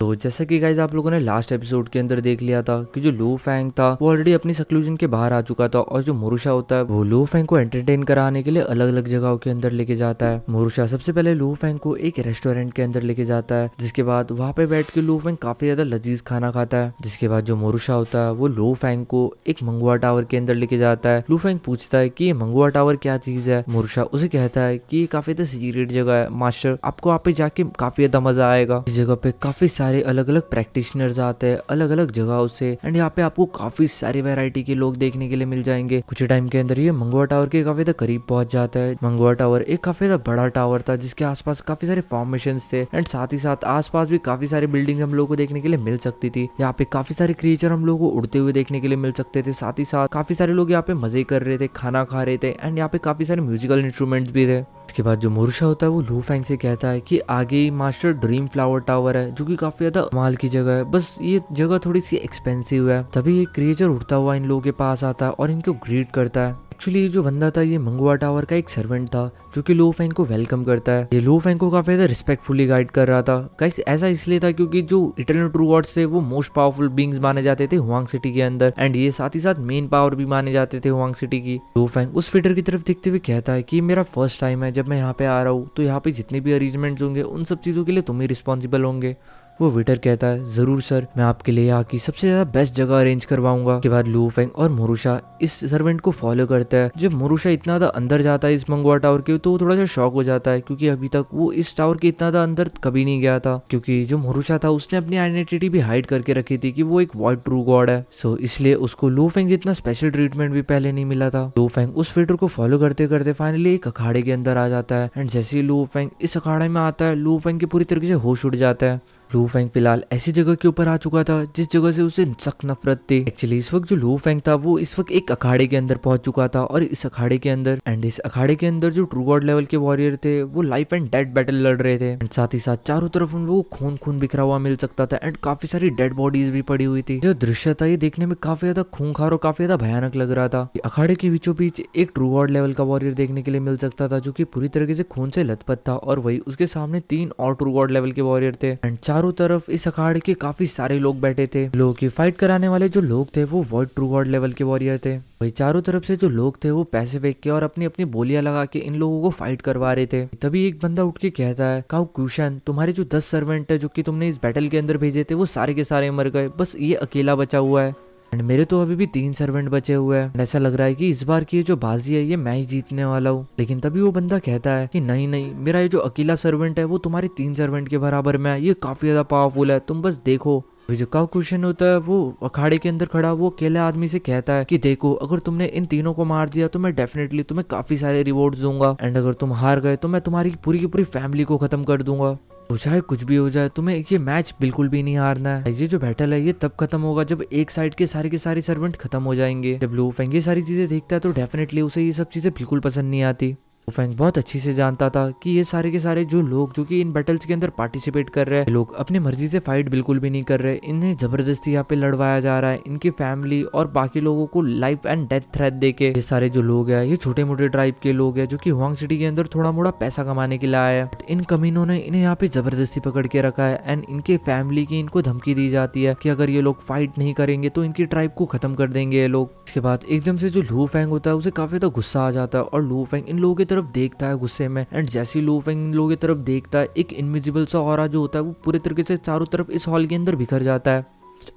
तो जैसा कि गाइज आप लोगों ने लास्ट एपिसोड के अंदर देख लिया था कि जो लू फैंग था वो ऑलरेडी अपनी सक्लूजन के बाहर आ चुका था और जो मोरुशा होता है वो लू फैंग को एंटरटेन कराने के लिए अलग अलग जगहों के अंदर लेके जाता है। मोरुशा सबसे पहले लू फैंग को एक रेस्टोरेंट के अंदर लेके जाता है, जिसके बाद वहाँ पे बैठ के लू फैंग काफी ज्यादा लजीज खाना खाता है। जिसके बाद जो मोरुशा होता है वो लू फैंग को एक मंगुआ टावर के अंदर लेके जाता है। लू फैंग पूछता है कि ये मंगुआ टावर क्या चीज है। मोरुशा उसे कहता है कि ये काफी ज्यादा सीक्रेट जगह है मास्टर, आपको वहाँ पे जाके काफी ज्यादा मजा आएगा। इस जगह पे काफी सारे अलग अलग प्रैक्टिशनर्स आते हैं अलग अलग जगहों से एंड यहाँ पे आपको काफी सारी वैरायटी के लोग देखने के लिए मिल जाएंगे। कुछ टाइम के अंदर ये मंगुआ टावर के काफी ज्यादा करीब पहुंच जाता है। मंगुआ टावर एक काफी ज्यादा बड़ा टावर था जिसके आसपास काफी सारे फॉर्मेशंस थे एंड साथ ही साथ आसपास भी काफी सारी बिल्डिंग हम लोगों को देखने के लिए मिल सकती थी। यहाँ पे काफी सारे क्रिएचर हम लोगों को उड़ते हुए देखने के लिए मिल सकते थे। साथ ही साथ काफी सारे लोग यहाँ पे मजे कर रहे थे, खाना खा रहे थे एंड यहाँ पे काफी सारे म्यूजिकल इंस्ट्रूमेंट्स भी थे। इसके बाद जो मोरुशा होता है वो लू फैंग से कहता है कि आगे ही मास्टर ड्रीम फ्लावर टावर है जो कि काफी ज्यादा कमाल की जगह है, बस ये जगह थोड़ी सी एक्सपेंसिव है। तभी एक क्रिएचर उड़ता हुआ इन लोगों के पास आता है और इनको ग्रीट करता है। एक्चुअली ये जो बंदा था ये मंगुआ टावर का एक सर्वेंट था जो कि लू फैंग को वेलकम करता है। ये लू फैंग को काफी ज्यादा रिस्पेक्टफुली गाइड कर रहा था। गाइस ऐसा इसलिए था क्योंकि जो इटर्नल ट्रू गॉड्स थे वो मोस्ट पावरफुल बीइंग्स माने जाते थे हुआंग सिटी के अंदर एंड ये साथ ही साथ मेन पावर भी माने जाते थे हुआंग सिटी की। लू फैंग उस फीडर की तरफ देखते हुए कहता है कि मेरा फर्स्ट टाइम है जब मैं यहाँ पे आ रहा हूँ, तो यहाँ पे जितने भी अरेंजमेंट्स होंगे उन सब चीजों के लिए तुम ही रिस्पॉन्सिबल होंगे। वो वेटर कहता है जरूर सर, मैं आपके लिए यहाँ की सबसे ज्यादा बेस्ट जगह अरेंज करवाऊंगा। के बाद लू फैंग और मोरुशा इस सर्वेंट को फॉलो करता है। जब मोरुशा इतना ज्यादा अंदर जाता है इस मंगुआ टावर के तो वो थोड़ा सा शॉक हो जाता है क्योंकि अभी तक वो इस टावर के इतना ज्यादा अंदर कभी नहीं गया था। क्योंकि जो मोरुशा था उसने अपनी आइडेंटिटी भी हाइड करके रखी थी कि वो एक वॉइड ट्रू गॉड है। सो इसलिए उसको लू फैंग जितना स्पेशल ट्रीटमेंट भी पहले नहीं मिला था। लू फैंग उस फीडर को फॉलो करते करते फाइनली एक अखाड़े के अंदर आ जाता है एंड जैसे ही लू फैंग इस अखाड़े में आता है लू फैंग के पूरी तरीके से होश उड़ जाता है। लू फैंग फिलहाल ऐसी जगह के ऊपर आ चुका था जिस जगह से उसे सख्त नफरत थी। एक्चुअली इस वक्त जो लू फैंग था वो इस वक्त एक अखाड़े के अंदर पहुंच चुका था और इस अखाड़े के अंदर जो ट्रू गॉड लेवल के वॉरियर थे वो लाइफ एंड डेथ बैटल लड़ रहे थे एंड साथ ही साथ चारों तरफ उन लोगों को खून खून बिखरा हुआ मिल सकता था एंड काफी सारी डेड बॉडीज भी पड़ी हुई थी। जो दृश्य था ये देखने में काफी ज्यादा खूंखार और काफी ज्यादा भयानक लग रहा था। अखाड़े के बीचों बीच एक ट्रू गॉड लेवल का वॉरियर देखने के लिए मिल सकता था जो कि पूरी तरीके से खून से लथपथ था और वही उसके सामने 3 और ट्रू गॉड लेवल के वॉरियर थे एंड चारों तरफ इस अखाड़े के काफी सारे लोग बैठे थे। लोगों की फाइट कराने वाले जो लोग थे वो वॉइड ट्रू गॉड लेवल के वॉरियर थे। वही चारों तरफ से जो लोग थे वो पैसे फेंक के और अपनी अपनी बोलियां लगा के इन लोगों को फाइट करवा रहे थे। तभी एक बंदा उठ के कहता है काउ क्यूशन, तुम्हारे जो 10 सर्वेंट है जो कि तुमने इस बैटल के अंदर भेजे थे वो सारे के सारे मर गए, बस ये अकेला बचा हुआ है एंड मेरे तो अभी भी 3 सर्वेंट बचे हुए हैं। ऐसा लग रहा है कि इस बार की ये जो बाजी है ये मैं ही जीतने वाला हूँ। लेकिन तभी वो बंदा कहता है कि नहीं नहीं, मेरा ये जो अकेला सर्वेंट है वो तुम्हारे 3 सर्वेंट के बराबर में है, ये काफी ज्यादा पावरफुल है, तुम बस देखो। जो काउ क्वेश्चन होता है वो अखाड़े के अंदर खड़ा वो अकेले आदमी से कहता है कि देखो अगर तुमने इन तीनों को मार दिया तो मैं डेफिनेटली तुम्हें काफी सारे रिवॉर्ड्स दूंगा एंड अगर तुम हार गए तो मैं तुम्हारी पूरी की पूरी फैमिली को खत्म कर दूंगा। तो चाहे कुछ भी हो जाए तुम्हें ये मैच बिल्कुल भी नहीं हारना है। ये जो बैटल है ये तब खत्म होगा जब एक साइड के सारे सर्वेंट खत्म हो जाएंगे। जब लू फैंग ये सारी चीजें देखता है तो डेफिनेटली उसे ये सब चीजें बिल्कुल पसंद नहीं आती। लू फैंग बहुत अच्छी से जानता था कि ये सारे के सारे जो लोग जो कि इन बैटल्स के अंदर पार्टिसिपेट कर रहे हैं लोग अपनी मर्जी से फाइट बिल्कुल भी नहीं कर रहे, इन्हें जबरदस्ती यहाँ पे लड़वाया जा रहा है। इनकी फैमिली और बाकी लोगों को लाइफ एंड डेथ थ्रेट देके ये सारे जो लोग हैं ये छोटे मोटे ट्राइब के लोग हैं जो कि हुआंग सिटी के अंदर थोड़ा मोड़ा पैसा कमाने के लिए आया है। इन कमीनों ने इन्हें यहाँ पे जबरदस्ती पकड़ के रखा है एंड इनके फैमिली की इनको धमकी दी जाती है कि अगर ये लोग फाइट नहीं करेंगे तो इनकी ट्राइब को खत्म कर देंगे ये लोग। इसके बाद एकदम से जो लू फैंग होता है उसे काफी ज्यादा गुस्सा आ जाता है और लू फैंग इन लोगों की तरफ देखता है गुस्से में एंड जैसे लू फैंग इन लोगों की तरफ देखता है एक इनविजिबल सा ऑरा जो होता है वो पूरे तरीके से चारों तरफ इस हॉल के अंदर बिखर जाता है।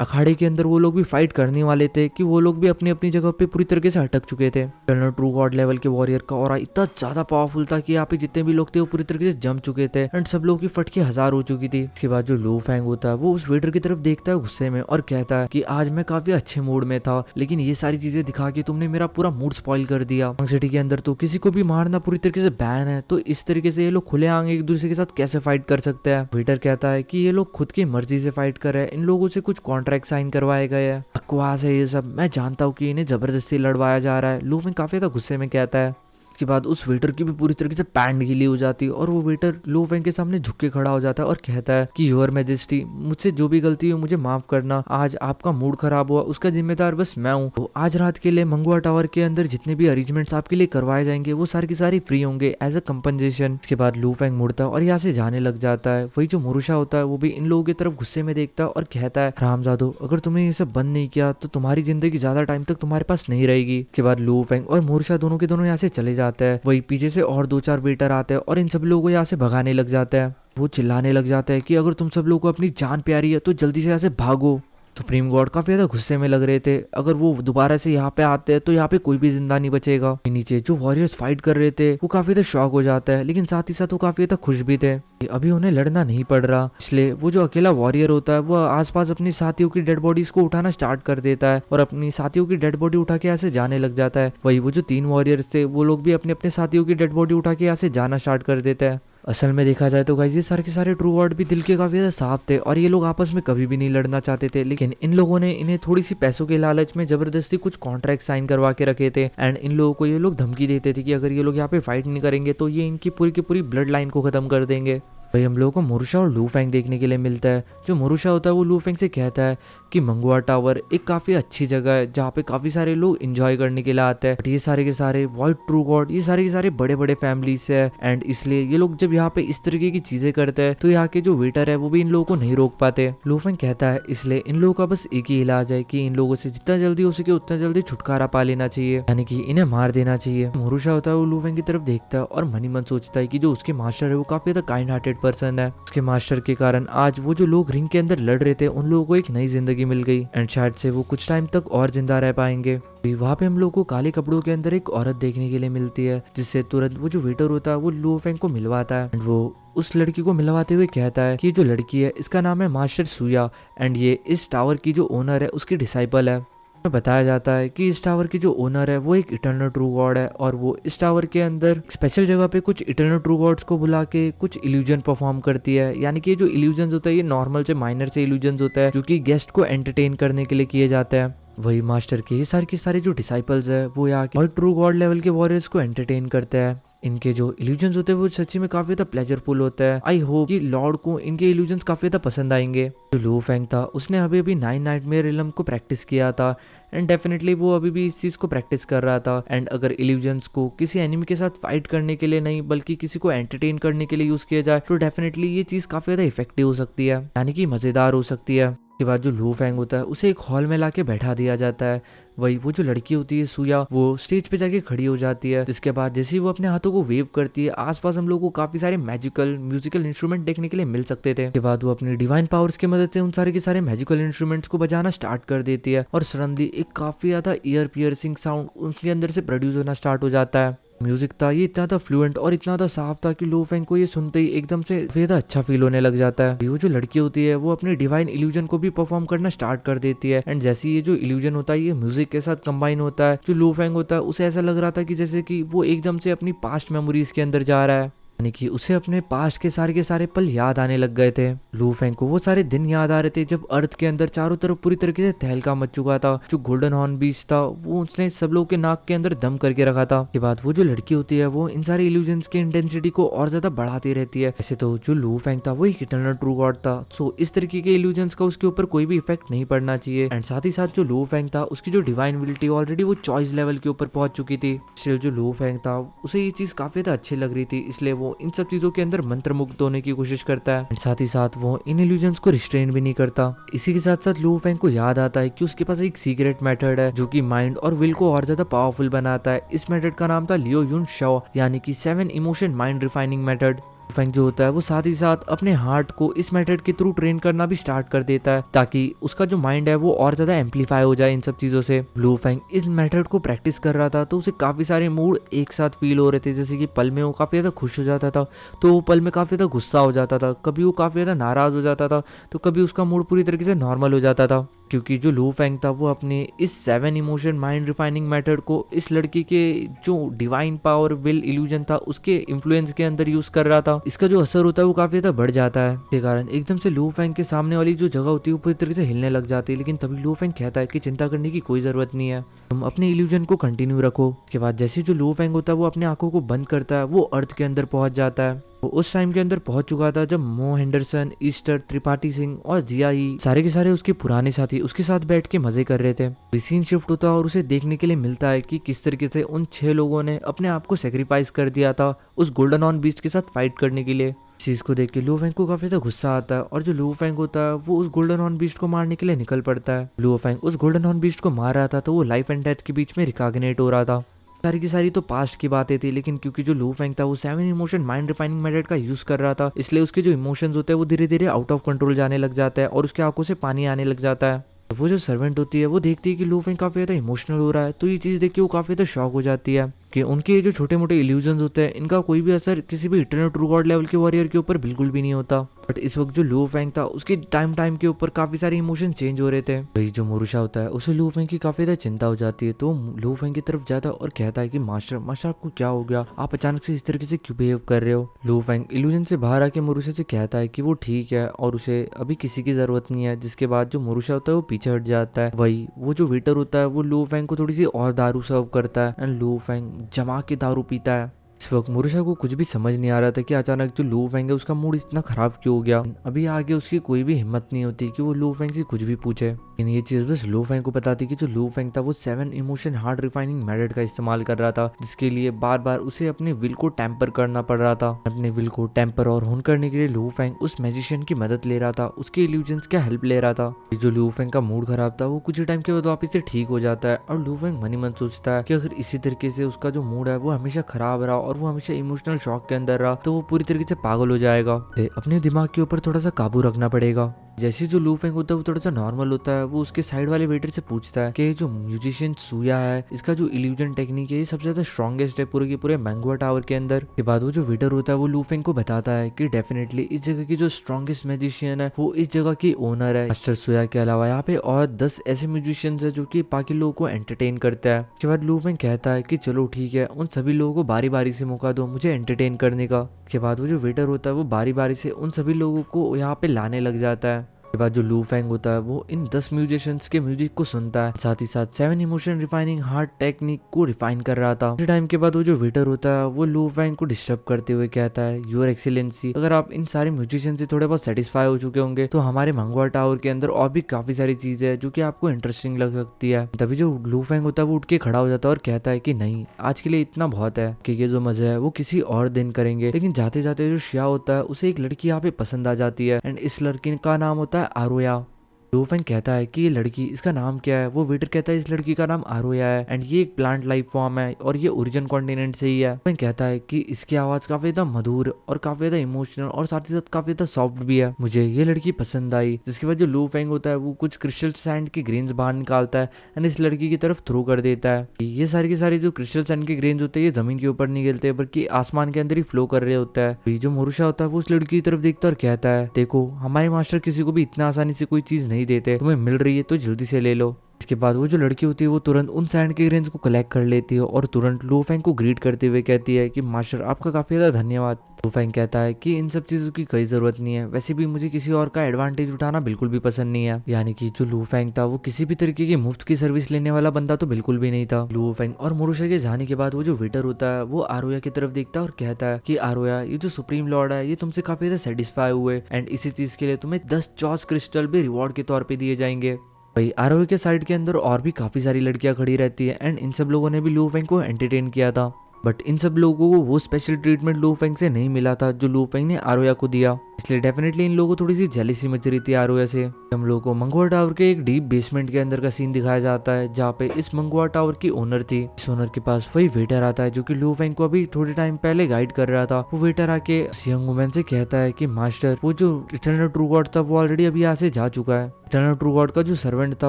अखाड़े के अंदर वो लोग भी फाइट करने वाले थे कि वो लोग भी अपनी अपनी जगह पे पूरी तरीके से अटक चुके थे। टर्नर ट्रू गॉड लेवल के वॉरियर का ऑरा इतना ज्यादा पावरफुल था कि यहाँ पे जितने भी लोग थे वो पूरी तरीके से जम चुके थे एंड सब लोगों की फटके 1000 हो चुकी थी। इसके बाद जो लू फैंग होता है वो उस वेटर की तरफ देखता है गुस्से में और कहता है कि आज मैं काफी अच्छे मूड में था लेकिन ये सारी चीजें दिखा के तुमने मेरा पूरा मूड स्पॉइल कर दिया। सिटी के अंदर तो किसी को भी मारना पूरी तरीके से बैन है, तो इस तरीके से ये लोग खुले आंगे एक दूसरे के साथ कैसे फाइट कर सकते हैं। वेटर कहता है कि ये लोग खुद की मर्जी से फाइट कर रहे हैं, इन लोगों से कुछ कॉन्ट्रैक्ट साइन करवाए गए। बकवास है ये सब, मैं जानता हूँ कि इन्हें जबरदस्ती लड़वाया जा रहा है। लू फैंग काफी ज्यादा गुस्से में कहता है। उसके बाद उस वेटर की भी पूरी तरीके से पैंट गीली हो जाती है और वो वेटर लू फेंग के सामने झुक के खड़ा हो जाता है और कहता है कि योर मैजेस्टी, मुझसे जो भी गलती हुई मुझे माफ करना, आज आपका मूड खराब हुआ उसका जिम्मेदार बस मैं हूँ। तो आज रात के लिए मंगवा टावर के अंदर जितने भी अरेंजमेंट्स आपके लिए करवाए जाएंगे वो सारी की सारी फ्री होंगे एज अ कंपनसेशन। इसके बाद लू फेंग मुड़ता है और यहाँ से जाने लग जाता है। वही जो मोरुशा होता है वो भी इन लोगों की तरफ गुस्से में देखता है और कहता है, रामजादो, अगर तुमने ये सब बंद नहीं किया तो तुम्हारी जिंदगी ज्यादा टाइम तक तुम्हारे पास नहीं रहेगी। इसके बाद लू फेंग और मोरुशा दोनों के दोनों यहाँ से चले जाते हैं। वही पीछे से और 2-4 वेटर आते हैं और इन सब लोगों को यहाँ से भगाने लग जाते हैं। वो चिल्लाने लग जाता है कि अगर तुम सब लोगों को अपनी जान प्यारी है तो जल्दी से यहाँ से भागो। सुप्रीम गॉड काफी ज्यादा गुस्से में लग रहे थे, अगर वो दोबारा से यहाँ पे आते हैं तो यहाँ पे कोई भी जिंदा नहीं बचेगा। नीचे जो वॉरियर्स फाइट कर रहे थे वो काफी ज्यादा शॉक हो जाता है, लेकिन साथ ही साथ वो काफी ज्यादा खुश भी थे। अभी उन्हें लड़ना नहीं पड़ रहा, इसलिए वो जो अकेला वॉरियर होता है वो आसपास अपनी साथियों की डेड बॉडीज को उठाना स्टार्ट कर देता है और अपनी साथियों की डेड बॉडी उठा के यहाँ से जाने लग जाता है। वही वो जो 3 वॉरियर्स थे वो लोग भी अपने अपने साथियों की डेड बॉडी उठा के यहाँ से जाना स्टार्ट कर देते हैं। असल में देखा जाए तो गाइस ये सारे के सारे ट्रू गॉड भी दिल के काफी ज्यादा साफ थे और ये लोग आपस में कभी भी नहीं लड़ना चाहते थे, लेकिन इन लोगों ने इन्हें थोड़ी सी पैसों के लालच में जबरदस्ती कुछ कॉन्ट्रैक्ट साइन करवा के रखे थे। एंड इन लोगों को ये लोग धमकी देते थे कि अगर ये लोग यहाँ पे फाइट नहीं करेंगे तो ये इनकी पूरी की पूरी ब्लड लाइन को खत्म कर देंगे। भाई हम लोगों को मोरुशा और लू फेंग देखने के लिए मिलता है। जो मोरुशा होता है वो लू फेंग से कहता है कि मंगवा टावर एक काफी अच्छी जगह है जहाँ पे काफी सारे लोग एंजॉय करने के लिए आते हैं, बट ये सारे के सारे व्हाइट ट्रू गॉड ये सारे के सारे बड़े बड़े फैमिलीज है एंड इसलिए ये लोग जब यहाँ पे इस तरीके की चीजें करते हैं तो यहाँ के जो वेटर है वो भी इन लोगों को नहीं रोक पाते। लू फेंग कहता है इसलिए इन लोगों का बस एक ही इलाज है कि इन लोगों से जितना जल्दी हो सके उतना जल्दी छुटकारा पा लेना चाहिए, यानी कि इन्हें मार देना चाहिए। मोरुशा होता है वो लू फेंग की तरफ देखता है और मन ही मन सोचता है कि जो उसके मास्टर है वो काफी ज्यादा काइंड हार्टेड पर्सन है। उसके मास्टर के कारण आज वो जो लोग रिंग के अंदर लड़ रहे थे उन लोगों को एक नई जिंदगी मिल गई एंड शायद से वो कुछ टाइम तक और जिंदा रह पाएंगे। वहाँ पे हम लोग को काले कपड़ों के अंदर एक औरत देखने के लिए मिलती है, जिससे तुरंत वो जो वेटर होता है वो लू फेंग को मिलवाता है एंड वो उस लड़की को मिलवाते हुए कहता है कि जो लड़की है इसका नाम है मास्टर सुया एंड ये इस टावर की जो ओनर है उसकी डिसाइपल है। बताया जाता है कि इस टावर की जो ओनर है वो एक इटर्नल ट्रू गॉड है और वो इस टावर के अंदर स्पेशल जगह पे कुछ इटर्नल ट्रू गॉड्स को बुला के कुछ इल्यूजन परफॉर्म करती है, यानी कि जो इल्यूजन होता है ये नॉर्मल से माइनर से इल्यूजन होता है जो कि गेस्ट को एंटरटेन करने के लिए किए जाते हैं। वही मास्टर के सारे जो डिसाइपल्स है वो यहाँ के ट्रू गॉड लेवल के वॉरियर्स को एंटरटेन करते हैं। इनके जो इल्यूजन्स होते हैं वो सच्ची में काफी ज्यादा प्लेजरफुल होता है। आई होप कि लॉर्ड को इनके इल्यूजन्स काफी ज्यादा पसंद आएंगे। जो लू फेंग था उसने अभी 9 नाइटमेयर रिलम को प्रैक्टिस किया था एंड डेफिनेटली वो अभी भी इस चीज को प्रैक्टिस कर रहा था एंड अगर इल्यूजन्स को किसी एनिमी के साथ फाइट करने के लिए नहीं बल्कि किसी को एंटरटेन करने के लिए यूज किया जाए तो डेफिनेटली ये चीज काफी ज्यादा इफेक्टिव हो सकती है, यानी कि मजेदार हो सकती है। के बाद जो लू फेंग होता है उसे एक हॉल में लाके बैठा दिया जाता है। वही वो जो लड़की होती है सुया वो स्टेज पे जाके खड़ी हो जाती है, जिसके बाद जैसे ही वो अपने हाथों को वेव करती है आसपास हम लोगों को काफी सारे मैजिकल म्यूजिकल इंस्ट्रूमेंट देखने के लिए मिल सकते थे। के बाद वो अपनी डिवाइन पावर्स की मदद से उन सारे के सारे मैजिकल इंस्ट्रूमेंट्स को बजाना स्टार्ट कर देती है और सडनली एक काफी ज्यादा ईयर पियर्सिंग साउंड उनके अंदर से प्रोड्यूस होना स्टार्ट हो जाता है। म्यूजिक था ये इतना था फ्लुएंट और इतना था साफ था कि लू फेंग को ये सुनते ही एकदम से ज्यादा अच्छा फील होने लग जाता है। वो जो लड़की होती है वो अपनी डिवाइन इल्यूजन को भी परफॉर्म करना स्टार्ट कर देती है एंड जैसे ये जो इल्यूजन होता है ये म्यूजिक के साथ कंबाइन होता है, जो लू फेंग होता है उसे ऐसा लग रहा था कि जैसे कि वो एकदम से अपनी पास्ट मेमोरीज के अंदर जा रहा है, यानी कि उसे अपने पास्ट के सारे पल याद आने लग गए थे। लू फेंग को वो सारे दिन याद आ रहे थे जब अर्थ के अंदर चारों तरफ पूरी तरीके से तहलका मच चुका था। जो गोल्डन हॉर्न बीच था वो उसने सब लोगों के नाक के अंदर दम करके रखा था। के बाद वो जो लड़की होती है वो इन सारे इल्यूजन्स की इंटेंसिटी को और ज्यादा बढ़ाती रहती है। ऐसे तो जो लू फेंग था वो एक इटर्नल ट्रू गॉड था, सो इस तरीके के इल्यूजन्स का उसके ऊपर कोई भी इफेक्ट नहीं पड़ना चाहिए एंड साथ ही साथ जो लू फेंग था उसकी जो डिवाइन विलिटी ऑलरेडी वो चॉइस लेवल के ऊपर पहुंच चुकी थी। स्टिल जो लू फेंग था उसे ये चीज काफी ज्यादा अच्छी लग रही थी, इसलिए वो इन सब चीजों के अंदर मंत्रमुग्ध होने की कोशिश करता है। साथ ही साथ वो इन इल्यूजन्स को रिस्ट्रेन भी नहीं करता। इसी के साथ साथ लू फेंग को याद आता है कि उसके पास एक सीक्रेट मेथड है जो कि माइंड और विल को और ज्यादा पावरफुल बनाता है। इस मेथड का नाम था लियो युन शो, यानी कि 7 emotion mind refining method. Feng जो होता है वो साथ ही साथ अपने हार्ट को इस मेथड के थ्रू ट्रेन करना भी स्टार्ट कर देता है ताकि उसका जो माइंड है वो और ज्यादा एम्पलीफाई हो जाए इन सब चीजों से। लू फेंग इस मेथड को प्रैक्टिस कर रहा था तो उसे काफी सारे मूड एक साथ फील हो रहे थे, जैसे कि पल में वो काफी ज्यादा खुश हो जाता था तो वो पल में काफी ज्यादा गुस्सा हो जाता था, कभी वो काफी ज्यादा नाराज हो जाता था तो कभी उसका मूड पूरी तरीके से नॉर्मल हो जाता था। क्योंकि जो लू फेंग था वो अपने इस 7 इमोशन माइंड रिफाइनिंग मेथड को इस लड़की के जो डिवाइन पावर विल इल्यूजन था उसके इन्फ्लुएंस के अंदर यूज कर रहा था। इसका जो असर होता है वो काफी ज्यादा बढ़ जाता है, इसके कारण एकदम से लू फेंग के सामने वाली जो जगह होती है वो पूरी तरीके से हिलने लग जाती है। लेकिन तभी लू फेंग कहता है कि चिंता करने की कोई जरूरत नहीं है, तुम अपने इल्यूजन को कंटिन्यू रखो। उसके बाद जैसे जो लू फेंग होता है वो अपने आंखों को बंद करता है, वो अर्थ के अंदर पहुंच जाता है। वो उस टाइम के अंदर पहुंच चुका था जब मो हेंडरसन, ईस्टर, त्रिपाठी सिंह और जिया ही सारे के सारे उसके पुराने साथी उसके साथ बैठ के मजे कर रहे थे। सीन शिफ्ट होता है और उसे देखने के लिए मिलता है कि किस तरीके से उन 6 लोगों ने अपने आप को सेक्रीफाइस कर दिया था उस गोल्डन ऑन बीस्ट के साथ फाइट करने के लिए। इस चीज को देख के लू फेंग को काफी ज्यादा गुस्सा आता है और जो लू फेंग होता है वो उस गोल्डन हॉर्न बीस्ट को मारने के लिए निकल पड़ता है। लू फेंग उस गोल्डन हॉर्न बीस्ट को मार रहा था तो वो लाइफ एंड डेथ के बीच में रिकॉग्निट हो रहा था। सारी की सारी तो पास्ट की बातें थी, लेकिन क्योंकि जो लू फेंग था वो 7 इमोशन माइंड रिफाइनिंग मेथड का यूज कर रहा था, इसलिए उसके जो इमोशंस होते हैं वो धीरे धीरे आउट ऑफ कंट्रोल जाने लग जाता है और उसके आंखों से पानी आने लग जाता है। वो जो सर्वेंट होती है वो देखती है कि लू फेंग काफी ज्यादा इमोशनल हो रहा है, तो ये चीज देख के वो काफी ज्यादा शॉक हो जाती है कि उनके ये जो छोटे मोटे इल्यूजन्स होते हैं इनका कोई भी असर किसी भी इटर्नल ट्रू गॉड लेवल के वॉरियर के ऊपर बिल्कुल भी नहीं होता। बट इस वक्त जो लू फेंग था उसके टाइम टाइम के ऊपर काफी सारे इमोशन चेंज हो रहे थे। वही जो मोरुशा होता है उसे लू फेंग की काफी ज्यादा चिंता हो जाती है, तो लू फेंग की तरफ जाता है और कहता है कि मास्टर मास्टर आपको क्या हो गया, आप अचानक से इस तरीके से क्यों बिहेव कर रहे हो। लू फेंग इल्यूजन से बाहर आके मोरुशा से कहता है कि वो ठीक है और उसे अभी किसी की जरूरत नहीं है, जिसके बाद जो मोरुशा होता है वो पीछे हट जाता है। वही वो जो वेटर होता है वो लू फेंग को थोड़ी सी और दारू सर्व करता है एंड लू फेंग जमा के दारू पीता है। इस वक्त मोरुशा को कुछ भी समझ नहीं आ रहा था कि अचानक जो लू फेंग है उसका मूड इतना खराब क्यों हो गया। अभी आगे उसकी कोई भी हिम्मत नहीं होती कि वो लू फेंग से कुछ भी पूछे, लेकिन ये चीज बस लू फेंग को पता थी कि जो लू फेंग था वो 7 इमोशन हार्ड रिफाइनिंग मेथड का इस्तेमाल कर रहा था, जिसके लिए बार बार उसे अपने विल को टेम्पर करना पड़ रहा था। अपने विल को टेम्पर और होन करने के लिए लू फेंग उस मैजिशियन की मदद ले रहा था, उसके इल्यूजन्स का हेल्प ले रहा था। जो लू फेंग का मूड खराब था वो कुछ ही टाइम के बाद वापस से ठीक हो जाता है और लू फेंग मन ही मन सोचता है कि अगर इसी तरीके से उसका जो मूड है वो हमेशा खराब रहा और वो हमेशा इमोशनल शॉक के अंदर रहा तो वो पूरी तरीके से पागल हो जाएगा। अपने दिमाग के ऊपर थोड़ा सा काबू रखना पड़ेगा। जैसे जो लू फेंग होता है वो थोड़ा सा नॉर्मल होता है, वो उसके साइड वाले वेटर से पूछता है कि जो म्यूजिशियन सूया है इसका जो इल्यूजन टेक्निक है ये सबसे ज्यादा स्ट्रॉन्गेस्ट है पूरे के पूरे मैंगुआ टावर के अंदर। के बाद वो जो वेटर होता है वो लू फेंग को बताता है कि डेफिनेटली इस जगह की जो स्ट्रॉन्गेस्ट मैजिशियन है वो इस जगह की ओनर है मास्टर सूया के अलावा यहाँ पे और 10 ऐसे म्यूजिशियंस है जो कि बाकी लोगों को एंटरटेन करता है। उसके बाद लू फेंग कहता है कि चलो ठीक है, उन सभी लोगों को बारी बारी से मौका दो मुझे एंटरटेन करने का। उसके बाद वो जो वेटर होता है वो बारी बारी से उन सभी लोगों को यहाँ पे लाने लग जाता है। के बाद जो लू फेंग होता है वो इन 10 म्यूजिशियंस के म्यूजिक को सुनता है, साथ ही साथ 7 इमोशन रिफाइनिंग हार्ट टेक्निक को रिफाइन कर रहा था। टाइम के बाद वो जो वेटर होता है वो लू फेंग को डिस्टर्ब करते हुए कहता है योर एक्सीलेंसी, अगर आप इन सारे म्यूजिशियन से थोड़े बहुत सेटिस्फाई हो चुके होंगे तो हमारे मंगवा टावर के अंदर और भी काफी सारी चीजें हैं जो कि आपको इंटरेस्टिंग लग सकती है। तभी जो लू फेंग होता है वो उठ के खड़ा हो जाता है और कहता है कि नहीं, आज के लिए इतना बहुत है कि ये जो मजा है वो किसी और दिन करेंगे। लेकिन जाते जाते जो शिया होता है उसे एक लड़की यहाँ पे पसंद आ जाती है एंड इस लड़की का नाम होता है आरोया। लू फेंग कहता है कि ये लड़की इसका नाम क्या है, वो वेटर कहता है इस लड़की का नाम आरोया है एंड ये एक प्लांट लाइफ फॉर्म है और ये ओरिजिन कॉन्टिनेंट से ही है। फेंग कहता है कि इसकी आवाज काफी ज्यादा मधुर और काफी ज्यादा इमोशनल और साथ ही साथ काफी ज्यादा सॉफ्ट भी है, मुझे ये लड़की पसंद आई। जिसके बाद जो लू फेंग होता है वो कुछ क्रिस्टल सैंड के ग्रेन्स बाहर निकालता है एंड इस लड़की की तरफ थ्रो कर देता है। ये सारी की सारी जो क्रिस्टल सैंड के ग्रेन्स होते हैं ये जमीन के ऊपर नहीं गिरते बल्कि आसमान के अंदर ही फ्लो कर रहे होता है। जो मोरुशा होता है वो उस लड़की की तरफ देखता है और कहता है देखो, हमारे मास्टर किसी को भी इतना आसानी से कोई चीज नहीं देते, तुम्हें मिल रही है तो जल्दी से ले लो। इसके बाद वो जो लड़की होती है वो तुरंत उन सैंड के ग्रेन्स को कलेक्ट कर लेती है और तुरंत लू फेंग को ग्रीट करते हुए कहती है कि मास्टर आपका काफी ज्यादा धन्यवाद। लू फेंग कहता है कि इन सब चीजों की कोई जरूरत नहीं है, वैसे भी मुझे किसी और का एडवांटेज उठाना बिल्कुल भी पसंद नहीं है। यानी कि जो लू फेंग था वो किसी भी तरीके की मुफ्त की सर्विस लेने वाला बंदा तो बिल्कुल भी नहीं था। लू फेंग और मोरुशा के जाने के बाद वो जो वेटर होता है वो आरोया की तरफ देखता है और कहता है कि आरोया, ये जो सुप्रीम लॉर्ड है ये तुमसे काफी ज्यादा सेटिस्फाई हुए एंड इसी चीज के लिए तुम्हें 10 चॉस क्रिस्टल भी रिवॉर्ड के तौर पे दिए जाएंगे। भाई आरोही के साइड के अंदर और भी काफी सारी लड़कियां खड़ी रहती है एंड इन सब लोगों ने भी लू फेंग को एंटरटेन किया था, बट इन सब लोगों को वो स्पेशल ट्रीटमेंट लू फेंग से नहीं मिला था जो लू फेंग ने आरोया को दिया, इसलिए डेफिनेटली इन लोगों को थोड़ी सी जेलसी मच रही थी आरोया से। हम लोगों को मंगवा टावर के एक डीप बेसमेंट के अंदर का सीन दिखाया जाता है जहाँ पे इस मंगवा टावर की ओनर थी। इस ओनर के पास वही वेटर आता है जो कि लू फेंग को अभी थोड़े टाइम पहले गाइड कर रहा था। वो वेटर आके यंग वुमेन से कहता है कि मास्टर, वो जो इटर्नल ट्रू गॉड था वो ऑलरेडी अभी यहाँ से जा चुका है। इटर्नल ट्रू गॉड का जो सर्वेंट था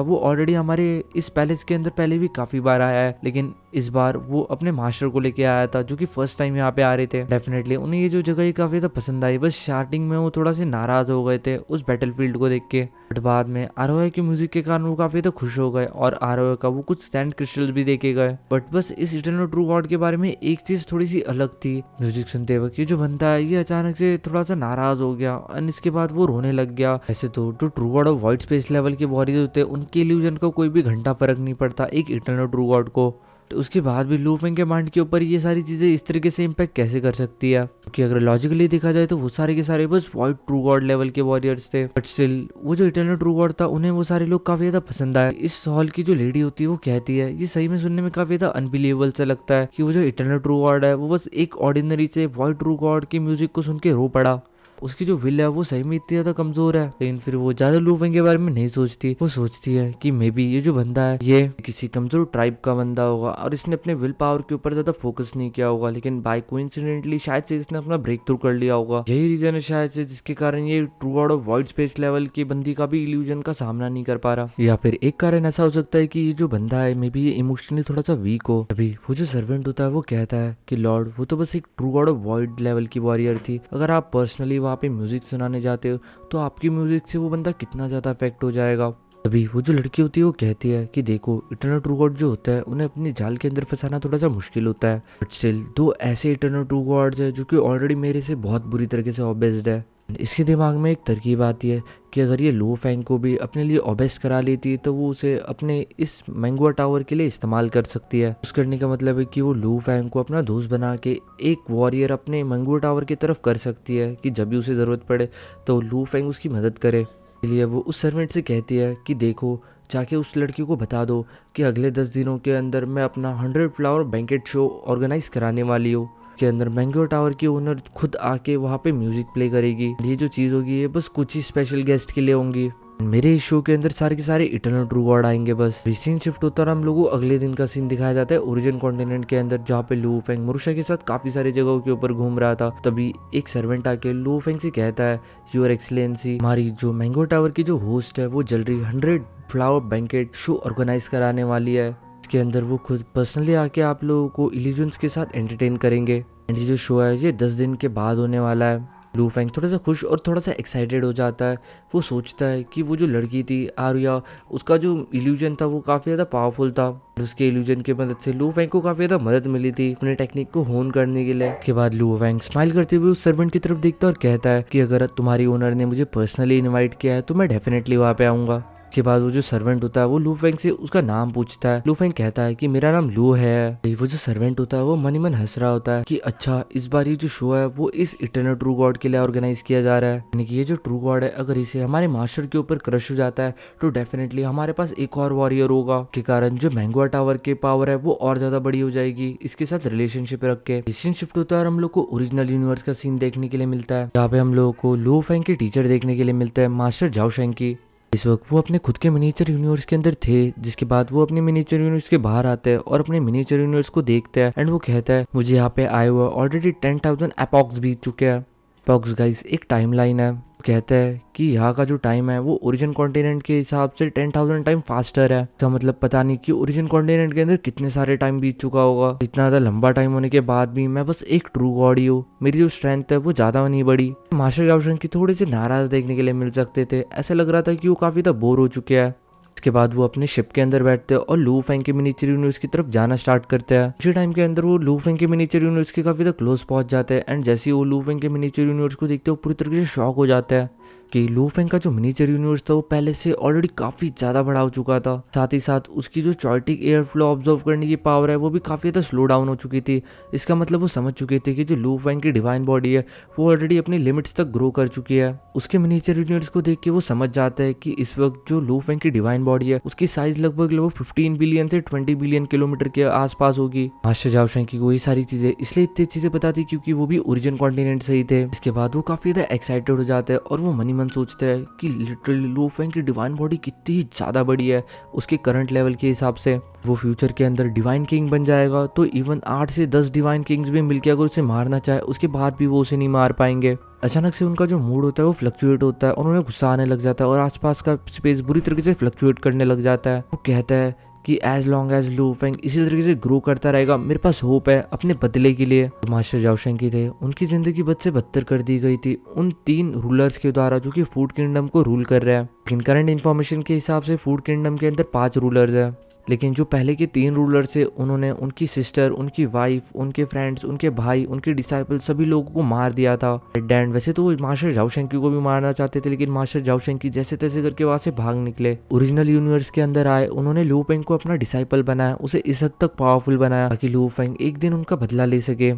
वो ऑलरेडी हमारे इस पैलेस के अंदर पहले भी काफी बार आया है, लेकिन इस बार वो अपने मास्टर को लेके आया था जो कि फर्स्ट टाइम यहाँ पे आ रहे थे। डेफिनेटली उन्हें ये जो जगह ही काफी ज्यादा पसंद आई, बस स्टार्टिंग में वो थोड़ा से नाराज हो गए थे उस बैटलफील्ड को देख के, बट बाद में आरोही के म्यूजिक के कारण वो काफी ज्यादा खुश हो गए और आरोही का वो कुछ सैंड क्रिस्टल्स भी देखे गए। बट बस इस इटर्नल ट्रू गॉड के बारे में एक चीज थोड़ी सी अलग थी, म्यूजिक सुनते वक्त ये जो बनता है ये अचानक से थोड़ा सा नाराज हो गया और इसके बाद वो रोने लग गया। ऐसे तो जो true God of white space level के वॉरियर होते हैं उनके इल्यूजन को कोई भी घंटा फर्क नहीं पड़ता एक इटर्नल ट्रू गॉड को। तो उसके बाद भी लू फेंग के माइंड के ऊपर ये सारी चीजें इस तरीके से इम्पैक्ट कैसे कर सकती है, क्योंकि अगर लॉजिकली देखा जाए तो वो सारे के सारे बस वाइट ट्रू गॉड लेवल के वॉरियर्स थे, बट स्टिल वो जो इटर्नल ट्रू गॉड था उन्हें वो सारे लोग काफी ज्यादा पसंद आए। इस हॉल की जो लेडी होती है वो कहती है, ये सही में सुनने में काफी ज्यादा अनबिलीवेबल सा लगता है कि वो जो इटर्नल ट्रू गॉड है वो बस एक ऑर्डिनरी से वाइट ट्रू गॉड की म्यूजिक को सुन के रो पड़ा। उसकी जो विल है वो सही में इतनी ज्यादा कमजोर है, लेकिन फिर वो ज्यादा लू फेंग के बारे में नहीं सोचती। वो सोचती है कि मे बी ये जो बंदा है ये किसी कमजोर ट्राइब का बंदा होगा और इसने अपने विल पावर के ऊपर ज्यादा फोकस नहीं किया होगा, लेकिन बाय कोइंसिडेंटली शायद से इसने अपना ब्रेक थ्रू कर लिया होगा। यही रीजन है शायद से जिसके कारण ये true God of wide space level की बंदी का भी इल्यूजन का सामना नहीं कर पा रहा। या फिर एक कारण ऐसा हो सकता है कि ये जो बंदा है मे बी ये इमोशनली थोड़ा सा वीक हो। अभी वो जो सर्वेंट होता है वो कहता है कि लॉर्ड वो तो बस एक true God of wide level की वॉरियर थी, अगर आप पर्सनली वहाँ पे म्यूजिक सुनाने जाते हो तो आपकी म्यूजिक से वो बंदा कितना ज्यादा अफेक्ट हो जाएगा। अभी वो जो लड़की होती है वो कहती है कि देखो इटर्नल ट्रू गॉड जो होता है उन्हें अपनी जाल के अंदर फंसाना थोड़ा सा मुश्किल होता है, बट स्टिल दो ऐसे इटर्नल ट्रू गॉड्स है जो कि ऑलरेडी मेरे से बहुत बुरी तरीके से ऑब्सेस्ड है। इसके दिमाग में एक तरकीब आती है कि अगर ये लो फेंग को भी अपने लिए ऑब्सेस्ड करा लेती है तो वो उसे अपने इस मैंगुआ टावर के लिए इस्तेमाल कर सकती है। उस करने का मतलब है कि वो लो फेंग को अपना दोस्त बना के एक वॉरियर अपने मैंगुआ टावर की तरफ कर सकती है कि जब भी उसे ज़रूरत पड़े तो लो फेंग उसकी मदद करे। इसलिए वो उस सर्वेंट से कहती है कि देखो जाके उस लड़की को बता दो कि अगले 10 दिनों के अंदर मैं अपना 100 फ्लावर बैंकेट शो ऑर्गेनाइज कराने वाली हूँ, के अंदर मैंगो टावर की ओनर खुद आके वहाँ पे म्यूजिक प्ले करेगी। ये जो चीज होगी ये बस कुछ ही स्पेशल गेस्ट के लिए होंगी। मेरे इस शो के अंदर सारे के सारे इटर्नल ट्रू गॉड आएंगे। बस सीन शिफ्ट होता है, हम लोगों को अगले दिन का सीन दिखाया जाता है ओरिजिन कॉन्टिनेंट के अंदर, जहाँ पे लू फेंग मुरुशा के साथ काफी सारी जगहों के ऊपर घूम रहा था। तभी एक सर्वेंट आके लू फेंग से कहता है, योर एक्सीलेंसी हमारी जो मैंगो टावर की जो होस्ट है वो जल्दी 100 फ्लावर बैंकेट शो ऑर्गेनाइज कराने वाली है। इसके अंदर वो खुद पर्सनली आके आप लोगों को इल्यूजन्स के साथ एंटरटेन करेंगे। एंड ये जो शो है ये 10 दिन के बाद होने वाला है। लू फेंग थोड़ा सा खुश और थोड़ा सा एक्साइटेड हो जाता है। वो सोचता है कि वो जो लड़की थी आरुया, उसका जो इल्यूजन था वो काफ़ी ज़्यादा पावरफुल था और उसके इल्यूजन की मदद से लू फेंग को काफ़ी ज़्यादा मदद मिली थी अपने टेक्निक को होन करने के लिए। उसके बाद लू फेंग स्माइल करते हुए उस सर्वेंट की तरफ देखता है और कहता है कि अगर तुम्हारी ओनर ने मुझे पर्सनली इन्वाइट किया है तो मैं डेफिनेटली वहाँ पे आऊँगा। के बाद वो जो सर्वेंट होता है वो लू फेंग से उसका नाम पूछता है। लू फेंग कहता है कि मेरा नाम लू है। वो जो सर्वेंट होता है वो मन ही मन हंस रहा होता है कि अच्छा इस बार ये जो शो है वो इस इटर्नल ट्रू गॉड के लिए ऑर्गेनाइज किया जा रहा है, यानी कि ये जो ट्रू गॉड है अगर इसे हमारे मास्टर के ऊपर क्रश हो जाता है तो डेफिनेटली हमारे पास एक और वॉरियर होगा, के कारण जो मैंगुआ टावर की पावर है वो और ज्यादा बड़ी हो जाएगी। इसके साथ रिलेशनशिप रख के सीन शिफ्ट होता है और हम लोग को ओरिजिनल यूनिवर्स का सीन देखने के लिए मिलता है, जहाँ पे हम लोगों को लू फेंग के टीचर देखने के लिए मिलता है, मास्टर जाओ शेंग की। इस वक्त वो अपने खुद के मिनिएचर यूनिवर्स के अंदर थे, जिसके बाद वो अपने मिनिएचर यूनिवर्स के बाहर आते हैं और अपने मिनिएचर यूनिवर्स को देखते हैं। एंड वो कहता है मुझे यहाँ पे आए हुए ऑलरेडी 10,000 एपॉक्स बीत चुके हैं। एपॉक्स गाइस एक टाइम लाइन है। कहता है कि यहाँ का जो टाइम है वो ओरिजिन कॉन्टिनेंट के हिसाब से 10,000 टाइम फास्टर है। इसका मतलब पता नहीं कि ओरिजिन कॉन्टिनेंट के अंदर कितने सारे टाइम बीत चुका होगा। इतना ज्यादा लंबा टाइम होने के बाद भी मैं बस एक ट्रू गॉड ही हूँ, मेरी जो स्ट्रेंथ है वो ज्यादा नहीं बढ़ी। मास्टर जाओशेंग की थोड़े से नाराज देखने के लिए मिल सकते थे, ऐसा लग रहा था कि वो काफी ज्यादा बोर हो चुके हैं। इसके बाद वो अपने शिप के अंदर बैठते हैं और लू फेंग के मिनिएचर यूनिवर्स की तरफ जाना स्टार्ट करते हैं। उसी टाइम के अंदर वो लू फेंग के मिनिएचर यूनिवर्स के काफी ज्यादा क्लोज पहुंच जाते हैं। एंड जैसे ही वो लू फेंग के मिनिएचर यूनिवर्स को देखते हैं वो पूरी तरीके से शॉक हो जाता है कि लू फेंग का जो मिनिएचर यूनिवर्स था वो पहले से ऑलरेडी काफी ज्यादा बड़ा हो चुका था। साथ ही साथ उसकी जो चॉइटिक एयर फ्लो ऑब्जर्व करने की पावर है वो भी काफी ज्यादा स्लो डाउन हो चुकी थी। इसका मतलब वो समझ चुके थे कि जो लू फेंग की डिवाइन बॉडी है वो ऑलरेडी अपनी लिमिट्स तक ग्रो कर चुकी है। उसके मिनिएचर यूनिवर्स को देख के वो समझ जाता है कि इस वक्त जो लू फेंग की डिवाइन बॉडी है उसकी साइज लगभग 15 बिलियन से 20 बिलियन किलोमीटर के आसपास होगी। मास्टर जाओ शेंग को ये सारी चीजें इसलिए इतनी चीजें बताती क्योंकि वो भी ओरिजिन कॉन्टिनेंट से ही थे। इसके बाद वो काफी ज्यादा एक्साइटेड हो जाते हैं और वो मनी मन सोचते हैं कि लिटरली लू फेंग की डिवाइन बॉडी कितनी ज्यादा बड़ी है उसके करंट लेवल के हिसाब से। वो फ्यूचर के अंदर डिवाइन किंग बन जाएगा तो इवन 8 से 10 डिवाइन किंग्स भी मिलकर अगर उसे मारना चाहे उसके बाद भी वो उसे नहीं मार पाएंगे। अचानक से उनका जो मूड होता है वो फ्लक्चुएट होता है और उन्हें गुस्सा आने लग जाता है और आसपास का स्पेस बुरी तरीके से फ्लक्चुएट करने लग जाता है। वो कहता है कि as long as Lu Feng इसी तरीके से ग्रो करता रहेगा मेरे पास होप है अपने बदले के लिए। तो मास्टर जाओ शेंग थे उनकी जिंदगी बद से बदतर कर दी गई थी उन 3 रूलर्स के द्वारा जो कि फूड किंगडम को रूल कर रहे हैं। लेकिन करंट इन्फॉर्मेशन के हिसाब से फूड किंगडम के अंदर 5 रूलर्स है। लेकिन जो पहले के 3 रूलर थे उन्होंने उनकी सिस्टर, उनकी वाइफ, उनके फ्रेंड्स, उनके भाई, उनके डिसाइपल सभी लोगों को मार दिया था। रेड हैंड वैसे तो वो मास्टर जाओ शेंकी को भी मारना चाहते थे, लेकिन मास्टर जाओ शेंकी जैसे तैसे करके वहां से भाग निकले। ओरिजिनल यूनिवर्स के अंदर आए, उन्होंने लू फेंग को अपना डिसाइपल बनाया, उसे इस हद तक पावरफुल बनाया ताकि लू फेंग एक दिन उनका बदला ले सके।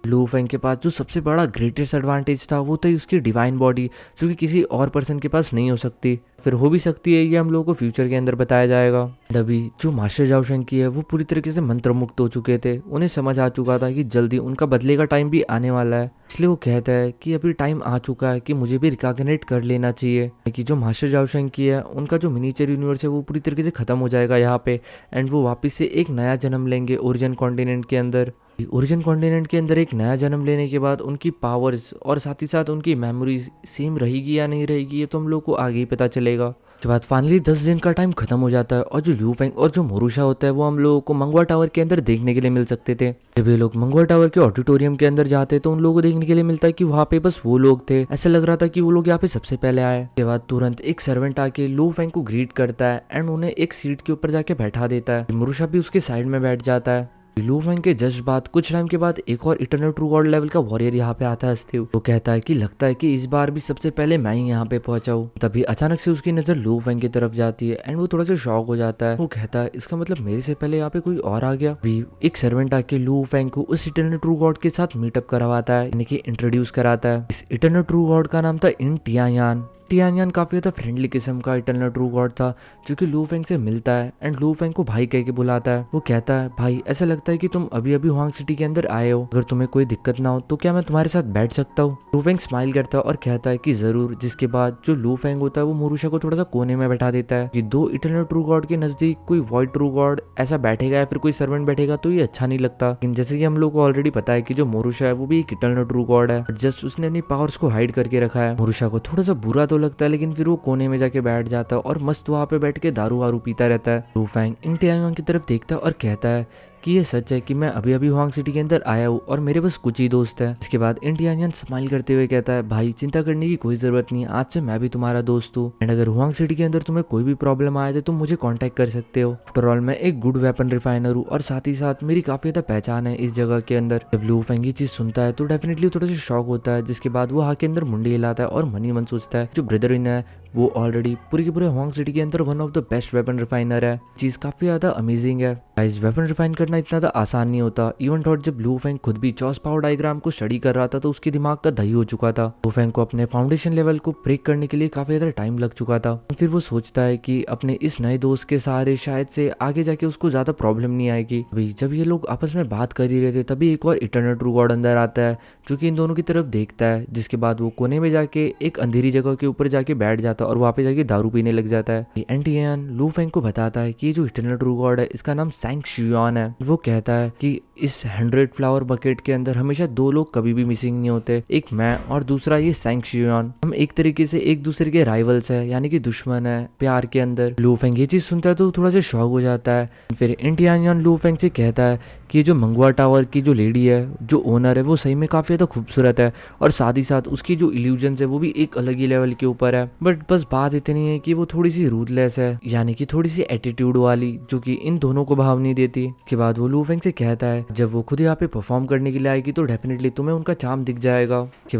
लू फेंग के पास जो सबसे बड़ा ग्रेटेस्ट एडवांटेज था वो थी उसकी डिवाइन बॉडी, जो कि किसी और पर्सन के पास नहीं हो सकती, फिर हो भी सकती है ये हम लोगों को फ्यूचर के अंदर बताया जाएगा। अभी जो मास्टर जाओ शेंकी है वो पूरी तरीके से मंत्र मुक्त हो चुके थे, उन्हें समझ आ चुका था कि जल्दी उनका बदले का टाइम भी आने वाला है, इसलिए वो कहता है कि अभी टाइम आ चुका है कि मुझे भी रिकॉग्नाइट कर लेना चाहिए कि जो मास्टर जाओ शेंकी है उनका जो मिनीचर यूनिवर्स है वो पूरी तरीके से खत्म हो जाएगा यहाँ पे, एंड वो वापस से एक नया जन्म लेंगे ओरिजिन कॉन्टिनेंट के अंदर। ओरिजिन कॉन्टिनेंट के अंदर एक नया जन्म लेने के बाद उनकी पावर्स और साथ ही साथ उनकी मेमोरीज सेम रहेगी या नहीं रहेगी ये तो हम लोग को आगे ही पता चलेगा। उसके बाद फाइनली 10 दिन का टाइम खत्म हो जाता है और जो लू फेंग और जो मोरूशा होता है वो हम लोगों को मंगवा टावर के अंदर देखने के लिए मिल सकते थे। जब ये लोग मंगवा टावर के ऑडिटोरियम के अंदर जाते तो उन लोगों को देखने के लिए मिलता है कि वहाँ पे बस वो लोग थे, ऐसा लग रहा था कि वो लोग यहाँ पे सबसे पहले आए। उसके बाद तुरंत एक सर्वेंट आके लू फेंग को ग्रीट करता है एंड उन्हें एक सीट के ऊपर जाके बैठा देता है। मोरूशा भी उसके साइड में बैठ जाता है। लू फेंग के जस्ट बाद कुछ टाइम के बाद एक और इटरनल ट्रू गॉड लेवल का वॉरियर यहाँ पे आता है स्टीव। वो कहता है कि लगता है कि इस बार भी सबसे पहले मैं ही यहाँ पे पहुंचा हूँ। तभी अचानक से उसकी नजर लू फेंग की तरफ जाती है एंड वो थोड़ा सा शॉक हो जाता है। वो कहता है इसका मतलब मेरे से पहले यहाँ पे कोई और आ गया। भी एक सर्वेंट आके लू फेंग को उस इटरनल ट्रू गॉड के साथ मीटअप करवाता है, यानी कि इंट्रोड्यूस कराता है। इस इटरनल ट्रू गॉड का नाम था इन टियायान। टियानयान काफी ज्यादा फ्रेंडली किस्म का इटरनल ट्रू गॉड था जो कि लू फेंग से मिलता है एंड लू फेंग को भाई कह के बुलाता है। वो कहता है भाई ऐसा लगता है कि तुम अभी अभी हुआंग सिटी के अंदर आए हो, अगर तुम्हें कोई दिक्कत ना हो तो क्या मैं तुम्हारे साथ बैठ सकता हूँ। लू फेंग स्माइल करता है और कहता है कि जरूर, जिसके बाद जो लू फेंग होता है वो मोरूशा को थोड़ा सा कोने में बैठा देता है कि दो इटरनल ट्रू गॉड के नजदीक कोई वॉइड ट्रू गॉड ऐसा बैठेगा या फिर कोई सर्वेंट बैठेगा तो ये अच्छा नहीं लगता। लेकिन जैसे कि हम लोग को ऑलरेडी पता है कि जो मोरूशा है वो भी एक इटरनल ट्रू गॉड है, जस्ट उसने अपनी पावर्स को हाइड करके रखा है। मोरूशा को थोड़ा सा बुरा तो लगता है लेकिन फिर वो कोने में जाके बैठ जाता है और मस्त वहां पे बैठ के दारू वारू पीता रहता है। लू फेंग इन टियानयान की तरफ देखता है और कहता है कि ये सच है कि मैं अभी अभी हुआंग सिटी के अंदर आया हूँ और मेरे बस कुछ ही दोस्त है। इसके बाद इन टियानयान स्माइल करते हुए कहता है भाई चिंता करने की कोई जरूरत नहीं, आज से मैं भी तुम्हारा दोस्त हूँ एंड अगर हुआंग सिटी के अंदर तुम्हें कोई भी प्रॉब्लम आए तो तुम मुझे कांटेक्ट कर सकते हो। आफ्टर ऑल मैं एक गुड वेपन रिफाइनर हूँ और साथ ही साथ मेरी काफी ज्यादा पहचान है इस जगह के अंदर। जब लू फेंग ये चीज सुनता है तो डेफिनेटली थोड़ा सा शॉक होता है, जिसके बाद वो हाथ के अंदर मुंडी हिलाता है और मन ही मन सोचता है जो ब्रदर इन है वो ऑलरेडी पूरे के पूरे हुआंग सिटी के अंदर one of the best weapon refiner है। चीज काफी ज्यादा अमेजिंग है। गाइस वेपन रिफाइन करना इतना ज्यादा आसान नहीं होता। इवन थॉट जब लू फेंग खुद भी चॉस पावर डायग्राम को स्टडी कर रहा था तो उसके दिमाग का दही हो चुका था। लू फेंग को अपने फाउंडेशन लेवल को ब्रेक करने के लिए काफी ज्यादा टाइम लग चुका था। फिर वो सोचता है कि अपने इस नए दोस्त के सहारे शायद से आगे जाके उसको ज्यादा प्रॉब्लम नहीं आएगी। अभी जब ये लोग आपस में बात कर ही रहे थे तभी एक और इटरनल ट्रू गॉड अंदर आता है जो कि इन दोनों की तरफ देखता है, जिसके बाद वो कोने में जाके एक अंधेरी जगह के ऊपर जाके बैठ जाता है और वहां पे जाके दारू पीने लग जाता है। इन टियानयान लू फेंग को बताता है कि ये जो इटरनल ट्रू गॉड है इसका नाम सैंग शियुआन है। वो कहता है कि इस 100 फ्लावर बकेट के अंदर हमेशा दो लोग कभी भी मिसिंग नहीं होते, एक मैं और दूसरा ये सैंग शियुआन। हम एक तरीके से एक दूसरे के राइवल्स है, यानी कि दुश्मन है प्यार के अंदर। लू फेंग ये चीज सुनता है तो थोड़ा सा शॉक हो जाता है। फिर इन टियानयान लू फेंग से कहता है कि जो मंगवा टावर की जो लेडी है, जो ओनर है, वो सही में काफी ज्यादा खूबसूरत है और साथ ही साथ उसकी जो इल्यूजन है वो भी एक अलग ही लेवल के ऊपर है। बट बस बात इतनी है कि वो थोड़ी सी रूथलेस है, यानी कि थोड़ी सी एटीट्यूड वाली, जो कि इन दोनों को भाव नहीं देती। के बाद वो लू फेंग से कहता है जब वो खुद यहाँ पे परफॉर्म करने के लिए आएगी तो डेफिनेटली तुम्हें उनका चार्म दिख जाएगा। के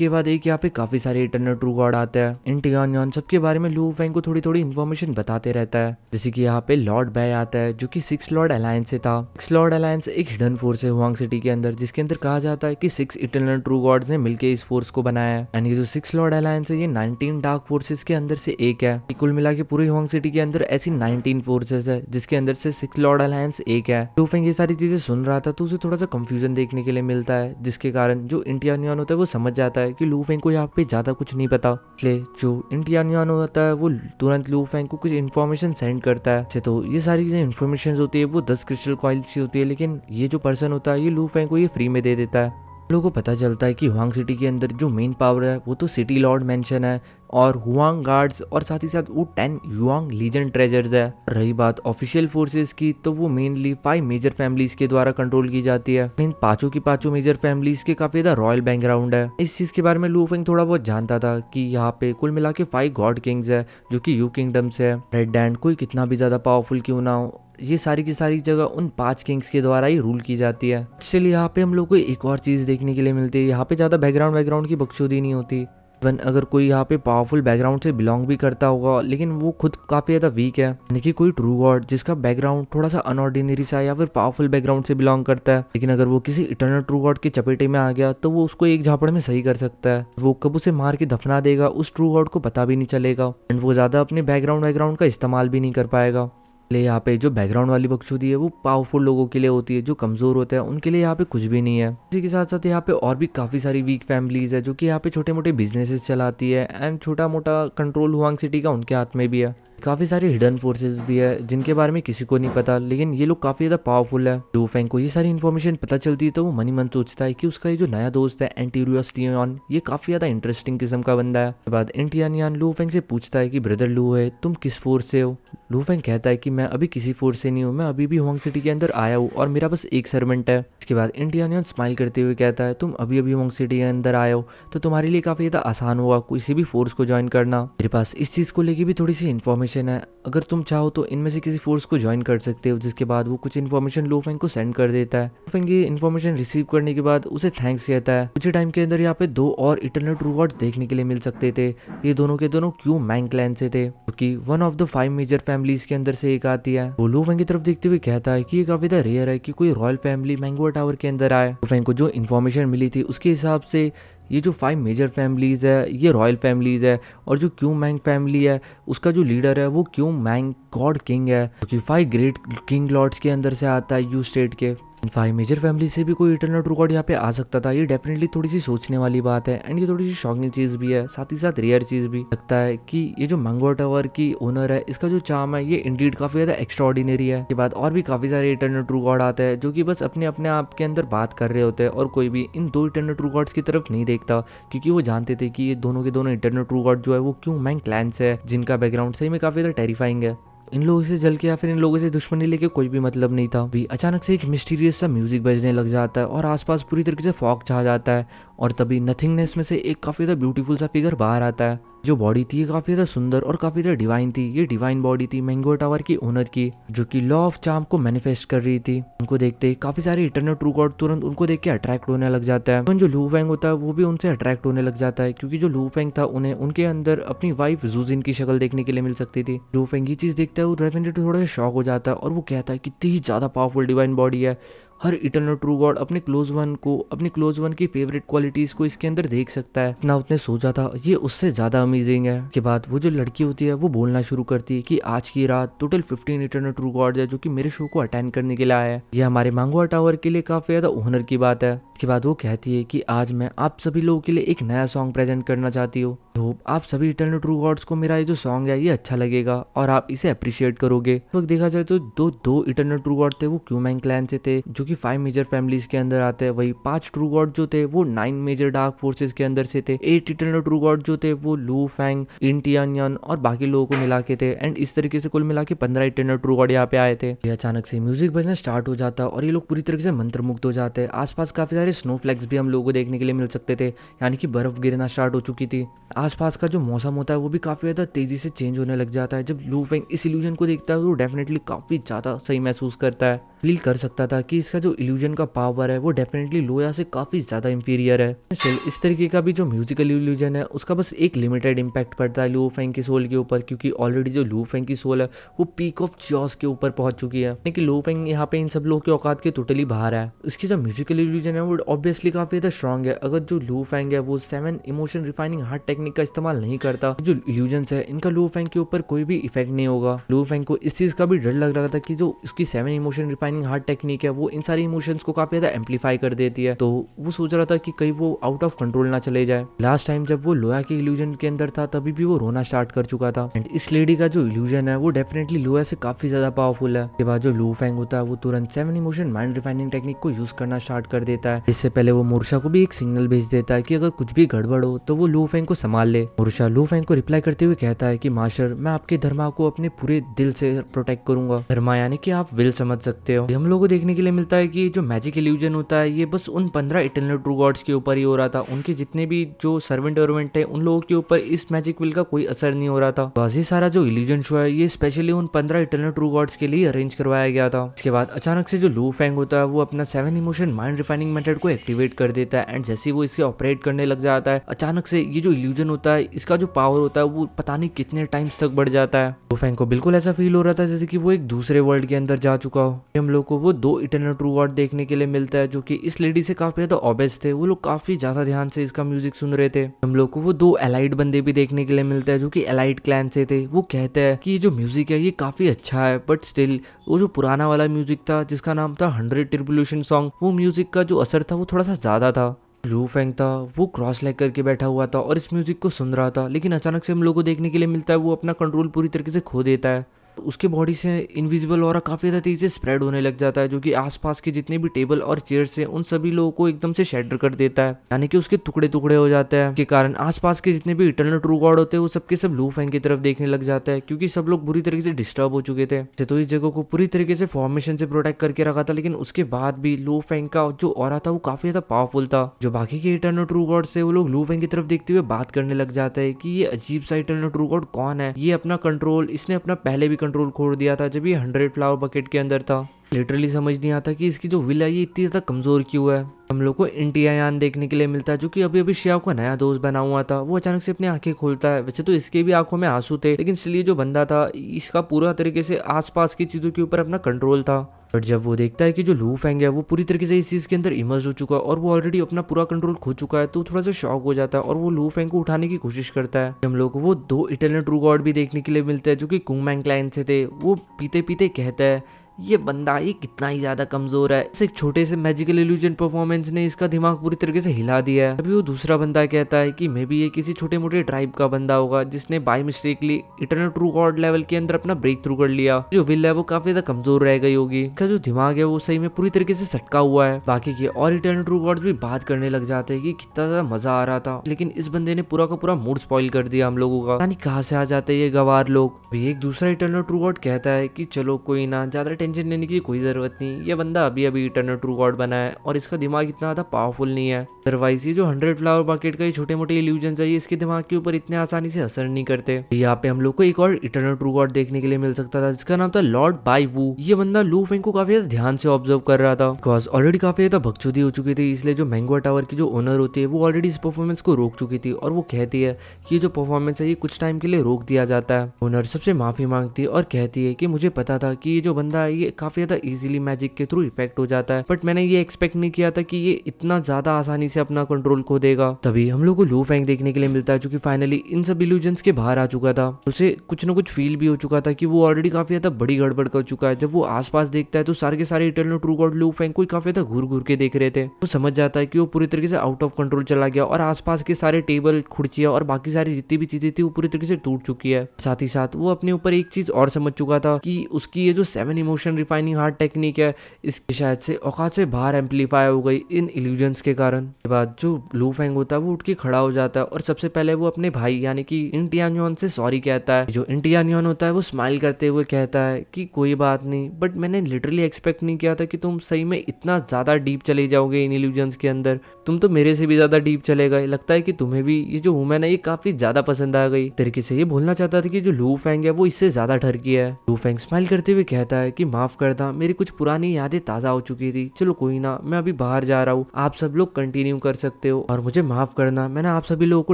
बाद एक यहाँ पे काफी सारे इटरनल ट्रू गॉड आते हैं। इन टियानयान सबके बारे में लू फेंग को थोड़ी थोड़ी इन्फॉर्मेशन बताते रहता है, जैसे कि यहाँ पे लॉर्ड बै आता है जो कि 6 लॉर्ड अलायंस से था। 6 लॉर्ड अलायंस एक हिडन फोर्स है हुआंग सिटी के अंदर, जिसके अंदर कहा जाता है कि 6 इटरनल ट्रू गॉड्स ने मिलकर इस फोर्स को बनाया है। एंड ये जो 6 लॉर्ड अलायंस है ये 19 डार्क फोर्सेस के अंदर से एक है। कुल मिला के पूरे हुआंग सिटी के अंदर ऐसी 19 फोर्सेस है जिसके अंदर से 6 लॉर्ड अलायंस एक है। लू फेंग ये सारी चीजें सुन रहा था तो उसे थोड़ा सा कंफ्यूजन देखने के लिए मिलता है, जिसके कारण जो इन टियानयान होता है वो समझ जाता है कि लू फेंग को यहाँ पे ज्यादा कुछ नहीं पता। इसलिए जो इन टियानयान होता है वो तुरंत लू फेंग को कुछ इन्फॉर्मेशन सेंड करता है। तो ये सारी जो इन्फॉर्मेशन होती है वो 10 क्रिस्टल कॉइल्स की होती है, लेकिन ये जो पर्सन होता है ये लू फेंग को ये फ्री में दे देता है। लोगों को पता चलता है कि हुआंग सिटी के अंदर जो मेन पावर है वो तो सिटी लॉर्ड मेंशन है और हुआंग गार्ड्स और साथ ही साथ वो 10 युआंग लीजेंड ट्रेजर्स है। रही बात ऑफिशियल फोर्सेस की तो वो मेनली 5 मेजर फैमिलीज के द्वारा कंट्रोल की जाती है। इन पांचों की पांचों मेजर फैमिलीज के काफी ज्यादा रॉयल बैकग्राउंड है। इस चीज के बारे में लू फेंग थोड़ा बहुत जानता था कि यहाँ पे कुल मिला के 5 गॉड किंग्स है जो कि यू किंगडम से है। रेड डैंड कोई कितना भी ज्यादा पावरफुल क्यों ना हो, ये सारी की सारी जगह उन 5 किंग्स के द्वारा ही रूल की जाती है। चलिए यहाँ पे हम लोग को एक और चीज देखने के लिए मिलती है, यहाँ पे ज्यादा बैकग्राउंड की बकचोदी नहीं होती। इवन अगर कोई यहाँ पे पावरफुल बैकग्राउंड से बिलोंग भी करता होगा लेकिन वो खुद काफी ज्यादा वीक है, यानी कि कोई ट्रू गॉड जिसका बैकग्राउंड थोड़ा सा अनऑर्डिनरी सा या फिर पावरफुल बैकग्राउंड से बिलोंग करता है, लेकिन अगर वो किसी इटर्नल ट्रू गॉड के चपेटे में आ गया तो वो उसको एक झापड़ में सही कर सकता है। वो कब उसे मार के दफना देगा उस ट्रू गॉड को पता भी नहीं चलेगा एंड वो ज्यादा अपने बैकग्राउंड का इस्तेमाल भी नहीं कर पाएगा। ले यहाँ पे जो बैकग्राउंड वाली बकचोदी है वो पावरफुल लोगों के लिए होती है, जो कमजोर होते हैं उनके लिए यहाँ पे कुछ भी नहीं है। इसी के साथ साथ यहाँ पे और भी काफी सारी वीक फैमिलीज है जो कि यहाँ पे छोटे मोटे बिजनेसेस चलाती है एंड छोटा मोटा कंट्रोल हुआंग सिटी का उनके हाथ में भी है। काफी सारे हिडन फोर्सेस भी है जिनके बारे में किसी को नहीं पता, लेकिन ये लोग काफी ज्यादा पावरफुल है। लू फेंग को ये सारी इन्फॉर्मेशन पता चलती है तो वो मन ही मन सोचता है कि उसका ये जो नया दोस्त है एंटीरियस टियान, ये काफी ज्यादा इंटरेस्टिंग किस्म का बंदा है। उसके बाद एंटियान लू फेंग से पूछता है कि ब्रदर लू है तुम किस फोर्स से हो। लू फेंग कहता है कि मैं अभी किसी फोर्स से नहीं हूँ, मैं अभी भी हुआंग सिटी के अंदर आया हूँ और मेरा बस एक सर्वेंट है। इसके बाद एंटियान स्माइल करते हुए कहता है तुम अभी अभी हुआंग सिटी के अंदर आए हो तो तुम्हारे लिए काफी ज्यादा आसान होगा किसी भी फोर्स को ज्वाइन करना। मेरे पास इस चीज को लेके भी थोड़ी सी इन्फॉर्मेशन है, अगर तुम चाहो तो इनमें से किसी फोर्स को ज्वाइन कर सकते हो। जिसके बाद वो कुछ इन्फॉर्मेशन लू फेंग को सेंड कर देता है। लू फेंग ये इन्फॉर्मेशन रिसीव करने के बाद उसे थैंक्स कहता है। कुछ टाइम के अंदर यहाँ पे 2 और इटर्नल ट्रू गॉड्स देखने के लिए मिल सकते थे। ये दोनों के दोनों क्यू मैंग क्लैन से थे, क्योंकि one of the 5 major families के अंदर से एक आती है। वो लू फेंग की तरफ देखते हुए कहता है कि ये काफी ज्यादा रेयर है कि कोई रॉयल फैमिली मैंगो टावर के अंदर आए। लू फेंग को जो इन्फॉर्मेशन मिली थी उसके हिसाब से ये जो 5 मेजर फैमिलीज है ये रॉयल फैमिलीज है, और जो क्यू मैंग फैमिली है उसका जो लीडर है वो क्यू मैंग गॉड किंग है, जो कि 5 ग्रेट किंग लॉर्ड्स के अंदर से आता है यू स्टेट के। 5 मेजर फैमिली से भी कोई इटर्नल ट्रू गॉड यहाँ पे आ सकता था। ये डेफिनेटली थोड़ी सी सोचने वाली बात है एंड ये थोड़ी सी शॉकिंग चीज भी है, साथ ही साथ रेयर चीज भी लगता है कि ये जो मैंगो टावर की ओनर है इसका जो चार्म है ये इंडीड काफी ज्यादा एक्स्ट्रा ऑर्डिनरी है। इसके बाद और भी काफी सारे इटर्नल ट्रू गॉड आते हैं जो कि बस अपने अपने आप के अंदर बात कर रहे होते हैं, और कोई भी इन 2 इटर्नल ट्रू गॉड्स की तरफ नहीं देखता, क्योंकि वो जानते थे कि ये दोनों के दोनों इटर्नल ट्रू गॉड जो है वो क्यू मैंग क्लैन से है, जिनका बैकग्राउंड सही में काफी ज्यादा टेरिफाइंग है। इन लोगों से जल के या फिर इन लोगों से दुश्मनी लेके कोई भी मतलब नहीं था। भी अचानक से एक मिस्टीरियस सा म्यूजिक बजने लग जाता है और आसपास पूरी तरीके से फॉग छा जाता है, और तभी नथिंगनेस में से एक काफी ज्यादा ब्यूटीफुल सा फिगर बाहर आता है। जो बॉडी थी काफी ज्यादा सुंदर और काफी ज्यादा डिवाइन थी। ये डिवाइन बॉडी थी मैंगो टावर की ओनर की, जो कि लॉ ऑफ चार्म को मैनिफेस्ट कर रही थी। उनको देखते ही काफी सारे इटर्नल ट्रू गॉड तुरंत उनको देख के अट्रैक्ट होने लग जाता है। जो लू फेंग होता है वो भी उनसे अट्रैक्ट होने लग जाता है, क्योंकि जो लू फेंग था उन्हें उनके अंदर अपनी वाइफ जूजिन की शक्ल देखने के लिए मिल सकती थी। लू फेंग ये चीज देखता है वो डेफिनेटली थोड़ा सा शॉक हो जाता है और वो कहता है कितनी ही ज्यादा पावरफुल डिवाइन बॉडी है। हर इटर्नल ट्रू गॉड अपने क्लोज वन की फेवरेट क्वालिटीज को इसके अंदर देख सकता है। इतना उसने सोचा था ये उससे ज्यादा अमेजिंग है। के बाद वो जो लड़की होती है वो बोलना शुरू करती है कि आज की रात टोटल 15 इटर्नल ट्रू गॉड है जो कि मेरे शो को अटेंड करने के लिए आया है। ये हमारे मैंगो टावर के लिए काफी ज्यादा ऑनर की बात है। इसके बाद वो कहती है कि आज मैं आप सभी लोगों के लिए एक नया सॉन्ग प्रेजेंट करना चाहती हूँ। होप आप सभी इटर्नल ट्रू गॉड्स को मेरा ये जो सॉन्ग है ये अच्छा लगेगा और आप इसे अप्रिशिएट करोगे। तो देखा जाए तो दो इटर्नल ट्रू गॉड थे वो क्यू मैंग क्लैन से थे, जो कि 5 मेजर फैमिलीज के अंदर आते हैं। वही 5 ट्रू गॉड जो थे वो 9 मेजर डार्क फोर्सेस के अंदर से थे। 8 इटर्नल ट्रू गॉड जो थे वो लू फेंग, इंटियान और बाकी लोगों को मिला के थे। एंड इस तरीके से कुल मिला के 15 इटर्नल ट्रू गॉड यहाँ पे आए थे। ये अचानक से म्यूजिक बजना स्टार्ट हो जाता है और ये लोग पूरी तरीके से मंत्रमुग्ध हो जाते हैं। आसपास काफी सारे स्नोफ्लैक्स भी हम लोगों को देखने के लिए मिल सकते थे, यानी कि बर्फ गिरना स्टार्ट हो चुकी थी। आसपास का जो मौसम होता है वो भी काफी ज्यादा तेजी से चेंज होने लग जाता है। जब लू फेंग इस इल्यूजन को देखता है तो डेफिनेटली काफी ज्यादा सही महसूस करता है। फील कर सकता था कि इसका जो इल्यूजन का पावर है वो डेफिनेटली लोया से काफी ज्यादा इंफीरियर है। इस तरीके का भी जो म्यूजिकल इल्यूजन है उसका बस एक लिमिटेड इम्पैक्ट पड़ता है लू फेंग की सोल के ऊपर, क्योंकि ऑलरेडी जो लू फेंग की सोल है वो पीक ऑफ चॉस के ऊपर पहुंच चुकी है। लेकिन लू फेंग यहाँ पे इन सब लोगों के औकात के टोटली बाहर है। इसकी जो म्यूजिकल इल्यूजन है वो ऑब्वियसली काफी ज्यादा स्ट्रॉन्ग है। अगर जो लू फेंग है वो 7 इमोशन रिफाइनिंग हार्ट टेक्निक का इस्तेमाल नहीं करता, जो इल्यूजन्स है इनका लू फेंग के ऊपर कोई भी इफेक्ट नहीं होगा। लू फेंग को इस चीज का भी डर लग रहा था कि जो इसकी 7 इमोशन रिफाइनिंग हार्ट टेक्निक है वो इन सारी इमोशंस को काफी ज्यादा एम्पलीफाई कर देती है। तो वो सोच रहा था कि कहीं वो आउट ऑफ कंट्रोल ना चले जाए। लास्ट टाइम जब वो लोया के इल्यूजन के अंदर था तभी भी वो रोना स्टार्ट कर चुका था। एंड इस लेडी का जो इल्यूजन है वो डेफिनेटली लोया से काफी ज्यादा पावरफुल है। इसके बाद जो लू फेंग होता है वो तुरंत 7 इमोशन माइंड रिफाइनिंग टेक्निक को यूज करना स्टार्ट कर देता है। इससे पहले वो मोर्शा को भी एक सिग्नल भेज देता है कि अगर कुछ भी गड़बड़ हो तो वो लू फेंग को संभाल ले। मोर्शा लू फेंग को रिप्लाई करते हुए कहता है कि मास्टर मैं आपके धर्मा को अपने पूरे दिल से प्रोटेक्ट करूंगा। धर्मा यानी कि आप विल समझ सकते हो। हम लोगों को देखने के लिए मिलता है कि जो मैजिक इल्यूजन होता है ये बस उन 15 इटर्नल ट्रू गॉड्स के ऊपर ही हो रहा था। उनके जितने भी जो सर्वेंट वर्वेंट है उन लोगों के ऊपर इस मैजिक विल का कोई असर नहीं हो रहा था। तो ये सारा जो इल्यूजन शो है ये स्पेशली उन 15 इटर्नल ट्रू गॉड्स के लिए अरेंज करवाया गया था। इसके बाद अचानक से जो लू फेंग होता है वो अपना 7 इमोशन माइंड रिफाइनिंग मेथड को एक्टिवेट कर देता है एंड जैसे वो इसे ऑपरेट करने लग जाता है अचानक से ये जो इल्यूजन होता है इसका जो पावर होता है वो पता नहीं कितने टाइम्स तक बढ़ जाता है। लू फेंग को बिल्कुल ऐसा फील हो रहा था जैसे कि वो एक दूसरे वर्ल्ड के अंदर जा चुका हो। हम लोग को वो 2 इटर्नल ट्रू गॉड देखने के लिए मिलता है जो कि इस लेडी से काफी ज्यादा ऑब्सेस्ड थे। वो लोग काफी ज्यादा ध्यान से इसका म्यूजिक सुन रहे थे। हम लोग को वो 2 एलाइड बंदे भी देखने के लिए मिलते हैं जो कि एलाइड क्लैन से थे। वो कहते हैं कि ये जो म्यूजिक है ये काफी अच्छा है बट स्टिल वो जो पुराना वाला म्यूजिक था जिसका नाम था 100 ट्रिब्यूलेशन सॉन्ग वो म्यूजिक का जो असर था वो थोड़ा सा ज्यादा था। लू फेंग था वो क्रॉस लेग करके बैठा हुआ था और इस म्यूजिक को सुन रहा था लेकिन अचानक से हम लोग को देखने के लिए मिलता है वो अपना कंट्रोल पूरी तरीके से खो देता है। उसके बॉडी से इनविजिबल ऑरा काफी ज्यादा तेजी से स्प्रेड होने लग जाता है जो कि आसपास के जितने भी टेबल और चेयर्स हैं उन सभी लोगों को एकदम से शेटर कर देता है यानी कि उसके टुकड़े टुकड़े हो जाते हैं। के कारण आसपास के जितने भी इटर्नल ट्रू गॉड होते हैं वो सबके सब लू फेंग की तरफ देखने लग जाता है क्योंकि सब लोग बुरी तरीके से डिस्टर्ब हो चुके थे। तो इस जगह को पूरी तरीके से फॉर्मेशन से प्रोटेक्ट करके रखा था लेकिन उसके बाद भी लू फेंग का जो ऑरा था वो काफी ज्यादा पावरफुल था। जो बाकी के इटर्नल ट्रू गॉड से वो लोग लू फेंग की तरफ देखते हुए बात करने लग जाते हैं कि ये अजीब सा इटर्नल ट्रू गॉड कौन है। ये अपना कंट्रोल इसने अपना पहले भी कंट्रोल खोल दिया था जब ये 100 फ्लावर बकेट के अंदर था। लिटरली समझ नहीं आता कि इसकी जो विल है ये इतनी ज्यादा कमजोर क्यों है। हम लोग को इंटियायान देखने के लिए मिलता है जो कि अभी अभी शियाओ का नया दोस्त बना हुआ था। वो अचानक से अपनी आंखें खोलता है। वैसे तो इसके भी आंखों में आंसू थे लेकिन इसलिए जो बंदा था इसका पूरा तरीके से आसपास की चीजों के ऊपर अपना कंट्रोल था। बट जब वो देखता है कि जो लू फेंग है वो पूरी तरीके से इस चीज के अंदर इमर्ज हो चुका है और वो ऑलरेडी अपना पूरा कंट्रोल खो चुका है तो थोड़ा सा शॉक हो जाता है और वो लू फेंग को उठाने की कोशिश करता है। हम लोग को वो 2 इटर्नल ट्रू गॉड भी देखने के लिए मिलते हैं जो कि कुंग मैंग क्लैन से थे। वो पीते पीते कहता है ये बंदा ये कितना ही ज्यादा कमजोर है। इस एक छोटे से मैजिकल इल्यूजन परफॉर्मेंस ने इसका दिमाग पूरी तरीके से हिला दिया है। अभी वो दूसरा बंदा कहता है कि मे बी ये किसी छोटे मोटे ट्राइब का बंदा होगा जिसने by mistakenly eternal true god level के अंदर अपना ब्रेक थ्रू कर लिया। जो विल है वो काफी ज्यादा कमजोर रह गई होगी। इसका जो दिमाग है वो सही में पूरी तरीके से सटका हुआ है। बाकी के और इटर्नल ट्रू गॉड्स भी बात करने लग जाते हैं कि कितना ज्यादा मजा आ रहा था लेकिन इस बंदे ने पूरा का पूरा मूड स्पॉइल कर दिया हम लोगों का। यानी कहाँ से आ जाते हैं ये गवार लोग। अभी एक दूसरा इटर्नल ट्रू गॉड कहता है कि चलो कोई ना, ज्यादा टेंशन लेने की कोई जरूरत नहीं। ये बंदा अभी अभी इटर्नल ट्रू गॉड बना है और इसका दिमाग इतना ज्यादा पावरफुल नहीं है। अदरवाइज ये जो 100 फ्लावर बकेट का ये छोटे मोटे इल्यूजन्स है ये इसके दिमाग के ऊपर इतने आसानी से असर नहीं करते। यहाँ पे हम लोग को एक और इटर्नल ट्रू गॉड देखने के लिए मिल सकता था जिसका नाम था लॉर्ड बाई वू। ये बंदा लू फेंग को काफी ज्यादा ध्यान से ऑब्जर्व कर रहा था बिकॉज ऑलरेडी काफी ज्यादा बकचोदी हो चुकी थी। इसलिए जो मैंगवा टावर की जो ओनर होती है वो ऑलरेडी इस परफॉर्मेंस को रोक चुकी थी और वो कहती है कि ये जो परफॉर्मेंस है ये कुछ टाइम के लिए रोक दिया जाता है। ओनर सबसे माफी मांगती है और कहती है कि मुझे पता था कि ये जो बंदा है ये काफी ज्यादा इजीली मैजिक के थ्रू इफेक्ट हो जाता है बट मैंने ये एक्सपेक्ट नहीं किया था कि ये इतना ज्यादा आसानी से अपना कंट्रोल खो देगा। तभी हम लोग को लू फेंग देखने के लिए मिलता है जो कि फाइनली इन सब इल्यूजन्स के बाहर आ चुका था। उसे कुछ न कुछ फील भी हो चुका था कि वो ऑलरेडी काफी ज्यादा बड़ी गड़बड़ कर चुका है। जब वो आसपास देखता है तो सारे के सारे इटर्नल ट्रू गॉड लू फेंग को काफी ज्यादा घूर घूर के देख रहे थे। वो समझ जाता है कि वो पूरी तरीके से आउट ऑफ कंट्रोल चला गया और आसपास के सारे टेबल, खुर्चियां और बाकी सारी जितनी भी चीजें थी वो पूरी तरीके से टूट चुकी है। साथ ही साथ वो अपने ऊपर एक चीज और समझ चुका था कि उसकी ये जो 7 इमोशन रिफाइनिंग हार्ट टेक्निक है इसकी शायद से औकात से बाहर एम्पलीफाई हो गई इन इल्यूजन्स के कारण। के बाद जो लू फेंग होता है वो उठ के खड़ा हो जाता है और सबसे पहले वो अपने भाई यानी कि इंटियान्योन से सॉरी कहता है। जो इंटियान्योन होता है वो स्माइल करते हुए कहता है कि कोई बात नहीं बट मैंने लिटरली एक्सपेक्ट नहीं किया था कि तुम सही में इतना ज्यादा डीप चले जाओगे इन इल्यूजन्स के अंदर। तुम तो मेरे से भी ज्यादा डीप चले गए। लगता है कि तुम्हें भी ये जो वुमेन है ये काफी ज्यादा पसंद आ गई। तरीके से ये बोलना चाहता था कि जो लू फेंग है वो इससे ज्यादा ठरकी है। लू फेंग स्माइल करते हुए कहता है कि माफ करना, मेरी कुछ पुरानी यादें ताजा हो चुकी थी। चलो कोई ना, मैं अभी बाहर जा रहा हूँ, आप सब लोग कंटिन्यू कर सकते हो और मुझे माफ करना मैंने आप सभी लोगों को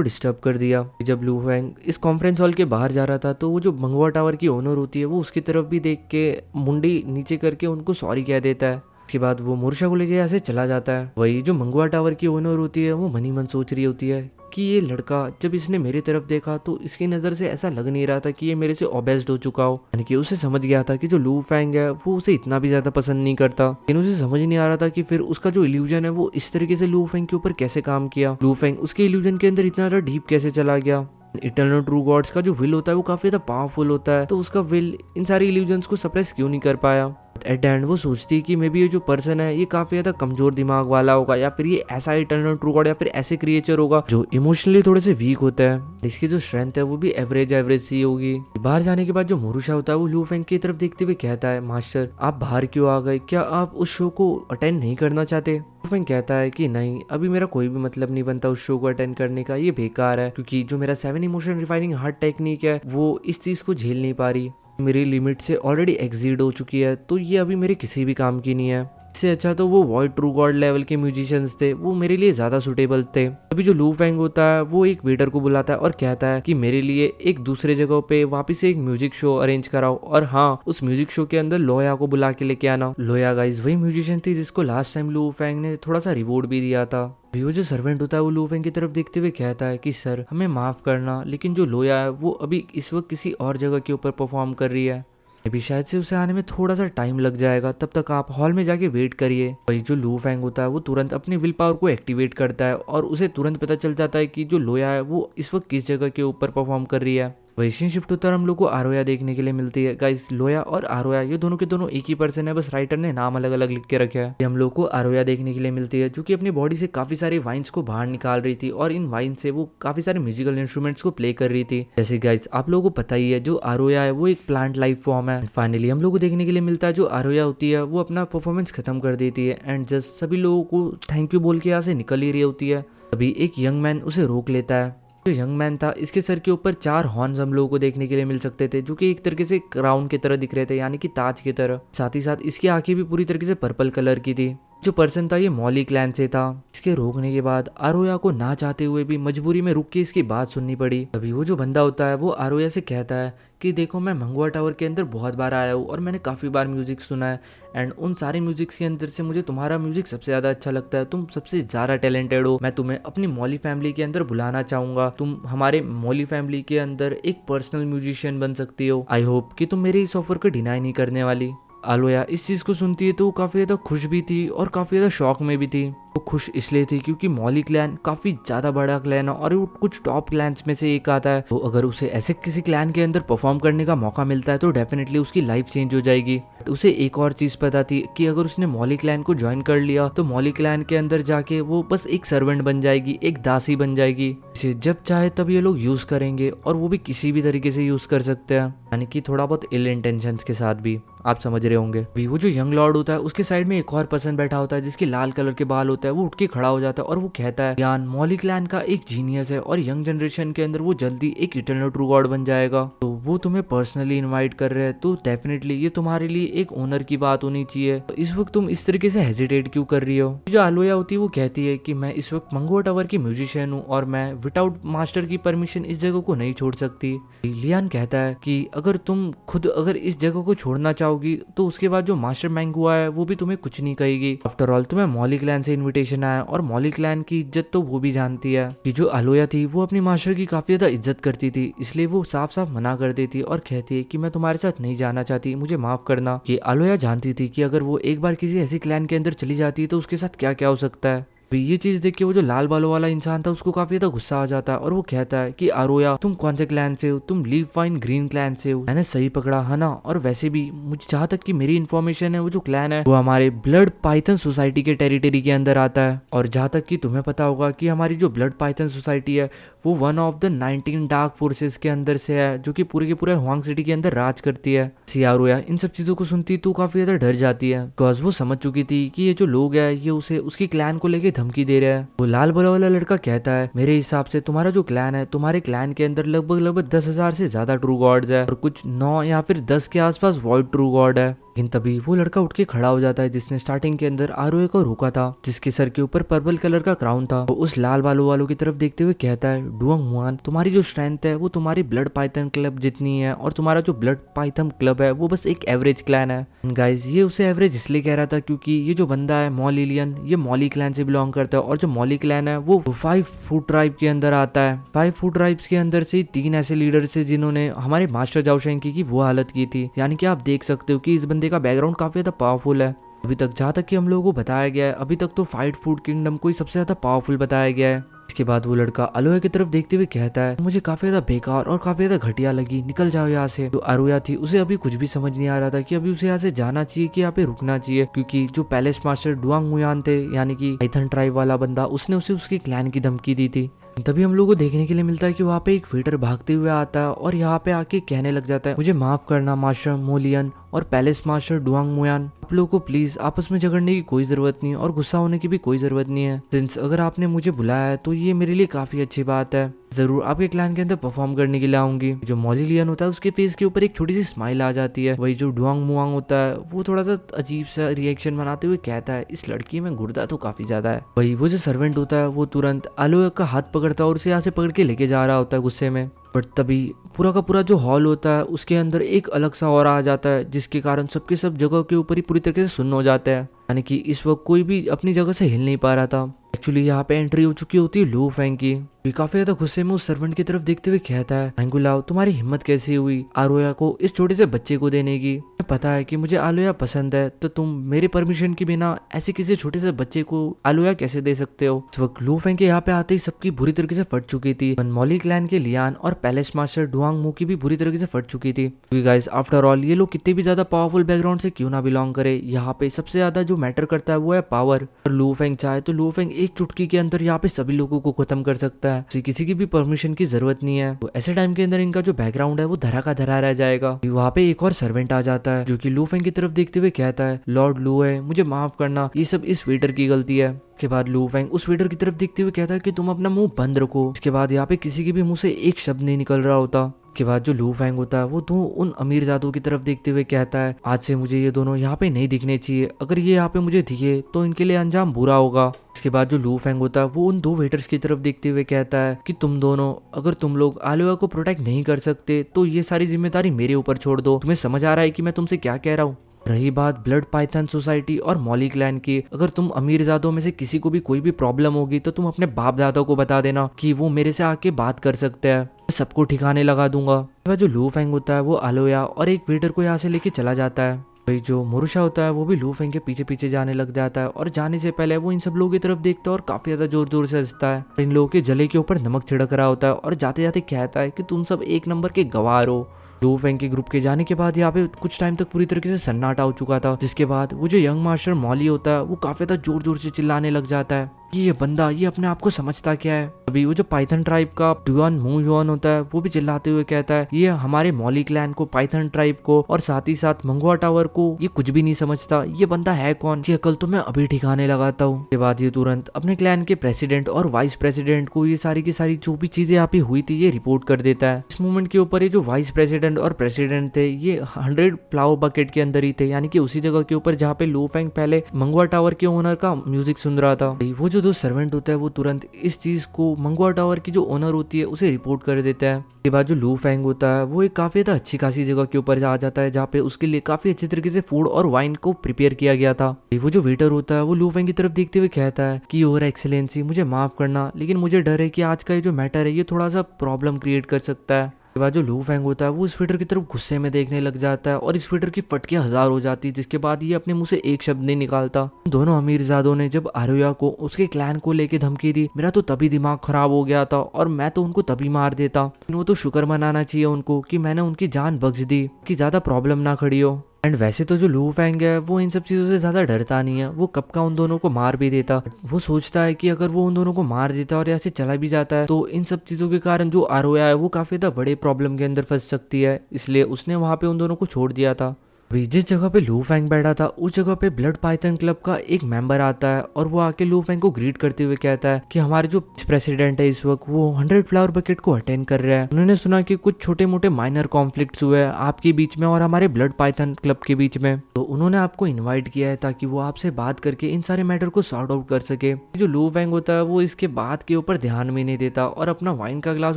डिस्टर्ब कर दिया। जब लू फेंग इस कॉन्फ्रेंस हॉल के बाहर जा रहा था तो वो जो मंगवा टावर की ओनर होती है वो उसकी तरफ भी देख के मुंडी नीचे करके उनको सॉरी कह देता है। उसके बाद वो मोर्शा को लेके यहाँ से चला जाता है। वही जो मंगवा टावर की ओनर होती है वो मन ही मन सोच रही होती है कि ये लड़का जब इसने मेरी तरफ देखा तो इसकी नजर से ऐसा लग नहीं रहा था कि ये मेरे से ऑब्सेस्ड हो चुका हो। यानी कि उसे समझ गया था कि जो लू फेंग है वो उसे इतना भी ज्यादा पसंद नहीं करता। लेकिन उसे समझ नहीं आ रहा था कि फिर उसका जो इल्यूजन है वो इस तरीके से लू फेंग के ऊपर कैसे काम किया। लू फेंग उसके इल्यूजन के अंदर इतना ज्यादा डीप कैसे चला गया। इटर्नल ट्रू गॉड्स का जो विल होता है वो काफी ज्यादा पावरफुल होता है तो उसका विल इन सारी इल्यूजन्स को सप्रेस क्यों नहीं कर पाया। एट द एंड वो सोचती है कि मे बी ये जो पर्सन है ये काफी ज्यादा कमजोर दिमाग वाला होगा, या फिर ये ऐसा इटर्नल ट्रू गॉड या फिर ऐसे क्रिएचर होगा जो इमोशनली थोड़े से वीक होता है, इसकी जो स्ट्रेंथ है वो भी एवरेज एवरेज सी होगी। बाहर जाने के बाद जो मोरुशा होता है वो लू फेंग की तरफ देखते हुए कहता है, मास्टर आप बाहर क्यों आ गए, क्या आप उस शो को अटेंड नहीं करना चाहते? लू फेंग कहता है कि नहीं, अभी मेरा कोई भी मतलब नहीं बनता उस शो को अटेंड करने का, ये बेकार है क्योंकि जो मेरा 7 इमोशन रिफाइनिंग हार्ट टेक्निक है वो इस चीज को झेल नहीं पा रही, मेरी लिमिट से ऑलरेडी एक्सीड हो चुकी है, तो ये अभी मेरे किसी भी काम की नहीं है। इससे अच्छा तो वो वॉइड ट्रू गॉड लेवल के म्यूजिशियंस थे, वो मेरे लिए ज्यादा सुटेबल थे। अभी जो लू फेंग होता है वो एक वेटर को बुलाता है और कहता है कि मेरे लिए एक दूसरे जगह पे वापस से एक म्यूजिक शो अरेंज कराओ, और हाँ उस म्यूजिक शो के अंदर लोया को बुला के लेके आना। लोया गाइस वही म्यूजिशियन थी जिसको लास्ट टाइम लू फेंग ने थोड़ा सा रिवॉर्ड भी दिया था। वो जो सर्वेंट होता है वो लू फेंग की तरफ देखते हुए कहता है कि सर हमें माफ करना, लेकिन जो लोया है वो अभी इस वक्त किसी और जगह के ऊपर परफॉर्म कर रही है, अभी शायद से उसे आने में थोड़ा सा टाइम लग जाएगा, तब तक आप हॉल में जाके वेट करिए। वही जो लू फेंग होता है वो तुरंत अपनी विल पावर को एक्टिवेट करता है और उसे तुरंत पता चल जाता है कि जो लोया है वो इस वक्त किस जगह के ऊपर परफॉर्म कर रही है। वही सीन शिफ्ट होता है, हम लोग को आरोया देखने के लिए मिलती है। गाइस लोया और आरोया ये दोनों के दोनों एक ही पर्सन है, बस राइटर ने नाम अलग अलग लिख के रखे है। हम लोग को आरोया देखने के लिए मिलती है जो कि अपनी बॉडी से काफी सारे वाइन्स को बाहर निकाल रही थी और इन वाइन से वो काफी सारे म्यूजिकल इंस्ट्रूमेंट्स को प्ले कर रही थी। जैसे गाइस आप लोगों को पता ही है जो आरोया है वो एक प्लांट लाइफ फॉर्म है। फाइनली हम लोग को देखने के लिए मिलता है जो आरोया होती है वो अपना परफॉर्मेंस खत्म कर देती है एंड जस्ट सभी लोगों को थैंक यू बोल के यहाँ से निकल ही रही होती है। अभी एक यंग मैन उसे रोक लेता है। जो यंग मैन था इसके सर के ऊपर 4 हॉर्न्स हम लोगों को देखने के लिए मिल सकते थे जो कि एक तरीके से क्राउन की तरह दिख रहे थे, यानी कि ताज की तरह। साथ ही साथ इसकी आंखें भी पूरी तरीके से पर्पल कलर की थी। जो पर्सन था ये मॉली क्लैन से था। इसके रोकने के बाद आरोया को ना चाहते हुए भी मजबूरी में रुक के इसकी बात सुननी पड़ी। तभी वो जो बंदा होता है वो आरोया से कहता है कि देखो मैं मंगवा टावर के अंदर बहुत बार आया हूँ और मैंने काफ़ी बार म्यूजिक सुना है एंड उन सारे म्यूजिक के अंदर से मुझे तुम्हारा म्यूजिक सबसे ज़्यादा अच्छा लगता है, तुम सबसे ज़्यादा टैलेंटेड हो, मैं तुम्हें अपनी मॉली फैमिली के अंदर बुलाना चाहूँगा, तुम हमारे मॉली फैमिली के अंदर एक पर्सनल म्यूजिशियन बन सकती हो। आई होप कि तुम मेरे इस ऑफर को डिनाई नहीं करने वाली। आलोया इस चीज़ को सुनती है तो वो काफ़ी ज़्यादा खुश भी थी और काफ़ी ज़्यादा शॉक में भी थी। वो खुश इसलिए थी क्योंकि मॉली क्लैन काफ़ी ज़्यादा बड़ा क्लैन है और वो कुछ टॉप क्लैन्स में से एक आता है, तो अगर उसे ऐसे किसी क्लैन के अंदर परफॉर्म करने का मौका मिलता है तो डेफिनेटली उसकी लाइफ चेंज हो जाएगी। उसे एक और चीज़ पता थी कि अगर उसने मॉली क्लैन को ज्वाइन कर लिया तो मॉली क्लैन के अंदर जाके वो बस एक सर्वेंट बन जाएगी, एक दासी बन जाएगी, इसे जब चाहे तब ये लोग यूज़ करेंगे और वो भी किसी भी तरीके से यूज़ कर सकते हैं, यानी कि थोड़ा बहुत इल इंटेंशंस के साथ भी, आप समझ रहे होंगे। अभी वो जो यंग लॉर्ड होता है उसके साइड में एक और पर्सन बैठा होता है जिसके लाल कलर के बाल होता है, वो उठ के खड़ा हो जाता है और वो कहता है यान मॉली क्लैन का एक जीनियस है और यंग जनरेशन के अंदर वो जल्दी एक इटर्नल ट्रू गॉड बन जाएगा, तो वो तुम्हें पर्सनली इनवाइट कर रहे हैं, तो डेफिनेटली ये तुम्हारे लिए एक ओनर की बात होनी चाहिए। तो इस वक्त तुम इस तरीके से हेजिटेट क्यों कर रही हो? जो आलोया होती है वो कहती है कि मैं इस वक्त मंगवा टावर की म्यूजिशियन हूँ और मैं विदाउट मास्टर की परमिशन इस जगह को नहीं छोड़ सकती। लियान कहता है कि अगर तुम खुद अगर इस जगह को छोड़ना चाहोगी तो उसके बाद जो मास्टर मैंगुआ है वो भी तुम्हें कुछ नहीं कहेगी। आफ्टर ऑल तुम्हें मॉली क्लैन से इनविटेशन आया और मॉली क्लैन की इज्जत तो वो भी जानती है कि जो आलोया थी वो अपनी मास्टर की काफी ज्यादा इज्जत करती थी, इसलिए वो साफ साफ मना कर देती और कहती है कि मैं तुम्हारे साथ नहीं जाना चाहती, मुझे माफ करना। कि आलोया जानती थी कि अगर वो एक बार किसी ऐसी क्लैन के अंदर चली जाती है तो उसके साथ क्या क्या हो सकता है। ये चीज देख के वो जो लाल बालों वाला इंसान था उसको काफी ज्यादा गुस्सा आ जाता है और वो कहता है कि आरोया तुम कौन से क्लैन से हो? तुम लीव फाइन ग्रीन क्लैन से हो। मैंने सही पकड़ा है ना? और वैसे भी मुझे जहाँ तक कि मेरी इन्फॉर्मेशन है वो जो क्लैन है वो हमारे ब्लड पाइथन सोसाइटी के टेरिटरी के अंदर आता है, और जहाँ तक कि तुम्हें पता होगा कि हमारी जो ब्लड पाइथन सोसाइटी है वो one of the 19 dark forces के अंदर से है जो कि पूरे के पूरे हुआंग सिटी के अंदर राज करती है। आरोया इन सब चीजों को सुनती तो काफी ज्यादा डर जाती है, बिकॉज वो समझ चुकी थी कि ये जो लोग है ये उसे उसकी क्लैन को लेके धमकी दे रहा है। वो लाल बालों वाला लड़का कहता है मेरे हिसाब से तुम्हारा जो क्लैन है, तुम्हारे क्लैन के अंदर लगभग 10,000 से ज्यादा ट्रू गॉड्स है और कुछ 9 या फिर 10 के आसपास वॉइड ट्रू गॉड है। लेकिन तभी वो लड़का उठ के खड़ा हो जाता है जिसने स्टार्टिंग के अंदर आरोया को रोका था, जिसके सर के ऊपर पर्पल कलर का क्राउन था। वो उस लाल बालों वालों की तरफ देखते हुए कहता है डुअंग मुआन, तुम्हारी जो स्ट्रेंथ है वो तुम्हारी ब्लड पाइथन क्लब जितनी है और तुम्हारा जो ब्लड पाइथन क्लब है वो बस एक एवरेज क्लैन है। गाइस ये उसे एवरेज इसलिए कह रहा था क्योंकि ये जो बंदा है मॉलिलियन ये मॉली क्लैन से बिलोंग करता है और जो मॉली क्लैन है वो 5 फूट ट्राइब के अंदर आता है। 5 फूट ट्राइब्स के अंदर से 3 ऐसे लीडर्स है जिन्होंने हमारे मास्टर जाओ शेंकी की वो हालत की थी, यानी कि आप देख सकते हो कि इस बंदे का बैकग्राउंड काफी ज्यादा पावरफुल है। अभी तक जहाँ तक कि हम लोगों को बताया गया है अभी तक तो 5 फूट किंगडम को ही सबसे ज्यादा पावरफुल बताया गया है। इसके बाद वो लड़का अलोया की तरफ देखते हुए कहता है मुझे काफी ज्यादा बेकार और काफी ज्यादा घटिया लगी, निकल जाओ यहाँ से। तो अरोया थी उसे अभी कुछ भी समझ नहीं आ रहा था कि अभी उसे यहाँ से जाना चाहिए कि यहाँ पे रुकना चाहिए, क्योंकि जो पैलेस मास्टर डुआंग मुयान थे यानी कि पाइथन ट्राइब वाला बंदा, उसने उसे उसके क्लैन की धमकी दी थी। तभी हम लोग को देखने के लिए मिलता है कि वहाँ पे एक वेटर भागते हुए आता है और यहाँ पे आके कहने लग जाता है मुझे माफ करना मास्टर मोलियन और पैलेस मास्टर डुआंग मुयान, आप लोगों को प्लीज आपस में झगड़ने की कोई जरूरत नहीं है और गुस्सा होने की भी कोई जरूरत नहीं है। सिंस अगर आपने मुझे बुलाया है तो ये मेरे लिए काफी अच्छी बात है, जरूर आपके क्लैन के अंदर परफॉर्म करने के लिए आऊंगी। जो मॉलिलियन होता है उसके फेस के ऊपर एक छोटी सी स्माइल आ जाती है। वही जो डुआंग मुआंग होता है वो थोड़ा सा अजीब सा रिएक्शन बनाते हुए कहता है इस लड़की में गुर्दा तो काफी ज्यादा है। वही वो जो सर्वेंट होता है वो तुरंत अलोया का हाथ पकड़ता है और उसे यहाँ से पकड़ के लेके जा रहा होता है गुस्से में। बट तभी पूरा का पूरा जो हॉल होता है उसके अंदर एक अलग सा ऑरा आ जाता है, जिसके कारण सबके सब जगह के ऊपर ही पूरी तरीके से सुन्न हो जाते हैं, यानी कि इस वक्त कोई भी अपनी जगह से हिल नहीं पा रहा था। एक्चुअली यहाँ पे एंट्री हो चुकी होती है लू फैंग की। काफी ज्यादा गुस्से में उस सर्वेंट की तरफ देखते हुए कहता है फैंगुलाओ तुम्हारी हिम्मत कैसी हुई आलोया को इस छोटे से बच्चे को देने की, पता है कि मुझे आलोया पसंद है तो तुम मेरे परमिशन के बिना ऐसे किसी छोटे से बच्चे को आलोया कैसे दे सकते हो। इस वक्त लू फैंग के यहाँ पे आते ही सबकी बुरी तरीके से फट चुकी थी। मॉली क्लैन के लियान और पैलेस मास्टर डुआंग मू की भी बुरी तरीके से फट चुकी थी, क्योंकि गाइस आफ्टर ऑल ये लोग कितने भी ज्यादा पावरफुल बैकग्राउंड से क्यों ना बिलोंग करे, यहाँ पे सबसे ज्यादा जो मैटर करता है वो है पावर। और लू फैंग चाहे तो लू फैंग एक चुटकी के अंदर यहाँ पे सभी लोगों को खत्म कर सकता है, किसी की भी परमिशन की जरूरत नहीं है। तो ऐसे टाइम के अंदर इनका जो बैकग्राउंड है वो धरा का धरा रह जाएगा। वहाँ पे एक और सर्वेंट आ जाता है जो कि लू फैंग की तरफ देखते हुए कहता है लॉर्ड लू है मुझे माफ करना, ये सब इस वेटर की गलती है। के बाद लू फैंग उस वेटर की तरफ देखते हुए कहता है कि तुम अपना मुंह बंद रखो। इसके बाद यहाँ पे किसी के भी मुंह से एक शब्द नहीं निकल रहा होता। के बाद जो लू फैंग होता है वो तो उन अमीर जादों की तरफ देखते हुए कहता है आज से मुझे ये दोनों यहाँ पे नहीं दिखने चाहिए, अगर ये यहाँ पे मुझे दिखे तो इनके लिए अंजाम बुरा होगा। इसके बाद जो लू फैंग होता है वो उन दो वेटर्स की तरफ देखते हुए कहता है कि तुम दोनों अगर तुम लोग आलोया को प्रोटेक्ट नहीं कर सकते तो ये सारी जिम्मेदारी मेरे ऊपर छोड़ दो। तुम्हें समझ आ रहा है कि मैं तुमसे क्या कह रहा हूँ। रही बात ब्लड पाइथन सोसाइटी और मॉली क्लैन की, अगर तुम अमीरजादों में से किसी को भी कोई भी प्रॉब्लम होगी तो तुम अपने बाप दादा को बता देना कि वो मेरे से आके बात कर सकते हैं, सबको ठिकाने लगा दूंगा। जो लू फैंग होता है वो आलोया और एक वेटर को यहाँ से लेके चला जाता है। भाई जो मोरुशा होता है वो भी लू फैंग के पीछे पीछे जाने लग जाता है और जाने से पहले वो इन सब लोगों की तरफ देखता है और काफी ज्यादा जोर जोर से हंसता है। इन लोगों के जले के ऊपर नमक छिड़क रहा होता है और जाते जाते कहता है कि तुम सब एक नंबर के गवार हो। लू फैंग के ग्रुप के जाने के बाद यहाँ पे कुछ टाइम तक पूरी तरीके से सन्नाटा हो चुका था, जिसके बाद वो जो यंग मास्टर मॉली होता है वो काफी ज्यादा जोर जोर से चिल्लाने लग जाता है कि ये बंदा ये अपने आप को समझता क्या है। अभी वो जो पाइथन ट्राइब का डुआन मू युआन होता है वो भी चिल्लाते हुए कहता है ये हमारे मॉली क्लैन को, पाइथन ट्राइब को और साथ ही साथ मंगवा टावर को ये कुछ भी नहीं समझता, ये बंदा है कौन, ये अकल तो मैं अभी ठिकाने लगाता हूँ। उसके बाद ये तुरंत अपने क्लैन के प्रेसिडेंट और वाइस प्रेसिडेंट को ये सारी की सारी जो भी चीजें यहाँ पे हुई थी ये रिपोर्ट कर देता है। इस मूवमेंट के ऊपर ये जो वाइस प्रेसिडेंट और प्रेसिडेंट थे ये 100 फ्लावर बकेट के अंदर ही थे, यानी कि उसी जगह के ऊपर जहाँ पे लू फैंग पहले मंगवा टावर के ओनर का म्यूजिक सुन रहा था। वो जो दो सर्वेंट होता है वो तुरंत इस चीज को मंगवा टावर की जो ओनर होती है उसे रिपोर्ट कर देता है। उसके बाद जो लू फैंग होता है वो एक काफी ज्यादा अच्छी खासी जगह के ऊपर आ जाता है जहाँ पे उसके लिए काफी अच्छे तरीके से फूड और वाइन को प्रिपेयर किया गया था। वो जो वेटर होता है वो लू फैंग की तरफ देखते हुए कहता है कि योर एक्सीलेंसी मुझे माफ करना, लेकिन मुझे डर है कि आज का ये जो मैटर है ये थोड़ा सा प्रॉब्लम क्रिएट कर सकता है। के बाद जो लू फैंग होता है वो इस वेटर की तरफ गुस्से में देखने लग जाता है और इस वेटर की फटके 1000 हो जाती है, जिसके बाद ये अपने मुंह से एक शब्द नहीं निकालता। दोनों अमीरजादों ने जब आरोया को उसके क्लैन को लेके धमकी दी मेरा तो तभी दिमाग खराब हो गया था और मैं तो उनको तभी मार देता। वो तो शुक्र मनाना चाहिए उनको कि मैंने उनकी जान बख्श दी कि ज्यादा प्रॉब्लम ना खड़ी हो। एंड वैसे तो जो लू फैंग है वो इन सब चीजों से ज्यादा डरता नहीं है, वो कब का उन दोनों को मार भी देता। वो सोचता है कि अगर वो उन दोनों को मार देता और ऐसे चला भी जाता है तो इन सब चीजों के कारण जो आरोया है वो काफी ज्यादा बड़े प्रॉब्लम के अंदर फंस सकती है, इसलिए उसने वहां पे उन दोनों को छोड़ दिया था। जिस जगह पे लू फैंग बैठा था उस जगह पे ब्लड पाइथन क्लब का एक मेंबर आता है और वो आके लू फैंग को ग्रीट करते हुए कहता है कि हमारे जो प्रेसिडेंट है इस वक्त वो 100 फ्लावर बकेट को अटेंड कर रहा है। उन्होंने सुना कि कुछ छोटे मोटे माइनर कॉन्फ्लिक्ट्स हुए हैं आपके बीच में और हमारे ब्लड पाइथन क्लब के बीच में, तो उन्होंने आपको इन्वाइट किया है ताकि वो आपसे बात करके इन सारे मैटर को सॉर्ट आउट कर सके। जो लू फैंग होता है वो इसके बात के ऊपर ध्यान भी नहीं देता और अपना वाइन का ग्लास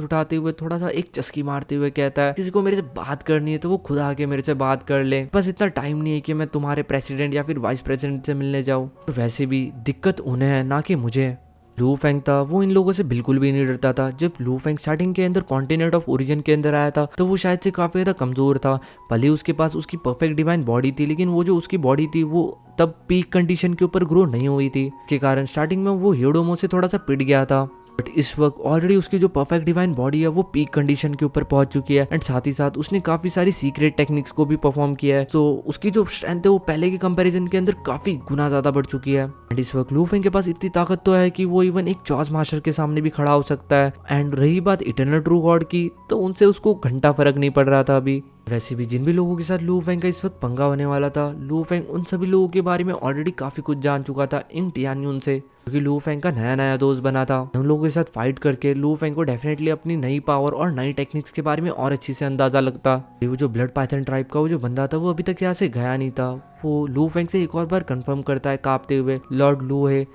उठाते हुए थोड़ा सा एक चस्की मारते हुए कहता है किसी को मेरे से बात करनी है तो वो खुद आके मेरे से बात कर ले, बस इतना टाइम नहीं कि मैं तुम्हारे प्रेसिडेंट या फिर वाइस प्रेसिडेंट से मिलने जाऊं। तो वैसे भी दिक्कत उन्हें है ना कि मुझे। लू फैंग था वो इन लोगों से बिल्कुल भी नहीं डरता था। जब लू फैंग स्टार्टिंग के अंदर कॉन्टिनेंट ऑफ ओरिजिन के अंदर आया था तो वो शायद से काफी ज्यादा कमजोर था, भले उसके पास उसकी परफेक्ट डिवाइन बॉडी थी लेकिन वो जो उसकी बॉडी थी वो तब पीक कंडीशन के ऊपर ग्रो नहीं हुई थी, के कारण स्टार्टिंग में वो हेडोमो से थोड़ा सा पिट गया था। बट इस वक्त ऑलरेडी उसकी जो परफेक्ट डिवाइन बॉडी है वो पीक कंडीशन के ऊपर पहुंच चुकी है एंड साथ ही साथ उसने काफी सारी सीक्रेट टेक्निक्स को भी परफॉर्म किया है। सो उसकी जो स्ट्रेंथ है वो पहले के कंपैरिजन के अंदर काफी गुना ज्यादा बढ़ चुकी है एंड इस वक्त लू फेंग के पास इतनी ताकत तो है कि वो इवन एक चॉस मास्टर के सामने भी खड़ा हो सकता है। एंड रही बात इटर्नल ट्रू गॉड की, तो उनसे उसको घंटा फर्क नहीं पड़ रहा था अभी। वैसे भी जिन भी लोगों के साथ लू फेंग का इस वक्त पंगा होने वाला था, लू फेंग उन सभी लोगों के बारे में ऑलरेडी काफी कुछ जान चुका था इन टियान्यून से, क्योंकि लू फेंग का नया नया दोस्त बना था। उन लोगों के साथ फाइट करके लू फेंग को डेफिनेटली अपनी नई पावर और नई टेक्निक्स के बारे में और अच्छी से अंदाजा लगता। वो जो ब्लड पाइथन ट्राइब का वो जो बंदा था वो अभी तक यहाँ से गया नहीं था। वो लू फेंग से एक और बार कंफर्म करता है कांपते हुए, लॉर्ड लू है,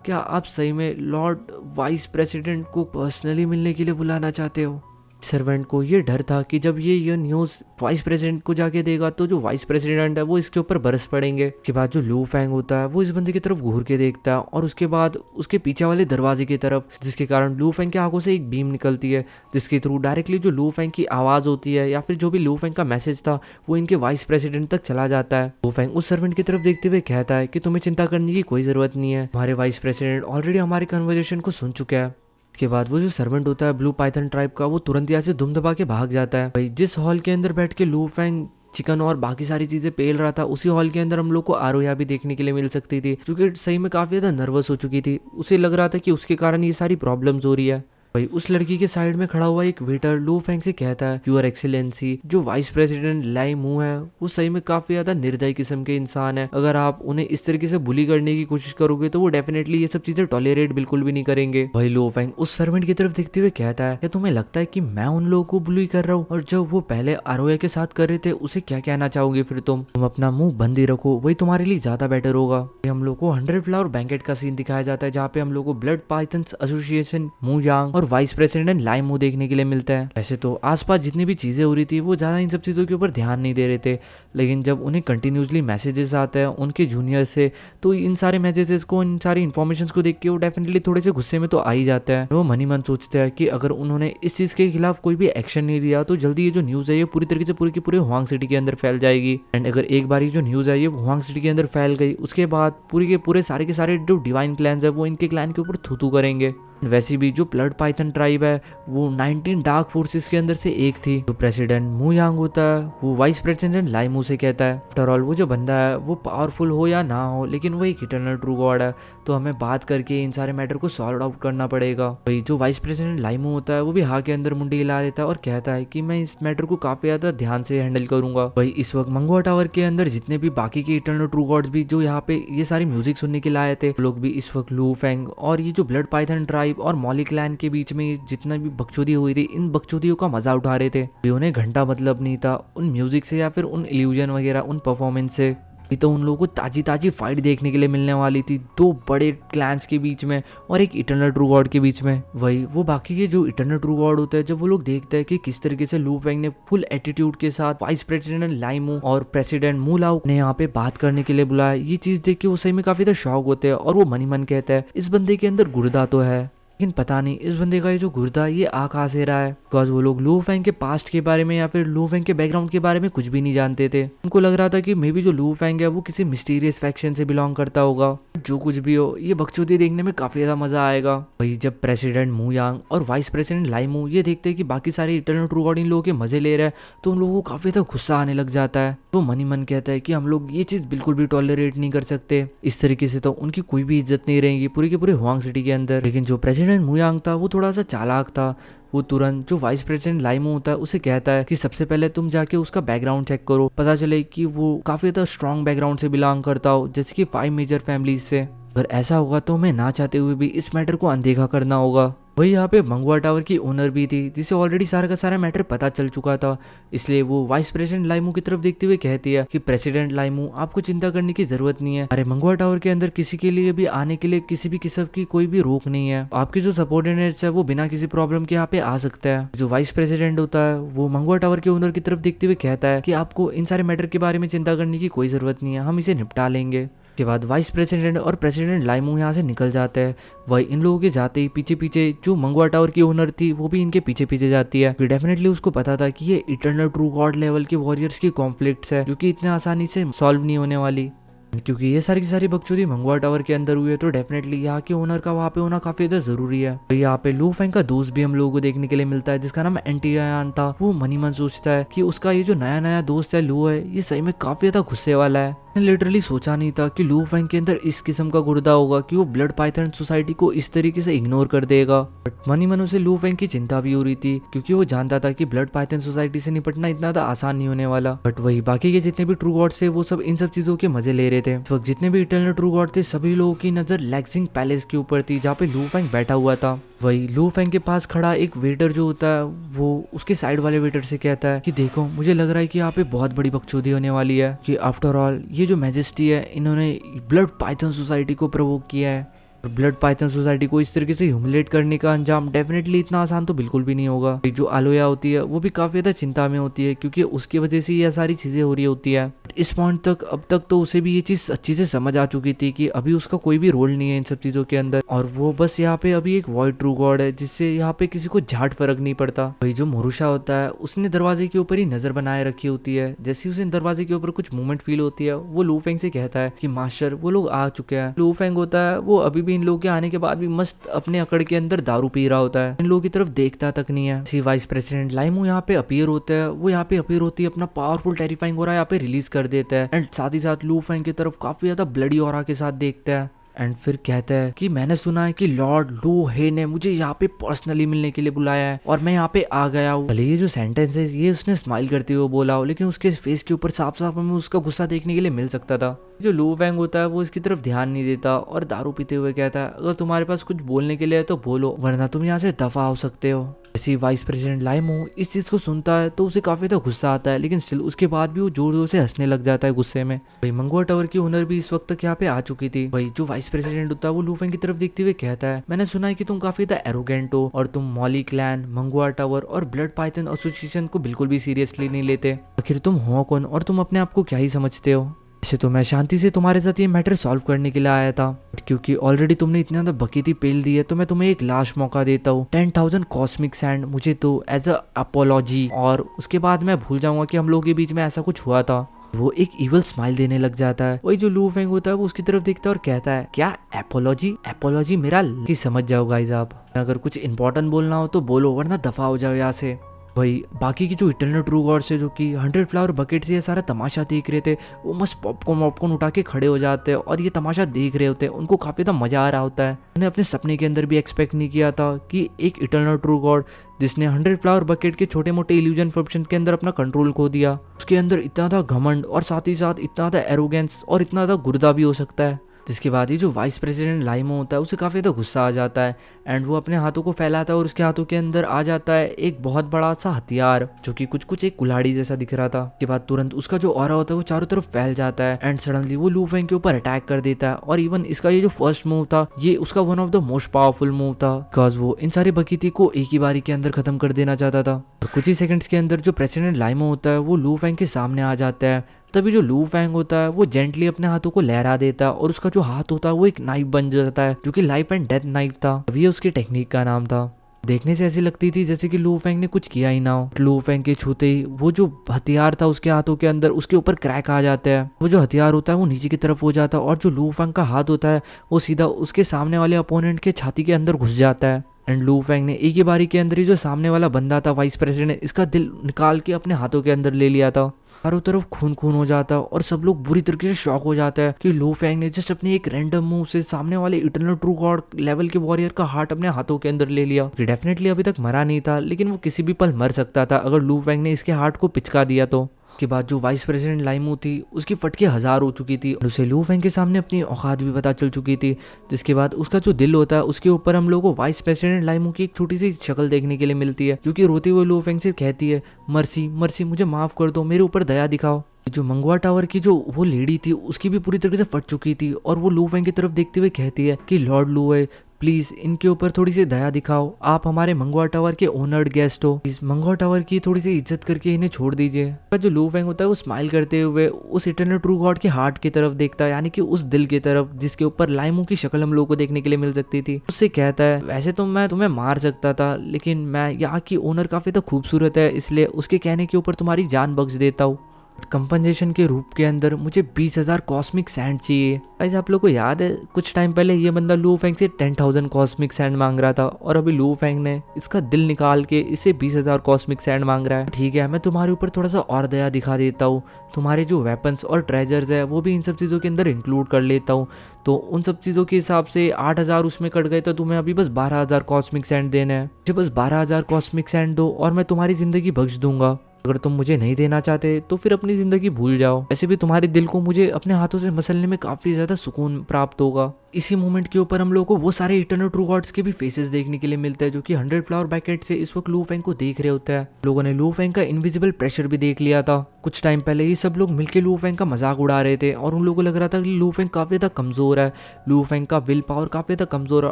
क्या आप सही में लॉर्ड वाइस प्रेसिडेंट को पर्सनली मिलने के लिए बुलाना चाहते हो? सर्वेंट को ये डर था कि जब ये न्यूज़ वाइस प्रेसिडेंट को जाके देगा तो जो वाइस प्रेसिडेंट है वो इसके ऊपर बरस पड़ेंगे। उसके बाद जो लू फेंग होता है वो इस बंदे की तरफ घूर के देखता है और उसके बाद उसके पीछे वाले दरवाजे की तरफ, जिसके कारण लू फेंग की आंखों से एक बीम निकलती है जिसके थ्रू डायरेक्टली जो लू फेंग की आवाज़ होती है या फिर जो भी लू फेंग का मैसेज था वो इनके वाइस प्रेसिडेंट तक चला जाता है। लू फेंग उस सर्वेंट की तरफ देखते हुए कहता है कि तुम्हें चिंता करने की कोई ज़रूरत नहीं है, हमारे वाइस प्रेसिडेंट ऑलरेडी हमारी कन्वर्जेशन को सुन चुका है। के बाद वो जो सर्वेंट होता है ब्लू पाइथन ट्राइब का, वो तुरंत यहाँ से दुम दबा के भाग जाता है। भाई जिस हॉल के अंदर बैठ के लू फेंग चिकन और बाकी सारी चीजें पेल रहा था, उसी हॉल के अंदर हम लोग को आरोया भी देखने के लिए मिल सकती थी, जो कि सही में काफी ज्यादा नर्वस हो चुकी थी। उसे लग रहा था कि उसके कारण ये सारी प्रॉब्लम्स हो रही है। भाई उस लड़की के साइड में खड़ा हुआ एक वेटर लू फेंग से कहता है, यूर एक्सीलेंसी, जो वाइस प्रेसिडेंट लाई मू है वो सही में काफी ज्यादा निर्दयी किस्म के इंसान है। अगर आप उन्हें इस तरीके से बुली करने की कोशिश करोगे तो वो डेफिनेटली ये सब चीजें टॉलरेट बिल्कुल भी नहीं करेंगे। भाई लू फेंग उस सर्वेंट की तरफ देखते हुए कहता है, क्या तुम्हें लगता है कि मैं उन लोगों को बुली कर रहा हूँ? और जब वो पहले आरोया के साथ कर रहे थे उसे क्या कहना चाहोगे फिर तुम अपना मुंह बंद ही रखो, वही तुम्हारे लिए ज्यादा बेटर होगा। हम लोग को 100 फ्लावर बैंकेट का सीन दिखाया जाता है जहाँ पे हम लोग को ब्लड पाइथन्स एसोसिएशन, मू यांग और वाइस प्रेसिडेंट लाई मू देखने के लिए मिलता है। वैसे तो आसपास जितनी भी चीजें हो रही थी वो ज्यादा इन सब चीजों के ऊपर ध्यान नहीं दे रहे थे, लेकिन जब उन्हें कंटिन्यूसली मैसेजेस आते हैं उनके जूनियर से, तो इन सारे मैसेजेस को, इन सारी इन्फॉर्मेशन को देख के वो डेफिनेटली थोड़े से गुस्से में तो आ ही जाता है। वो मन ही मन सोचता है कि अगर उन्होंने इस चीज के खिलाफ कोई भी एक्शन नहीं लिया तो जल्दी ये जो न्यूज है ये पूरी तरीके से पूरी की पूरी हुआंग सिटी के अंदर फैल जाएगी। एंड अगर एक बार ये जो न्यूज है ये हुआंग सिटी के अंदर फैल गई, उसके बाद पूरी के पूरे सारे के सारे जो डिवाइन क्लैंस है वो इनके क्लैन के ऊपर थूथू करेंगे। वैसे भी जो ब्लड पाइथन ट्राइब है वो 19 डार्क फोर्सेस के अंदर से एक थी। जो प्रेसिडेंट मू यांग होता है वो वाइस प्रेसिडेंट लाई मू से कहता है, आफ्टर ऑल वो जो बंदा है वो पावरफुल हो या ना हो लेकिन वो एक इटर्नल ट्रू गॉड है, तो हमें बात करके इन सारे मैटर को सॉल्व आउट करना पड़ेगा। भाई जो वाइस प्रेसिडेंट लाई मू होता है वो भी हाँ के अंदर मुंडी हिला देता है और कहता है कि मैं इस मैटर को काफी ज्यादा ध्यान से हैंडल करूंगा। भाई इस वक्त मंगवा टावर के अंदर जितने भी बाकी के इटर्नल ट्रू गॉड्स भी जो यहाँ पे ये सारी म्यूजिक सुनने के लिए आए थे, लोग भी इस वक्त लू फेंग और ये जो ब्लड पाइथन ट्राइब और मॉली क्लैन के बीच में जितना भी बकचोदी हुई थी, इन बकचोदियों का मजा उठा रहे थे। भी उन्हें घंटा मतलब नहीं था उन म्यूजिक से या फिर उन इल्यूजन वगैरह, उन परफॉर्मेंस से। भी तो उन लोगों को ताजी ताजी फाइट देखने के लिए मिलने वाली थी, दो बड़े क्लैंस के बीच में और एक इटर्नल ट्रू गॉड के बीच में। वही वो बाकी के जो इटर्नल ट्रू गॉड होते हैं, जब वो लोग देखते हैं कि किस तरीके से लू फेंग ने फुल एटीट्यूड के साथ वाइस प्रेसिडेंट लाई मू और प्रेसिडेंट मू लाओ ने यहाँ पे बात करने के लिए बुलाया, ये चीज देख के वो सही में काफी ज्यादा शॉक होते हैं और वो मन ही मन कहता है, इस बंदे के अंदर गुर्दा तो है, लेकिन पता नहीं इस बंदे का ये जो गुर्दा ये आ कहाँ से रहा है। बिकॉज वो लोग लू फेंग के पास्ट के बारे में या फिर लू फेंग के बैकग्राउंड के बारे में कुछ भी नहीं जानते थे। उनको लग रहा था कि मे बी जो लू फेंग है वो किसी मिस्टीरियस फैक्शन से बिलोंग करता होगा। जो कुछ भी हो, ये बकचोदी देखने में काफी ज्यादा मजा आएगा। वही जब प्रेसिडेंट मू यांग और वाइस प्रेसिडेंट लाई मू ये देखते हैं कि बाकी सारे इटर्नल ट्रू गॉड इन लोगों के मजे ले रहे हैं, तो उन लोगों को काफी ज्यादा गुस्सा आने लग जाता है। तो मन ही मन कहता है कि हम लोग ये चीज बिल्कुल भी टॉलरेट नहीं कर सकते, इस तरीके से तो उनकी कोई भी इज्जत नहीं रहेगी पूरी के पूरे हुआंग सिटी के अंदर। लेकिन जो प्रेसिडेंट मू यांग था वो थोड़ा सा चालाक था। वो तुरंत जो वाइस प्रेसिडेंट लाई मू होता है उसे कहता है कि सबसे पहले तुम जाके उसका बैकग्राउंड चेक करो, पता चले कि वो काफी ज्यादा स्ट्रॉन्ग बैकग्राउंड से बिलोंग करता हो, जैसे कि 5 मेजर फैमिलीज से। अगर ऐसा होगा तो हमें ना चाहते हुए भी इस मैटर को अनदेखा करना होगा। वही यहाँ पे मंगवा टावर की ओनर भी थी जिसे ऑलरेडी सारा का सारा मैटर पता चल चुका था, इसलिए वो वाइस प्रेसिडेंट लाइमू की तरफ देखते हुए कहती है कि प्रेसिडेंट लाइमू आपको चिंता करने की जरूरत नहीं है, अरे मंगवा टावर के अंदर किसी के लिए भी आने के लिए किसी भी किस्म की कोई भी रोक नहीं है, आपके जो सबऑर्डिनेट्स है वो बिना किसी प्रॉब्लम के यहाँ पे आ सकता है। जो वाइस प्रेसिडेंट होता है वो मंगवा टावर के ओनर की तरफ देखते हुए कहता है कि आपको इन सारे मैटर के बारे में चिंता करने की कोई जरूरत नहीं है, हम इसे निपटा लेंगे। के बाद वाइस प्रेसिडेंट और प्रेसिडेंट लाइमू यहाँ से निकल जाते हैं। वही इन लोगों के जाते ही पीछे पीछे जो मंगवा टावर की ओनर थी वो भी इनके पीछे पीछे जाती है। डेफिनेटली उसको पता था कि ये इटर्नल ट्रू गॉड लेवल के वॉरियर्स की कॉन्फ्लिक्ट्स है जो कि इतने आसानी से सॉल्व नहीं होने वाली। क्योंकि ये सारी की सारी बकचोदी मंगवा टावर के अंदर हुई है तो डेफिनेटली यहाँ के ओनर का वहाँ पे होना काफी ज्यादा जरूरी है। तो यहाँ पे लू फेंग का दोस्त भी हम लोगों को देखने के लिए मिलता है जिसका नाम एंटी आयान था। वो मनी मन सोचता है कि उसका ये जो नया नया दोस्त है लू है, ये सही में काफी ज्यादा गुस्से वाला है। लिटरली सोचा नहीं था कि लू फेंग के अंदर इस किस्म का गुर्दा होगा कि वो ब्लड पाइथन सोसाइटी को इस तरीके से इग्नोर कर देगा। बट मनी मन उसे लू फेंग की चिंता भी हो रही थी क्योंकि वो जानता था कि ब्लड पाइथन सोसाइटी से निपटना इतना ज्यादा आसान नहीं होने वाला। बट वही बाकी के जितने भी ट्रू गॉड्स थे वो सब इन सब चीजों के मजे ले रहे थे। इस वक्त जितने भी इटर्नल ट्रू गॉड थे सभी लोगों की नजर लैक्सिंग पैलेस के ऊपर थी जहाँ पे लू फेंग बैठा हुआ था। वही लू फेंग के पास खड़ा एक वेटर जो होता है वो उसके साइड वाले वेटर से कहता है कि देखो मुझे लग रहा है कि यहाँ पे बहुत बड़ी बकचोदी होने वाली है कि आफ्टर ऑल ये जो मैजेस्टी है इन्होंने ब्लड पाइथन सोसाइटी को प्रोवोक किया है। ब्लड पाइथन सोसाइटी को इस तरीके से ह्यूमिलेट करने का अंजाम डेफिनेटली इतना आसान तो बिल्कुल भी नहीं होगा। जो आलोया होती है वो भी काफी ज्यादा चिंता में होती है क्योंकि उसकी वजह से ये सारी चीजें हो रही होती है। इस पॉइंट तक अब तक तो उसे भी ये चीज अच्छी से समझ आ चुकी थी कि अभी उसका कोई भी रोल नहीं है इन सब चीजों के अंदर और वो बस यहाँ पे अभी एक वॉइड ट्रू गॉड है जिससे यहाँ पे किसी को झाट फर्क नहीं पड़ता। वही जो मोरुशा होता है उसने दरवाजे के ऊपर ही नजर बनाए रखी होती है। जैसे उसे दरवाजे के ऊपर कुछ मूवमेंट फील होती है वो लू फेंग से कहता है कि मास्टर वो लोग आ चुके हैं। लू फेंग होता है वो अभी भी इन लोगों के आने के बाद भी मस्त अपने अकड़ के अंदर दारू पी रहा होता है, इन लोगों की तरफ देखता तक नहीं है। सी वाइस प्रेसिडेंट लाइमू यहाँ पे अपीयर होता है, वो यहाँ पे अपीयर होती है अपना पावरफुल टेरिफाइंग ऑरा यहाँ पे रिलीज कर देता है एंड साथ ही साथ लू फेंग की तरफ काफी ज्यादा ब्लडी ऑरा के साथ देखता है एंड फिर कहता है कि मैंने सुना है कि लॉर्ड लू हे ने मुझे यहाँ पे पर्सनली मिलने के लिए बुलाया है और मैं यहाँ पे आ गया हूँ। भले ये जो सेंटेंस है ये उसने स्माइल करते हुए बोला हो लेकिन उसके फेस के ऊपर साफ साफ हमें उसका गुस्सा देखने के लिए मिल सकता था। जो लू फेंग होता है वो इसकी तरफ ध्यान नहीं देता और दारू पीते हुए कहता है अगर तुम्हारे पास कुछ बोलने के लिए है तो बोलो वरना तुम यहाँ से दफा हो सकते हो। जैसे वाइस प्रेसिडेंट लाइमो इस चीज को सुनता है तो उसे काफी ज्यादा गुस्सा आता है लेकिन स्टिल उसके बाद भी वो जोर जोर से हंसने लग जाता है गुस्से में। भाई मंगवा टावर की ओनर भी इस वक्त तक यहाँ पे आ चुकी थी। भाई जो वाइस प्रेसिडेंट होता है वो लू फेंग की तरफ देखते हुए कहता है मैंने सुना है कि तुम काफी ज्यादा एरोगेंट हो और तुम मॉली क्लैन, मंगवा टावर और ब्लड पाइथन एसोसिएशन को बिल्कुल भी सीरियसली नहीं लेते। आखिर तुम हो कौन और तुम अपने आप को क्या ही समझते हो? वैसे तो मैं शांति से तुम्हारे साथ ये मैटर सॉल्व करने के लिए आया था क्योंकि ऑलरेडी तुमने इतना ज्यादा बकीती पेल दी है तो मैं तुम्हें एक लास्ट मौका देता हूँ 10,000 कॉस्मिक सैंड मुझे तो एज अ अपोलॉजी और उसके बाद मैं भूल जाऊंगा कि हम लोगों के बीच में ऐसा कुछ हुआ था। वो एक इवल स्माइल देने लग जाता है। वही जो लू फेंग होता है वो उसकी तरफ देखता है और कहता है क्या एपोलॉजी? एपोलॉजी मेरा की समझ जाओ गाइस आप, अगर कुछ इंपॉर्टेंट बोलना हो तो बोलो वरना दफा हो जाओ यहाँ से। वही बाकी की जो इटर्नल ट्रू गॉड्स है जो कि 100 फ्लावर बकेट से ये सारा तमाशा देख रहे थे वो मस्त पॉपकॉर्न उठा के खड़े हो जाते हैं और ये तमाशा देख रहे होते हैं। उनको काफी ज्यादा मजा आ रहा होता है। उन्हें अपने सपने के अंदर भी एक्सपेक्ट नहीं किया था कि एक इटर्नल ट्रू गॉड जिसने 100 फ्लावर बकेट के छोटे मोटे इल्यूजन फंक्शन के अंदर अपना कंट्रोल खो दिया, उसके अंदर इतना ज्यादा घमंड और साथ ही साथ इतना ज्यादा एरोगेंस और इतना ज्यादा गुर्दा भी हो सकता है। जिसके बाद ही जो वाइस प्रेसिडेंट लाइमो होता है उसे काफ़ी ज़्यादा गुस्सा आ जाता है एंड वो अपने हाथों को फैलाता है और उसके हाथों के अंदर आ जाता है एक बहुत बड़ा सा हथियार जो कि कुछ एक कुल्हाड़ी जैसा दिख रहा था। उसके बाद तुरंत उसका जो ऑरा होता है वो चारों तरफ फैल जाता है एंड सडनली वो लू फेंग के ऊपर अटैक कर देता है और इवन इसका ये जो फर्स्ट मूव था ये उसका one of the most powerful move था बिकॉज वो इन सारी बकीती को एक ही बारी के अंदर खत्म कर देना चाहता था। और कुछ ही सेकंड्स के अंदर जो प्रेसिडेंट लाइमो होता है वो लू फेंग के सामने आ जाता है। तभी जो लू फेंग होता है वो जेंटली अपने हाथों को लहरा देता है और उसका जो हाथ होता है वो एक नाइफ बन जाता है जो कि लाइफ एंड डेथ नाइफ था। अभी उसकी टेक्निक का नाम था। देखने से ऐसी लगती थी जैसे कि लू फेंग ने कुछ किया ही ना हो। लू फेंग के छूते ही वो जो हथियार था उसके हाथों के अंदर उसके ऊपर क्रैक आ जाता है। वो जो हथियार होता है वो नीचे की तरफ हो जाता है और जो लू फेंग का हाथ होता है वो सीधा उसके सामने वाले अपोनेंट के छाती के अंदर घुस जाता है एंड लू फेंग ने एक ही बारी के अंदर ही जो सामने वाला बंदा था वाइस प्रेसिडेंट इसका दिल निकाल के अपने हाथों के अंदर ले लिया था। चारों तरफ खून खून हो जाता और सब लोग बुरी तरीके से शॉक हो जाता है कि लू फेंग ने जस्ट अपने एक रैंडम मूव से सामने वाले इटर्नल ट्रू गॉड लेवल के वॉरियर का हार्ट अपने हाथों के अंदर ले लिया। डेफिनेटली अभी तक मरा नहीं था लेकिन वो किसी भी पल मर सकता था अगर लू फेंग ने इसके हार्ट को पिचका दिया तो। के बाद जो वाइस प्रेसिडेंट लाइमू थी उसकी फटके 1000 हो चुकी थी और उसे लू फेंग के सामने अपनी औकात भी पता चल चुकी थी। जिसके बाद उसका जो दिल होता है उसके ऊपर हम लोगों को वाइस प्रेसिडेंट लाइमू की एक छोटी सी शक्ल देखने के लिए मिलती है जो कि रोते हुए लू फेंग से कहती है मर्सी मर्सी मुझे माफ कर दो, मेरे ऊपर दया दिखाओ। जो मंगवा टावर की जो वो लेडी थी उसकी भी पूरी तरीके से फट चुकी थी और वो लू फेंग की तरफ देखते हुए कहती है कि लॉर्ड लू है प्लीज इनके ऊपर थोड़ी सी दया दिखाओ, आप हमारे मंगवा टावर के ओनर्ड गेस्ट हो, प्लीज मंगवा टावर की थोड़ी सी इज्जत करके इन्हें छोड़ दीजिए। जो लू फेंग होता है वो स्माइल करते हुए उस इटर्नल ट्रू गॉड के हार्ट की तरफ देखता है यानी कि उस दिल की तरफ जिसके ऊपर लाइमू की शक्ल हम लोगों को देखने के लिए मिल सकती थी। उससे कहता है वैसे तो मैं तुम्हें मार सकता था लेकिन मैं यहाँ की ओनर काफी तो खूबसूरत है इसलिए उसके कहने के ऊपर तुम्हारी जान बख्श देता हूँ। कंपनसेशन के रूप के अंदर मुझे 20,000 कॉस्मिक सैंड चाहिए। गाइस आप लोग को याद है कुछ टाइम पहले ये बंदा लू फेंग से 10,000 कॉस्मिक सैंड मांग रहा था और अभी लू फेंग ने इसका दिल निकाल के इसे 20,000 कॉस्मिक सैंड मांग रहा है। ठीक है, मैं तुम्हारे ऊपर थोड़ा सा और दया दिखा देता हूँ, तुम्हारे जो वेपन्स और ट्रेजर्स है वो भी इन सब चीज़ों के अंदर इंक्लूड कर लेता हूँ। तो उन सब चीज़ों के हिसाब से 8,000 उसमें कट गए, तो तुम्हें अभी बस 12,000 कॉस्मिक सैंड देना है। मुझे बस 12,000 कॉस्मिक सैंड दो और मैं तुम्हारी जिंदगी बख्श दूंगा। अगर तुम मुझे नहीं देना चाहते तो फिर अपनी जिंदगी भूल जाओ। ऐसे भी तुम्हारे दिल को मुझे अपने हाथों से मसलने में काफी ज्यादा सुकून प्राप्त होगा। इसी मोमेंट के ऊपर हम लोग को वो सारे इटर्नल ट्रू गॉड्स के भी फेसेस देखने के लिए मिलते हैं जो कि 100 फ्लावर बैकेट से इस वक्त लू फेंग को देख रहे होते हैं। लोगों ने लू फेंग का इनविजिबल प्रेशर भी देख लिया था। कुछ टाइम पहले ये सब लोग मिलकर लू फेंग का मजाक उड़ा रहे थे और उन लोगों को लग रहा था कि लू फेंग काफी ज्यादा कमजोर है, लू फेंग का विल पावर काफी ज्यादा कमजोर है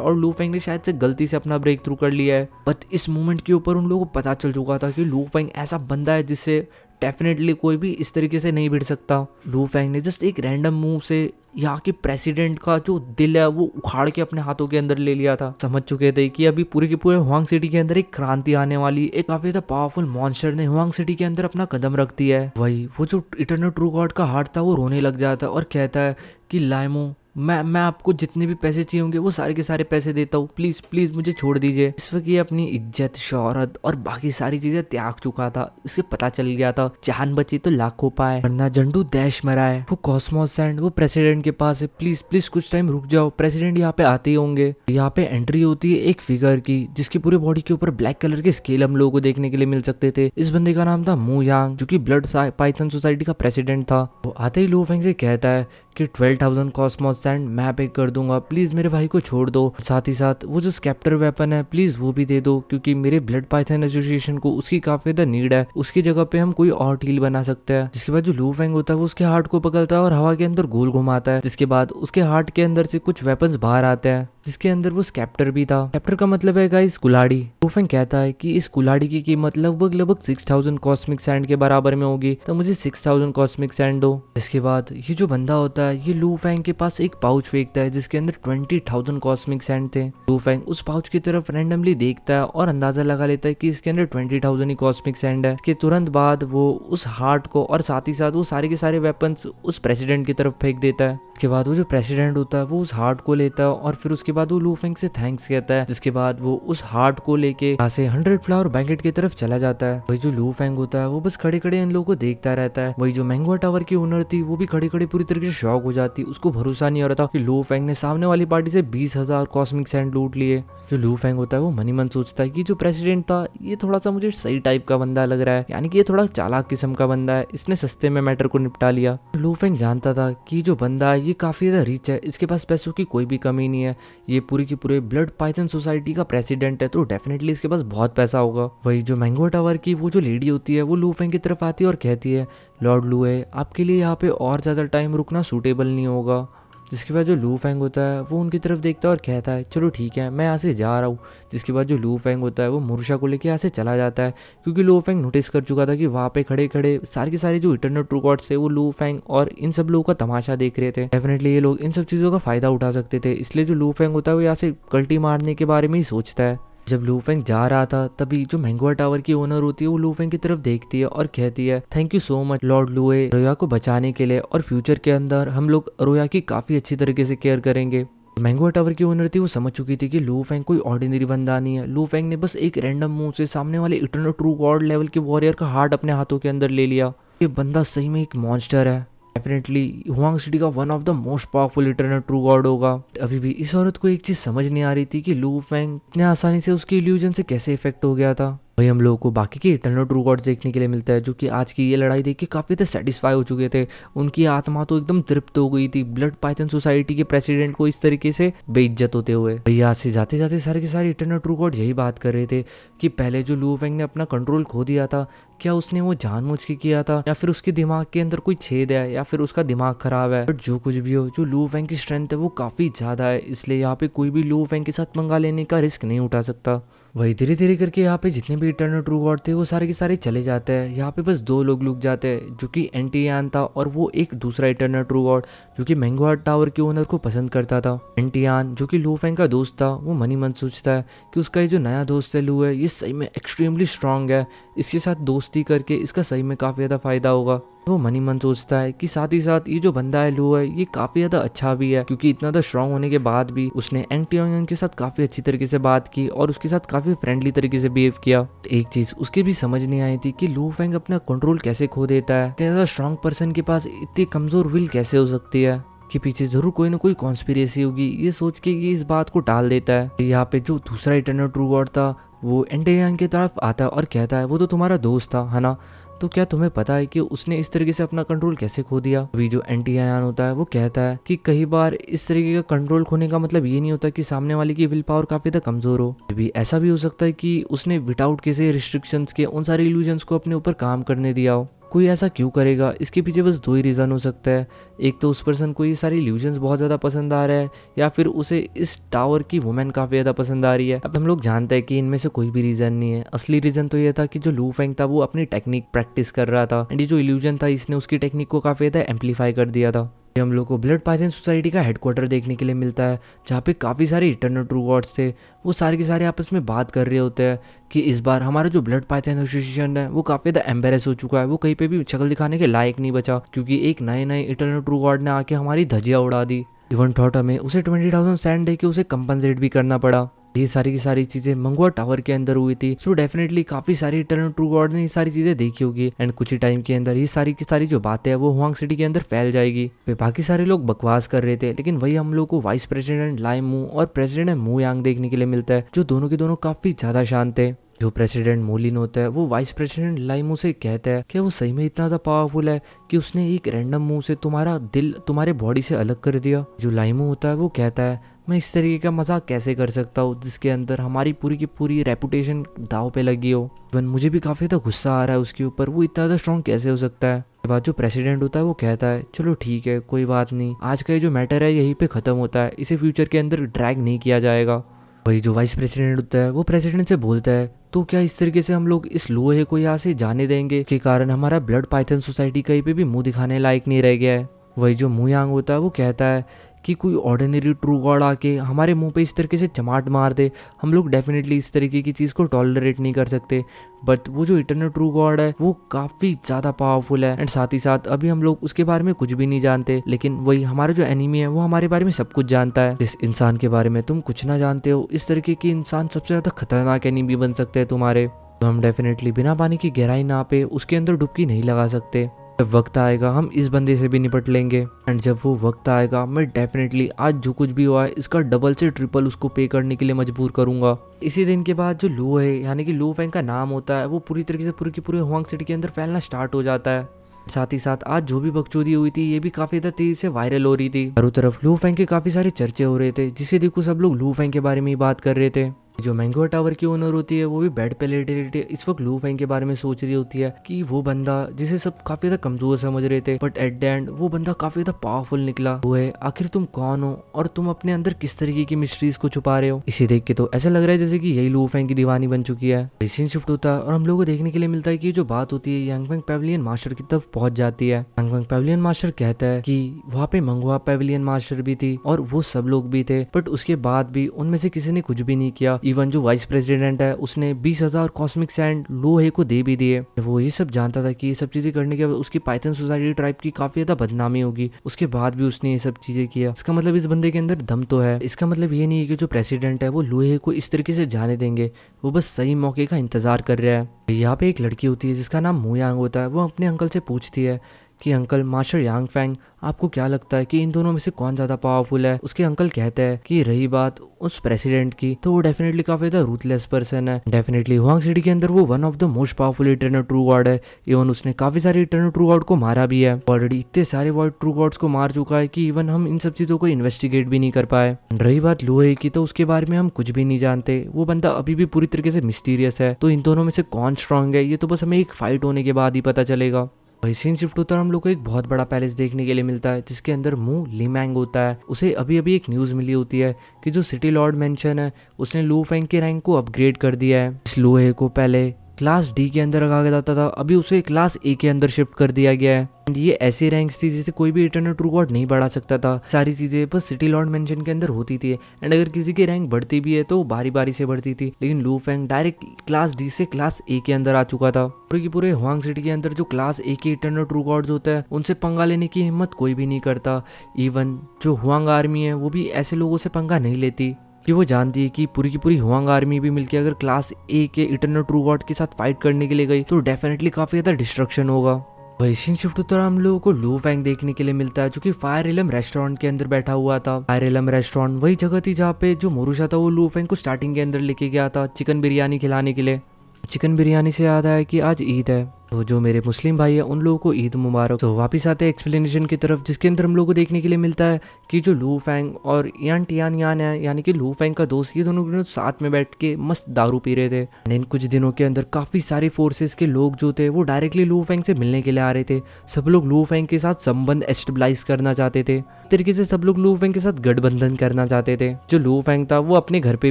और लू फेंग ने शायद से गलती से अपना ब्रेक थ्रू कर लिया है। बट इस मोमेंट के ऊपर उन लोगों को पता चल चुका था कि लू फेंग ऐसा बंदा है जिससे डेफिनेटली कोई भी इस तरीके से नहीं भिड़ सकता। लू फेंग ने जस्ट एक रैंडम मूव से यहाँ के प्रेसिडेंट का जो दिल है वो उखाड़ के अपने हाथों के अंदर ले लिया था। समझ चुके थे कि अभी पूरे के पूरे हुआंग सिटी के अंदर एक क्रांति आने वाली। एक काफी ज्यादा पावरफुल मॉन्स्टर ने हुआंग सिटी के अंदर अपना कदम रख दिया है। वही वो जो इटर्नल ट्रू गॉड का हार्ट था वो रोने लग जाता है और कहता है कि लाइमो मैं आपको जितने भी पैसे चाहिए होंगे वो सारे के सारे पैसे देता हूँ, प्लीज प्लीज मुझे छोड़ दीजिए। इस वक्त ये अपनी इज्जत, शोहरत और बाकी सारी चीजें त्याग चुका था। इसे पता चल गया था जान बची तो लाखों पाए, वरना जंडू दैश मरा है। वो कॉस्मोस सैंड वो प्रेसिडेंट के पास है, प्लीज प्लीज कुछ टाइम रुक जाओ, प्रेसिडेंट यहाँ पे आते ही होंगे। यहाँ पे एंट्री होती है एक फिगर की जिसकी पूरी बॉडी के ऊपर ब्लैक कलर के स्केल हम लोगों को देखने के लिए मिल सकते थे। इस बंदे का नाम था मू यांग जो की ब्लड पाइथन सोसाइटी का प्रेसिडेंट था। वो आते ही लू फेंग से कहता है कि 12,000 कॉस्मोस सैंड मैं पे कर दूंगा, प्लीज मेरे भाई को छोड़ दो। साथ ही साथ वो जो स्केप्टर वेपन है प्लीज वो भी दे दो, क्योंकि मेरे ब्लड पाइथन एसोसिएशन को उसकी काफी ज्यादा नीड है। उसकी जगह पे हम कोई और डील बना सकते हैं। जिसके बाद जो लू फेंग होता है वो उसके हार्ट को पकड़ता है और हवा के अंदर गोल घुमाता है। जिसके बाद उसके हार्ट के अंदर से कुछ वेपन्स बाहर आते हैं जिसके अंदर वो स्केप्टर भी था। स्केप्टर का मतलब है गाइस कुल्हाड़ी। लू फेंग कहता है कि इस कुल्हाड़ी की कीमत लगभग 6,000 कॉस्मिक सैंड के बराबर में होगी, तो मुझे 6,000 कॉस्मिक सैंड दो। इसके बाद ये जो बंदा होता है ये लू फेंग के पास एक पाउच फेंकता है जिसके अंदर 20,000 कॉस्मिक सैंड थे। लू फेंग उस पाउच की तरफ रैंडमली देखता है और अंदाजा लगा लेता है कि इसके अंदर 20,000 ही कॉस्मिक सैंड है। इसके तुरंत बाद वो उस हार्ट को और साथ ही साथ वो सारे के सारे वेपन्स उस प्रेसिडेंट की तरफ फेंक देता है। इसके बाद वो जो प्रेसिडेंट होता है वो उस हार्ट को लेता है और फिर उसके बाद वो लू फेंग से थैंक्स कहता है। जिसके बाद वो उस हार्ट को लेके यहाँ से 100 फ्लावर बैंकेट की तरफ चला जाता है। वही जो लू फेंग होता है वो बस खड़े खड़े इन लोगों को देखता रहता है। वही जो मैंगो टावर की ओनर थी वो भी खड़े खड़े पूरी तरीके से शॉक हो जाती। उसको भरोसा नहीं हो रहा था कि लू फेंग ने सामने वाली पार्टी से 20,000 कॉस्मिक सैंड लूट लिए। जो लू फेंग होता है वो मनी मन सोचता है कि जो प्रेसिडेंट था ये थोड़ा सा मुझे सही टाइप का बंदा लग रहा है, यानी कि ये थोड़ा चालाक किस्म का बंदा है, इसने सस्ते में मैटर को निपटा लिया। लू फेंग जानता था कि जो बंदा है ये काफी ज्यादा रिच है, इसके पास पैसों की कोई भी कमी नहीं है, ये पूरी की पूरे ब्लड पाइथन सोसाइटी का प्रेसिडेंट है, तो डेफिनेटली इसके पास बहुत पैसा होगा। वही जो मैंगो टावर की वो जो लेडी होती है वो लू फेंग की तरफ आती है और कहती है लॉर्ड लुए आपके लिए यहाँ पे और ज्यादा टाइम रुकना सूटेबल नहीं होगा। जिसके बाद जो लू फेंग होता है वो उनकी तरफ देखता है और कहता है चलो ठीक है मैं यहाँ से जा रहा हूँ। जिसके बाद जो लू फेंग होता है वो मुरुशा को लेके यहाँ से चला जाता है, क्योंकि लू फेंग नोटिस कर चुका था कि वहाँ पे खड़े खड़े सारे के सारे जो इटर्नल ट्रू गॉड्स थे वो लू फेंग और इन सब लोगों का तमाशा देख रहे थे। डेफिनेटली ये लोग इन सब चीज़ों का फायदा उठा सकते थे, इसलिए जो लू फेंग होता है वो यहाँ से कल्टी मारने के बारे में ही सोचता है। जब लू फेंग जा रहा था तभी जो मैंगो टावर की ओनर होती है वो लू फेंग की तरफ देखती है और कहती है thank you so much Lord लुए रोया को बचाने के लिए, और फ्यूचर के अंदर हम लोग रोया की काफी अच्छी तरीके से केयर करेंगे। मैंगो टावर की ओनर थी वो समझ चुकी थी कि लू फेंग कोई ऑर्डिनरी बंदा नहीं है। लू फेंग ने बस एक रैंडम मूव से सामने वाले इटर्नल ट्रू गॉड लेवल के वॉरियर का हार्ट अपने हाथों के अंदर ले लिया। ये बंदा सही में एक मॉन्स्टर है, डेफिनेटली हुआंग सिटी का one of the most powerful eternal true God होगा। अभी भी इस औरत को एक चीज समझ नहीं आ रही थी कि लू फेंग इतने आसानी से उसकी इल्यूजन से कैसे इफेक्ट हो गया था। वही हम लोगों को बाकी के इटर्नल ट्रू गॉड्स देखने के लिए मिलता है जो कि आज की ये लड़ाई देख के काफी ज़्यादा सेटिस्फाई हो चुके थे। उनकी आत्मा तो एकदम तृप्त हो गई थी ब्लड पाइथन सोसाइटी के प्रेसिडेंट को इस तरीके से बेइज्जत होते हुए। वही आज से जाते जाते सारे के सारे इटर्नल ट्रू गॉड यही बात कर रहे थे कि पहले जो लू फेंग ने अपना कंट्रोल खो दिया था, क्या उसने वो जानबूझ के किया था या फिर उसके दिमाग के अंदर कोई छेद है या फिर उसका दिमाग खराब है। बट जो कुछ भी हो, जो लू फेंग की स्ट्रेंथ है वो काफी ज्यादा है, इसलिए यहाँ पे कोई भी लू फेंग के साथ पंगा लेने का रिस्क नहीं उठा सकता। वही धीरे धीरे करके यहाँ पे जितने भी इटर्नल ट्रू गॉड थे वो सारे के सारे चले जाते हैं। यहाँ पे बस दो लोग लुक जाते हैं, जो कि एंटियान था और वो एक दूसरा इटर्नल ट्रू गॉड जो कि मैंगो टावर के ओनर को पसंद करता था। एंटियान जो कि लू फेंग का दोस्त था वो मनी मन सोचता है कि उसका ये जो नया दोस्त है लू है ये सही में एक्सट्रीमली स्ट्रांग है, इसके साथ दोस्ती करके इसका सही में काफी ज्यादा फायदा होगा। वो मनी मन सोचता है कि साथ ही साथ ये जो बंदा है लू है, ये काफी ज्यादा अच्छा भी है, क्योंकि इतना ज्यादा स्ट्रांग होने के बाद भी उसने एंग टियोंग के साथ काफी अच्छी तरीके से बात की और उसके साथ काफी फ्रेंडली तरीके से बिहेव किया। एक चीज उसके भी समझ नहीं आई थी कि लू फेंग अपना कंट्रोल कैसे खो देता है, इतना ज्यादा स्ट्रांग पर्सन के पास इतनी कमजोर विल कैसे हो सकती है, कि पीछे जरूर कोई ना कोई कॉन्स्पिरेसी होगी। ये सोच के ये इस बात को टाल देता है। यहाँ पे जो दूसरा इटर्नल ट्रू गॉड था वो एंटेयान की तरफ आता है और कहता है वो तो तुम्हारा दोस्त था है ना, तो क्या तुम्हें पता है कि उसने इस तरीके से अपना कंट्रोल कैसे खो दिया। अभी जो एंटीयान होता है वो कहता है कि कई बार इस तरीके का कंट्रोल खोने का मतलब ये नहीं होता कि सामने वाले की विल पावर काफी ज्यादा कमजोर हो, भी ऐसा भी हो सकता है कि उसने विदाउट किसी रिस्ट्रिक्शंस के उन सारे इल्यूजन्स को अपने ऊपर काम करने दिया हो। कोई ऐसा क्यों करेगा, इसके पीछे बस दो ही रीज़न हो सकता है। एक तो उस पर्सन को ये सारी इल्यूजन्स बहुत ज़्यादा पसंद आ रहा है, या फिर उसे इस टावर की वुमेन काफ़ी ज़्यादा पसंद आ रही है। अब हम लोग जानते हैं कि इनमें से कोई भी रीज़न नहीं है। असली रीज़न तो ये था कि जो लू फेंग था वो अपनी टेक्निक प्रैक्टिस कर रहा था, एंड ये जो इल्यूजन था इसने उसकी टेक्निक को काफ़ी ज़्यादा एम्पलीफाई कर दिया था। हम लोग को ब्लड पाइथन सोसाइटी का हेडक्वार्टर देखने के लिए मिलता है, जहाँ पे काफ़ी सारे इटर्नल ट्रू गॉड्स थे। वो सारे के सारे आपस में बात कर रहे होते हैं कि इस बार हमारा जो ब्लड पाइथन एसोसिएशन है वो काफ़ी ज़्यादा एम्बेरस हो चुका है, वो कहीं पे भी शक्ल दिखाने के लायक नहीं बचा, क्योंकि एक नए नए इटर्नल ट्रू गॉड ने आके हमारी धज्जियाँ उड़ा दी। इवन थॉट हमें उसे 20,000 सैंड दे के उसे कंपनसेट भी करना पड़ा। ये सारी की सारी चीजें मंगवा टावर के अंदर हुई थी। सो डेफिनेटली काफी सारी इटर्नल ट्रू गॉड ने ये सारी चीजें देखी होगी, एंड कुछ ही टाइम के अंदर ये सारी की सारी जो बातें है वो हुआंग सिटी के अंदर फैल जाएगी। बाकी सारे लोग बकवास कर रहे थे, लेकिन वही हम लोग को वाइस प्रेसिडेंट लाई मू और प्रेसिडेंट मू यांग देखने के लिए मिलता है, जो दोनों के दोनों काफी ज्यादा शांत थे। जो प्रेसिडेंट मोलिन होता है वो वाइस प्रेसिडेंट लाइमू से कहता है कि वो सही में इतना ज़्यादा पावरफुल है कि उसने एक रैंडम मुंह से तुम्हारा दिल तुम्हारे बॉडी से अलग कर दिया। जो लाइमू होता है वो कहता है मैं इस तरीके का मजाक कैसे कर सकता हूँ जिसके अंदर हमारी पूरी की पूरी रेपुटेशन दाव पे लगी हो। इवन मुझे भी काफ़ी ज़्यादा गुस्सा आ रहा है उसके ऊपर, वो इतना ज़्यादा स्ट्रॉन्ग कैसे हो सकता है। उसके बाद जो प्रेसिडेंट होता है वो कहता है चलो ठीक है कोई बात नहीं, आज का ये जो मैटर है यहीं पे ख़त्म होता है, इसे फ्यूचर के अंदर ड्रैग नहीं किया जाएगा। वही जो वाइस प्रेसिडेंट होता है वो प्रेसिडेंट से बोलता है तो क्या इस तरीके से हम लोग इस लोहे को यहाँ से जाने देंगे के कारण हमारा ब्लड पाइथन सोसाइटी कहीं पे भी मुंह दिखाने लायक नहीं रह गया है। वही जो मू यांग होता है वो कहता है कि कोई ऑर्डिनरी ट्रू गॉड आके हमारे मुंह पे इस तरीके से चमाट मार दे, हम लोग डेफिनेटली इस तरीके की चीज़ को टॉलरेट नहीं कर सकते। बट वो जो इटर्नल ट्रू गॉड है वो काफ़ी ज़्यादा पावरफुल है, एंड साथ ही साथ अभी हम लोग उसके बारे में कुछ भी नहीं जानते, लेकिन वही हमारा जो एनिमी है वो हमारे बारे में सब कुछ जानता है। जिस इंसान के बारे में तुम कुछ ना जानते हो, इस तरीके के इंसान सबसे ज़्यादा खतरनाक एनिमी बन सकते हैं तुम्हारे। तो हम डेफिनेटली बिना पानी की गहराई ना पे उसके अंदर डुबकी नहीं लगा सकते। जब वक्त आएगा हम इस बंदे से भी निपट लेंगे, एंड जब वो वक्त आएगा मैं डेफिनेटली आज जो कुछ भी हुआ है इसका डबल से ट्रिपल उसको पे करने के लिए मजबूर करूंगा। इसी दिन के बाद जो लू है यानी कि लू फेंग का नाम होता है वो पूरी तरीके से पूरी की पूरी हुआंग सिटी के अंदर फैलना स्टार्ट हो जाता है। साथ ही साथ आज जो भी बकचोदी हुई थी ये भी काफी ज्यादा तेजी से वायरल हो रही थी। चारों तरफ लू फेंग के काफी सारे चर्चे हो रहे थे, जिसे देखो सब लोग लू फेंग के बारे में ही बात कर रहे थे। जो मैंगो टावर की ओनर होती है वो भी बेड पे लेटे लेटे इस वक्त लू फेंग के बारे में सोच रही होती है कि वो बंदा जिसे सब काफी ज्यादा कमजोर समझ रहे थे, बट एट द एंड वो बंदा काफी ज्यादा पावरफुल निकला। वो है आखिर तुम कौन हो और तुम अपने अंदर किस तरीके की मिस्ट्रीज को छुपा रहे हो। इसे देख के तो ऐसा लग रहा है जैसे कि यही लू फेंग की दीवानी बन चुकी है। सीन शिफ्ट होता है और हम लोग को देखने के लिए मिलता है कि जो बात होती है यांगफेंग पेविलियन मास्टर की तरफ पहुंच जाती है। यांगफेंग पेविलियन मास्टर कहता है कि वहाँ पे मंगवा पेविलियन मास्टर भी थी और वो सब लोग भी थे, बट उसके बाद भी उनमें से किसी ने कुछ भी नहीं किया। इवन जो वाइस प्रेसिडेंट है उसने 20,000 कॉस्मिक सैंड लोहे को दे भी दिए। वो ये सब जानता था कि ये सब चीजें करने के बाद उसकी पाइथन सोसाइटी ट्राइब की काफी ज्यादा बदनामी होगी, उसके बाद भी उसने ये सब चीजें किया। इसका मतलब इस बंदे के अंदर दम तो है। इसका मतलब ये नहीं है कि जो प्रेसिडेंट है वो लोहे को इस तरीके से जाने देंगे, वो बस सही मौके का इंतजार कर रहा है। यहाँ पे एक लड़की होती है जिसका नाम मू यांग होता है। वो अपने अंकल से पूछती है कि अंकल मास्टर यांगफेंग आपको क्या लगता है कि इन दोनों में से कौन ज्यादा पावरफुल है। उसके अंकल कहते हैं कि रही बात उस प्रेसिडेंट की तो वो डेफिनेटली काफी ज्यादा रूथलेस पर्सन है। डेफिनेटली हुआंग सिटी के अंदर वो one of the most powerful eternal true God है। इवन उसने काफी सारे इटर्नल ट्रू गॉड को मारा भी है। ऑलरेडी इतने सारे वर्ड ट्रू गॉड्स को मार चुका है कि इवन हम इन सब चीजों को इन्वेस्टिगेट भी नहीं कर पाए। रही बात लोहे की तो उसके बारे में हम कुछ भी नहीं जानते। वो बंदा अभी भी पूरी तरीके से मिस्टीरियस है। तो इन दोनों में से कौन स्ट्रांग है ये तो बस हमें एक फाइट होने के बाद ही पता चलेगा। वही सीन शिफ्ट होता है, हम लोग को एक बहुत बड़ा पैलेस देखने के लिए मिलता है जिसके अंदर मू लिमैंग होता है। उसे अभी अभी एक न्यूज़ मिली होती है कि जो सिटी लॉर्ड मेंशन है उसने लू फेंग के रैंक को अपग्रेड कर दिया है। इस लोहे को पहले क्लास डी के अंदर रखा जाता था, अभी उसे क्लास ए के अंदर शिफ्ट कर दिया गया है। ये ऐसी रैंक्स थी जिसे कोई भी इटर्नल ट्रू गॉड नहीं बढ़ा सकता था। सारी चीजें बस सिटी लॉर्ड मेंशन के अंदर होती थी, एंड अगर किसी की रैंक बढ़ती भी है तो बारी बारी से बढ़ती थी। लेकिन लू फेंग डायरेक्ट क्लास डी से क्लास ए के अंदर आ चुका था। पूरे की पूरे हुआंग सिटी के अंदर जो क्लास ए के इटर्नल ट्रू गॉड्स होता है उनसे पंगा लेने की हिम्मत कोई भी नहीं करता। इवन जो हुआंग आर्मी है वो भी ऐसे लोगों से पंगा नहीं लेती, कि वो जानती है कि पूरी की पूरी हुआंग आर्मी भी मिलकर अगर क्लास ए के इटर्नल ट्रू गॉड के साथ फाइट करने के लिए गई तो डेफिनेटली काफी ज्यादा डिस्ट्रक्शन होगा। वही सीन शिफ्ट होता है हम लोगों को लू फेंग देखने के लिए मिलता है, जो कि फायर एलम रेस्टोरेंट के अंदर बैठा हुआ था। फायर एलम रेस्टोरेंट वही जगह थी जहाँ पे जो मोरूशा था वो लू फेंग को स्टार्टिंग के अंदर लेके गया था चिकन बिरयानी खिलाने के लिए। चिकन बिरयानी से याद आया कि आज ईद है, तो जो मेरे मुस्लिम भाई है उन लोगों को ईद मुबारक। तो वापस आते हैं एक्सप्लेनेशन की तरफ, जिसके अंदर हम लोगों को देखने के लिए मिलता है कि जो लू फेंग और यान टियान यान है, यानी कि लू फेंग का दोस्त, ये दोनों साथ में बैठ के मस्त दारू पी रहे थे। इन कुछ दिनों के अंदर काफी सारे फोर्सेस के लोग जो थे वो डायरेक्टली लू फेंग से मिलने के लिए आ रहे थे। सब लोग लू फेंग के साथ संबंध एस्टेब्लाइज करना चाहते थे, तरीके से सब लोग लू फेंग के साथ गठबंधन करना चाहते थे। जो लू फेंग था वो अपने घर पे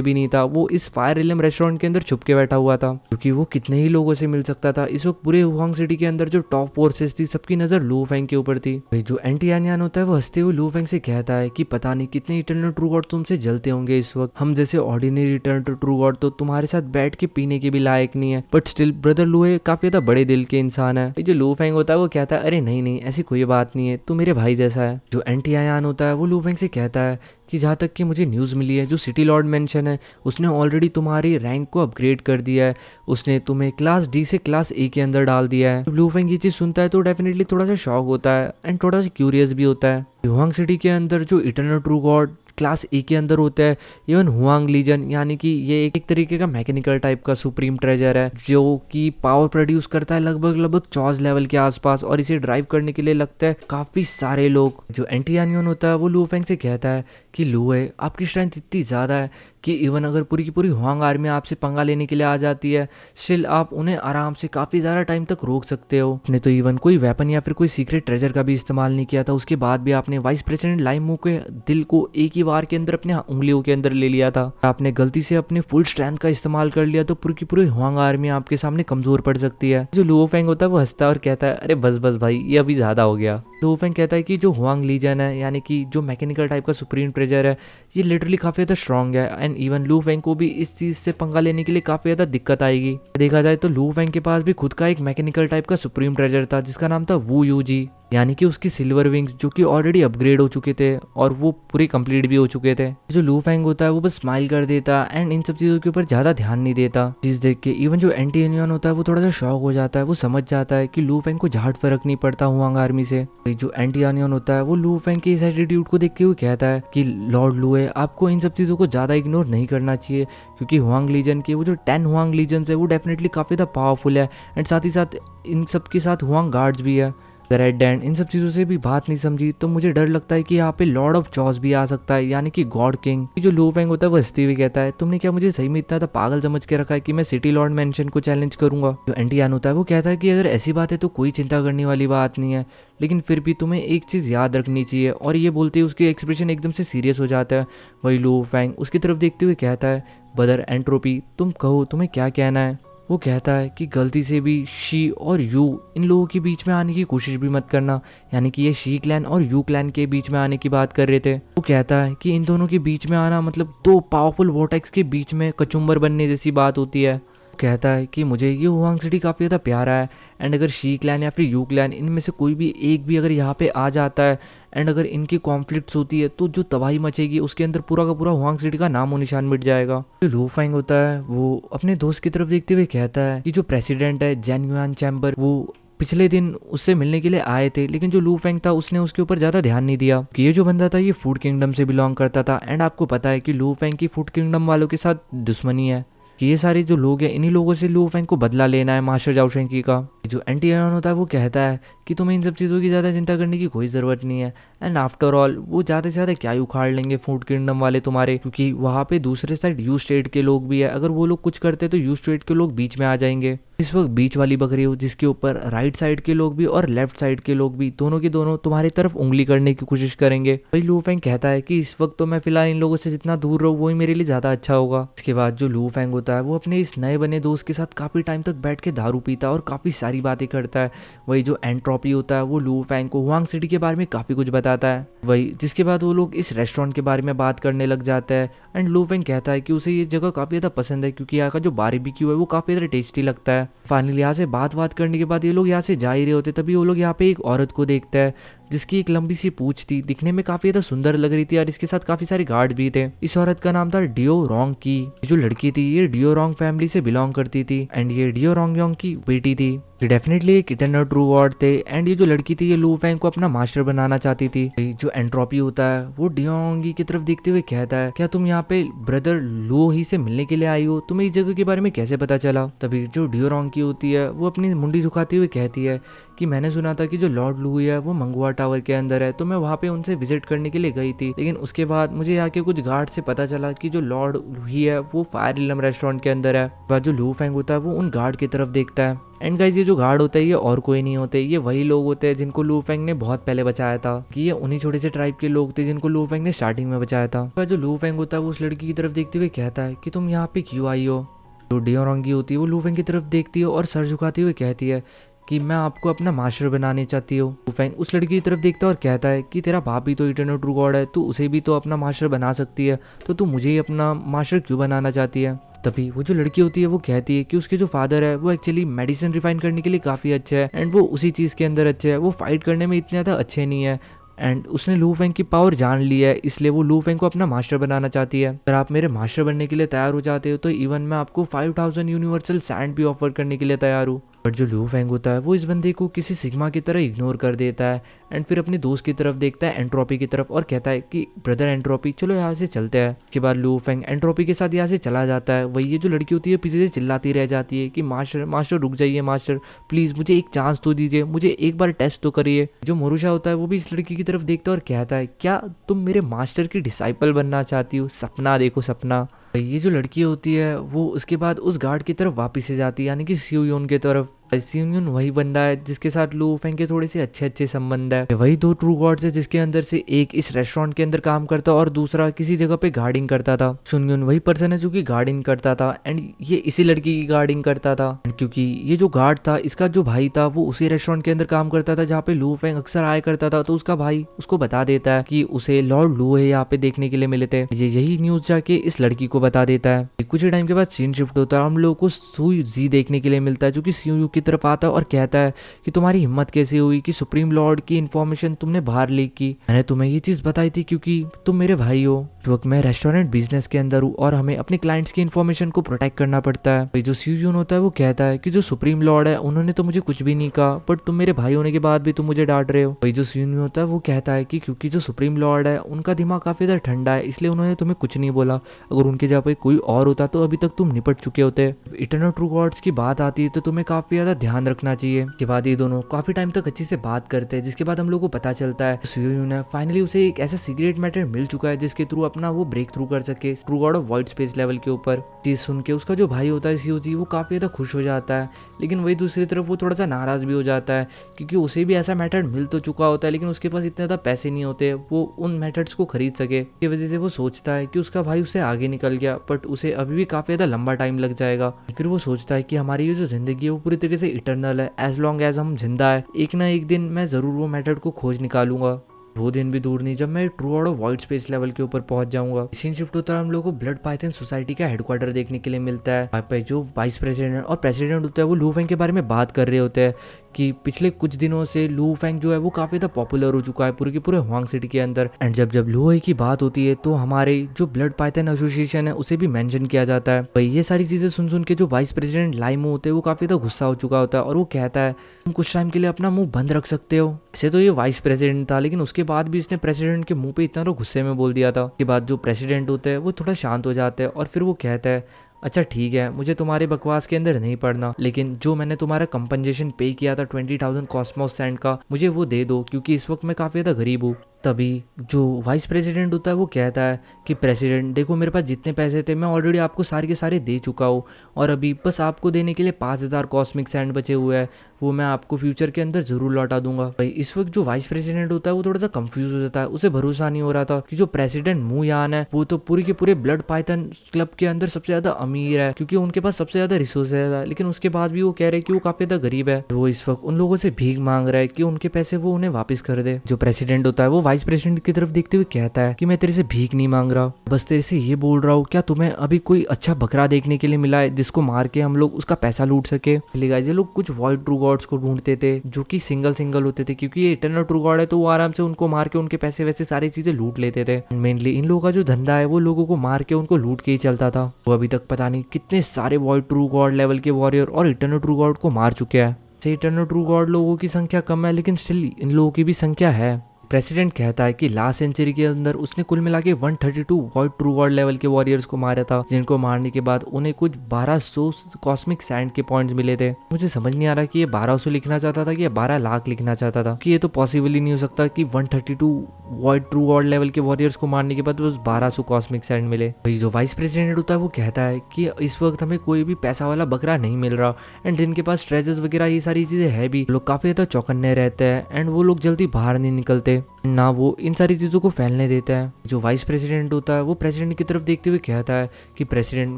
भी नहीं था, वो इस फायर एलम रेस्टोरेंट के अंदर छुप के बैठा हुआ था, क्योंकि वो कितने ही लोगों से मिल सकता था। इस वक्त पूरे हुआंग सिटी के अंदर जो टॉप फोर्सेस थी सबकी नजर लू फेंग के ऊपर थी। जो एंटी यान होता है वो हंसते हुए लू फेंग से कहता है कि पता नहीं कितने इटर्नल ट्रू गॉड तुमसे जलते होंगे इस वक्त, हम जैसे ऑर्डिनरी इटर्नल ट्रू गॉड तो तुम्हारे साथ बैठ के पीने के भी लायक नहीं है, बट स्टिल ब्रदर लू काफी ज्यादा बड़े दिल के इंसान है। जो लू फेंग होता है वो कहता है अरे नहीं नहीं ऐसी कोई बात नहीं है, तू मेरे भाई जैसा है। जो एंटी यान होता है वो लू फेंग से कहता है कि जहाँ तक कि मुझे न्यूज़ मिली है जो सिटी लॉर्ड मेंशन है उसने ऑलरेडी तुम्हारी रैंक को अपग्रेड कर दिया है, उसने तुम्हें क्लास डी से क्लास ए के अंदर डाल दिया है। लू फेंग ये चीज़ सुनता है तो डेफिनेटली थोड़ा सा शॉक होता है एंड थोड़ा सा क्यूरियस भी होता है। हुआंग सिटी के अंदर जो इटर्नल ट्रू गॉड क्लास ए के अंदर होता है, इवन हुआंग लीजन, यानी कि ये एक तरीके का मैकेनिकल टाइप का सुप्रीम ट्रेजर है जो कि पावर प्रोड्यूस करता है लगभग 14 लेवल के आसपास, और इसे ड्राइव करने के लिए लगता है काफी सारे लोग। जो एंटी यानियन होता है वो लू फेंग से कहता है कि लू है आपकी स्ट्रेंथ इतनी ज़्यादा है कि इवन अगर पूरी की पूरी हुआंग आर्मी आपसे पंगा लेने के लिए आ जाती है स्टिल आप उन्हें आराम से काफ़ी ज़्यादा टाइम तक रोक सकते हो। आपने तो इवन कोई वेपन या फिर कोई सीक्रेट ट्रेजर का भी इस्तेमाल नहीं किया था, उसके बाद भी आपने वाइस प्रेसिडेंट लाइम मू के दिल को एक ही बार के अंदर अपने उंगलियों के अंदर ले लिया था। आपने गलती से अपने फुल स्ट्रेंथ का इस्तेमाल कर लिया तो पूरी की पूरी हुआंग आर्मी आपके सामने कमजोर पड़ सकती है। जो लू फेंग होता है वो हंसता है और कहता है अरे बस बस भाई ये अभी ज़्यादा हो गया। लू फेंग कहता है कि जो हुआंग लीजन है, यानी कि जो मैकेनिकल टाइप का सुप्रीम ट्रेजर है, ये लिटरली काफ़ी ज़्यादा स्ट्रॉन्ग है एंड इवन लू फेंग को भी इस चीज़ से पंगा लेने के लिए काफ़ी ज़्यादा दिक्कत आएगी। देखा जाए तो लू फेंग के पास भी खुद का एक मैकेनिकल टाइप का सुप्रीम ट्रेजर था जिसका नाम था वू यूजी, यानी कि उसकी सिल्वर विंग्स जो कि ऑलरेडी अपग्रेड हो चुके थे और वो पूरे कंप्लीट भी हो चुके थे। जो लू फेंग होता है वो बस स्माइल कर देता एंड इन सब चीज़ों के ऊपर ज़्यादा ध्यान नहीं देता। चीज़ देख के इवन जो एंटी यूनियन होता है वो थोड़ा सा शॉक हो जाता है, वो समझ जाता है कि लू फेंग को झाट फर्क नहीं पड़ता हुआंग आर्मी से। जो एंटी यूनियन होता है वो लू फेंग के इस एटीट्यूड को देखते हुए कहता है कि लॉर्ड लू आपको इन सब चीज़ों को ज़्यादा इग्नोर नहीं करना चाहिए, क्योंकि हुआंग लीजन के वो जो 10 हुआंग लीजन्स है वो डेफिनेटली काफ़ी ज़्यादा पावरफुल है एंड साथ ही साथ इन सब के साथ हुआंग गार्ड्स भी है। रेड एंड इन सब चीज़ों से भी बात नहीं समझी तो मुझे डर लगता है कि यहाँ पे लॉर्ड ऑफ चॉस भी आ सकता है, यानी कि गॉड किंग। जो लू फेंग होता है वो हंसते हुए कहता है तुमने क्या मुझे सही में इतना था पागल समझ के रखा है कि मैं सिटी लॉर्ड मेंशन को चैलेंज करूंगा। जो एंटी यान होता है वो कहता है कि अगर ऐसी बात है तो कोई चिंता करने वाली बात नहीं है, लेकिन फिर भी तुम्हें एक चीज़ याद रखनी चाहिए। और ये बोलते ही उसके एक्सप्रेशन एकदम से सीरियस हो जाता है। वही लू फेंग उसकी तरफ देखते हुए कहता है ब्रदर एंट्रोपी तुम कहो तुम्हें क्या कहना है। वो कहता है कि गलती से भी शी और यू इन लोगों के बीच में आने की कोशिश भी मत करना, यानी कि ये शी क्लैन और यू क्लैन के बीच में आने की बात कर रहे थे। वो कहता है कि इन दोनों के बीच में आना मतलब दो पावरफुल वोर्टेक्स के बीच में कचुम्बर बनने जैसी बात होती है। कहता है कि मुझे ये हुआंग सिटी काफ़ी ज़्यादा प्यारा है एंड अगर शी क्लैन या फिर यू क्लैन इनमें से कोई भी एक भी अगर यहाँ पे आ जाता है एंड अगर इनकी कॉन्फ्लिक्ट्स होती है तो जो तबाही मचेगी उसके अंदर पूरा का पूरा हुआंग सिटी का नामो निशान मिट जाएगा। जो लू फेंग होता है वो अपने दोस्त की तरफ देखते हुए कहता है कि जो प्रेसिडेंट है जेन युआन चैम्बर वो पिछले दिन उससे मिलने के लिए आए थे, लेकिन जो लू फेंग था उसने उसके ऊपर ज़्यादा ध्यान नहीं दिया कि ये जो बंदा था ये फूड किंगडम से बिलोंग करता था एंड आपको पता है कि लू फेंग की फूड किंगडम वालों के साथ दुश्मनी है, कि ये सारे जो लोग हैं इन्हीं लोगों से लू फेंग को बदला लेना है मास्टर जाओ शेंकी का। जो एंटी एरन होता है वो कहता है कि तुम्हें इन सब चीज़ों की ज़्यादा चिंता करने की कोई ज़रूरत नहीं है, एंड आफ्टर ऑल वो ज़्यादा से ज़्यादा क्या ही उखाड़ लेंगे फूड किंगडम वाले तुम्हारे, क्योंकि वहाँ पे दूसरे साइड यू स्टेट के लोग भी है, अगर वो लोग कुछ करते तो यू स्टेट के लोग बीच में आ जाएंगे। इस वक्त बीच वाली बकरी हो जिसके ऊपर राइट साइड के लोग भी और लेफ्ट साइड के लोग भी दोनों के दोनों तुम्हारी तरफ उंगली करने की कोशिश करेंगे। भाई लू फैंग कहता है कि इस वक्त तो मैं फिलहाल इन लोगों से जितना दूर रहूँ वही मेरे लिए ज़्यादा अच्छा होगा। इसके बाद जो लू फैंग होता है वो अपने इस नए बने दोस्त के साथ काफ़ी टाइम तक बैठ के दारू पीता है और काफ़ी सारी बातें करता है। वही जो एंट्रोपी होता है वो लू फैंग को हुआंग सिटी के बारे में काफ़ी कुछ बताता है। वही जिसके बाद वो लोग इस रेस्टोरेंट के बारे में बात करने लग जाते हैं, एंड लू फैंग कहता है कि उसे ये जगह काफ़ी ज़्यादा पसंद है क्योंकि यहाँ का जो बारबेक्यू है वो काफ़ी ज़्यादा टेस्टी लगता है। फाइनली यहाँ से बात करने के बाद ये लोग यहाँ से जा ही रहे होते तभी वो लोग यहाँ पे एक औरत को देखता है जिसकी एक लंबी सी पूंछ थी, दिखने में काफी ज्यादा सुंदर लग रही थी और इसके साथ काफी सारे गार्ड भी थे। इस औरत का नाम था डियो रोंग की। जो लड़की थी ये डियो रोंग फैमिली से बिलोंग करती थी एंड ये डियो रोंग योंग की बेटी थी। ये डेफिनेटली एक इटर्नल ट्रू गॉड थे एंड ये जो लड़की थी ये लू फैंग को अपना मास्टर बनाना चाहती थी। जो एंट्रोपी होता है वो डियोंगी की तरफ देखते हुए कहता है क्या तुम यहाँ पे ब्रदर लू ही से मिलने के लिए आई हो, तुम्हें इस जगह के बारे में कैसे पता चला। तभी जो डियो रोंग की होती है वो अपनी मुंडी झुकाते हुए कहती है कि मैंने सुना था कि जो लॉर्ड लू है वो मंगुआ टावर के अंदर है, तो मैं वहाँ पे उनसे विजिट करने के लिए गई थी, लेकिन उसके बाद मुझे यहाँ के कुछ गार्ड से पता चला कि जो लॉर्ड ही है वो फायर इलम रेस्टोरेंट के अंदर है। बाद जो लू फैंग होता है वो उन गार्ड की तरफ देखता है एंड गाइस ये जो गार्ड होता है ये और कोई नहीं होते, ये वही लोग होते हैं जिनको लू फैंग ने बहुत पहले बचाया था, कि ये उन्हीं छोटे से ट्राइब के लोग थे जिनको लू फैंग ने स्टार्टिंग में बचाया था। जो लू फैंग होता है वो उस लड़की की तरफ देखते हुए कहता है कि तुम यहाँ पे क्यों आई हो। जो डियोरोंगी होती है वो लू फैंग की तरफ देखती है और सर झुकाते हुए कहती है कि मैं आपको अपना मास्टर बनाने चाहती हूँ। लू फैंग उस लड़की की तरफ देखता है और कहता है कि तेरा बाप भी तो इटर्नल ट्रू गॉड है, तू उसे भी तो अपना मास्टर बना सकती है, तो तू मुझे ही अपना मास्टर क्यों बनाना चाहती है। तभी वो जो लड़की होती है वो कहती है कि उसके जो फादर है वो एक्चुअली मेडिसिन रिफाइन करने के लिए काफ़ी अच्छे है एंड वो उसी चीज़ के अंदर अच्छे है, वो फाइट करने में इतने ज़्यादा अच्छे नहीं है एंड उसने लू फैंग की पावर जान ली है, इसलिए वो लू फैंग को अपना मास्टर बनाना चाहती है। अगर आप मेरे मास्टर बनने के लिए तैयार हो जाते हो तो इवन मैं आपको 5000 यूनिवर्सल सैंड भी ऑफर करने के लिए तैयार हूँ। बट जो लू फैंग होता है वो इस बंदे को किसी सिग्मा की तरह इग्नोर कर देता है एंड फिर अपने दोस्त की तरफ देखता है एंट्रोपी की तरफ और कहता है कि ब्रदर एंट्रोपी चलो यहाँ से चलते हैं। उसके बाद लू फैंग एंट्रोपी के साथ यहाँ से चला जाता है। वही ये जो लड़की होती है पीछे से चिल्लाती रह जाती है कि मास्टर मास्टर रुक जाइए मास्टर, प्लीज मुझे एक चांस तो दीजिए, मुझे एक बार टेस्ट तो करिए। जो मोरुशा होता है वो भी इस लड़की की तरफ देखता है और कहता है क्या तुम मेरे मास्टर की डिसाइपल बनना चाहती हो, सपना देखो सपना। ये जो लड़की होती है वो उसके बाद उस गार्ड की तरफ वापिस से जाती है यानी कि सियो यून की तरफ। सियो यून वही बंदा है जिसके साथ लू फैंग के थोड़े से अच्छे संबंध है। वही दो ट्रू गॉड्स है जिसके अंदर से एक इस रेस्टोरेंट के अंदर काम करता और दूसरा किसी जगह पे गार्डिंग करता था। सुन यून वही पर्सन है जो कि गार्डिंग करता था एंड ये इसी लड़की की गार्डिंग करता था क्योंकि ये जो गार्ड था इसका जो भाई था वो उसी रेस्टोरेंट के अंदर काम करता था जहाँ पे लू फैंग अक्सर आया करता था। तो उसका भाई उसको बता देता है कि उसे लॉर्ड लू है यहाँ पे देखने के लिए मिले थे। ये यही न्यूज जाके इस लड़की को बता देता है। कुछ ही टाइम के बाद सीन शिफ्ट होता है, हम लोगों को सू जी देखने के लिए मिलता है जो कि सीयू की तरफ आता है और कहता है कि तुम्हारी हिम्मत कैसे हुई कि सुप्रीम लॉर्ड की इन्फॉर्मेशन तुमने बाहर लीक की। मैंने तुम्हें ये चीज बताई थी क्योंकि तुम मेरे भाई हो। इस वक्त मैं रेस्टोरेंट बिजनेस के अंदर हूँ और हमें अपने क्लाइंट्स की इन्फॉर्मेशन को प्रोटेक्ट करना पड़ता है। जो सीयून होता है वो कहता है कि जो सुप्रीम लॉर्ड है उन्होंने तो मुझे कुछ भी नहीं कहा, बट तुम मेरे भाई होने के बाद भी तुम मुझे डांट रहे हो। जो सीयून होता है वो कहता है कि क्योंकि जो सुप्रीम लॉर्ड है उनका दिमाग काफी ज्यादा ठंडा है इसलिए उन्होंने तुम्हें कुछ नहीं बोला, अगर उनके जगह पे कोई और होता तो अभी तक तुम निपट चुके होते। इटर्नल ट्रू गॉड्स की बात आती है तो तुम्हें काफी ज्यादा ध्यान रखना चाहिए। के बाद ये दोनों काफी टाइम तक अच्छे से बात करते हैं जिसके बाद हम लोग को पता चलता है सीयून है फाइनली उसे एक ऐसा सीक्रेट मैटर मिल चुका है जिसके थ्रू अपना वो ब्रेक थ्रू कर सके true God of wide space level के ऊपर। चीज सुन के उसका जो भाई होता है सीयूजी वो काफी ज्यादा खुश हो जाता है, लेकिन वही दूसरी तरफ वो थोड़ा सा नाराज भी हो जाता है क्योंकि उसे भी ऐसा मेथड मिल तो चुका होता है लेकिन उसके पास इतने ज्यादा पैसे नहीं होते वो उन मेथड्स को खरीद सके। की वजह से वो सोचता है कि उसका भाई उससे आगे निकल गया बट उसे अभी भी काफी ज्यादा लंबा टाइम लग जाएगा। फिर वो सोचता है कि हमारी ये जो जिंदगी है वो पूरी तरीके से इटर्नल है, एज लॉन्ग एज हम जिंदा है एक ना एक दिन मैं जरूर वो मेथड को खोज निकालूंगा। वो दिन भी दूर नहीं जब मैं true God of wide space level के ऊपर पहुंच जाऊंगा। सीन शिफ्ट होता है, हम लोगों को ब्लड पाइथन सोसाइटी का हेडक्वार्टर देखने के लिए मिलता है। वहाँ पे जो वाइस प्रेसिडेंट और प्रेसिडेंट होता है वो लू फैंग के बारे में बात कर रहे होते हैं कि पिछले कुछ दिनों से लू फैंग जो है वो काफी ज्यादा पॉपुलर हो चुका है पूरे के पूरे हुआंग सिटी के अंदर। एंड जब लू की बात होती है तो हमारे जो ब्लड पाइथन एसोसिएशन है उसे भी मेंशन किया जाता है। भाई ये सारी चीजें सुन के जो वाइस प्रेसिडेंट लाइमो होते हैं वो काफी ज्यादा गुस्सा हो चुका होता है और वो कहता है तुम कुछ टाइम के लिए अपना मुंह बंद रख सकते हो। ऐसे तो ये वाइस प्रेसिडेंट था लेकिन उसके बाद भी इसने प्रेसिडेंट के मुंह पे इतना गुस्से में बोल दिया था। उसके बाद जो प्रेसिडेंट होते हैं वो थोड़ा शांत हो जाते हैं और फिर वो कहता है अच्छा ठीक है, मुझे तुम्हारे बकवास के अंदर नहीं पड़ना, लेकिन जो मैंने तुम्हारा कंपनसेशन पे किया था 20,000 कॉस्मोस सैंड का, मुझे वो दे दो, क्योंकि इस वक्त मैं काफ़ी ज़्यादा गरीब हूँ। तभी जो वाइस प्रेसिडेंट होता है वो कहता है कि प्रेसिडेंट देखो, मेरे पास जितने पैसे थे मैं ऑलरेडी आपको सारे के सारे दे चुका हूँ, और अभी बस आपको देने के लिए 5,000 कॉस्मिक सैंड बचे हुए हैं, वो मैं आपको फ्यूचर के अंदर ज़रूर लौटा दूंगा। भाई इस वक्त जो वाइस प्रेसिडेंट होता है वो थोड़ा सा कंफ्यूज हो जाता है, उसे भरोसा नहीं हो रहा था कि जो प्रेसिडेंट मू यान है वो तो पूरे के पूरे ब्लड पाइथन क्लब के अंदर सबसे ज़्यादा अमीर है, क्योंकि उनके पास सबसे ज़्यादा रिसोर्सेज है, लेकिन उसके बाद भी वो कह रहे हैं कि वो काफ़ी ज़्यादा गरीब है। वो इस वक्त उन लोगों से भीख मांग रहा है कि उनके पैसे वो उन्हें वापस कर दे। जो प्रेसिडेंट होता है वो वाइस प्रेसिडेंट की तरफ देखते हुए कहता है कि मैं तेरे से भीख नहीं मांग रहा, बस तेरे से ये बोल रहा हूँ, क्या तुम्हें अभी कोई अच्छा बकरा देखने के लिए मिला है जिसको मार के हम लोग उसका पैसा लूट सके। ये लोग कुछ वॉइड ट्रू गॉड्स को ढूंढते थे जो कि सिंगल होते थे, क्योंकि ये इटर्नल ट्रू गॉड है तो वो आराम से उनको मार के उनके पैसे वैसे सारी चीजें लूट लेते थे। मेनली इन लोगों का जो धंधा है वो लोगों को मार के उनको लूट के ही चलता था। वो अभी तक पता नहीं कितने सारे वॉइड ट्रू गॉड लेवल के वॉरियर और इटर्नल ट्रू गॉड को मार चुके हैं। इटर्नल ट्रू गॉड लोगों की संख्या कम है, लेकिन स्टिल इन लोगों की भी संख्या है। प्रेसिडेंट कहता है कि लास्ट सेंचुरी के अंदर उसने कुल मिला के 132 वॉइड ट्रू गॉड लेवल के वॉरियर्स को मारा था, जिनको मारने के बाद उन्हें कुछ 1200 कॉस्मिक सैंड के पॉइंट्स मिले थे। मुझे समझ नहीं आ रहा कि ये 1200 लिखना चाहता था कि ये 12 लाख लिखना चाहता था, कि ये तो पॉसिबल ही नहीं हो सकता कि 132 वॉइड ट्रू गॉड लेवल के वॉरियर्स को मारने के बाद बस 1200 कॉस्मिक सैंड मिले। भाई जो वाइस प्रेसिडेंट होता है वो कहता है कि इस वक्त हमें कोई भी पैसा वाला बकरा नहीं मिल रहा, एंड जिनके पास ट्रेजर्स वगैरह ये सारी चीजें है भी, लोग काफी ज्यादा चौकन्ने रहते हैं, एंड वो लोग जल्दी बाहर नहीं निकलते, ना वो इन सारी चीज़ों को फैलने देता है। जो वाइस प्रेसिडेंट होता है वो प्रेसिडेंट की तरफ देखते हुए कहता है कि प्रेसिडेंट,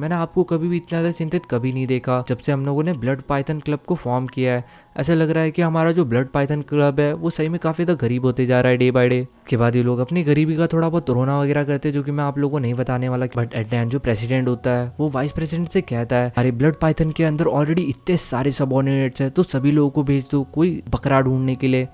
मैंने आपको कभी भी इतना ज़्यादा चिंतित कभी नहीं देखा जब से हम लोगों ने ब्लड पाइथन क्लब को फॉर्म किया है। ऐसा लग रहा है कि हमारा जो ब्लड पाइथन क्लब है वो सही में काफ़ी ज़्यादा गरीब होते जा रहा है डे बाय डे। के बाद ये लोग अपनी गरीबी का थोड़ा बहुत रोना वगैरह करते हैं, जो कि मैं आप लोगों को नहीं बताने वाला। बट एट द एंड जो प्रेसिडेंट होता है वो वाइस प्रेसिडेंट से कहता है, अरे ब्लड पाइथन के अंदर ऑलरेडी इतने सारे सबऑर्डिनेट्स हैं, तो सभी लोगों को भेज दो कोई बकरा ढूंढने के लिए।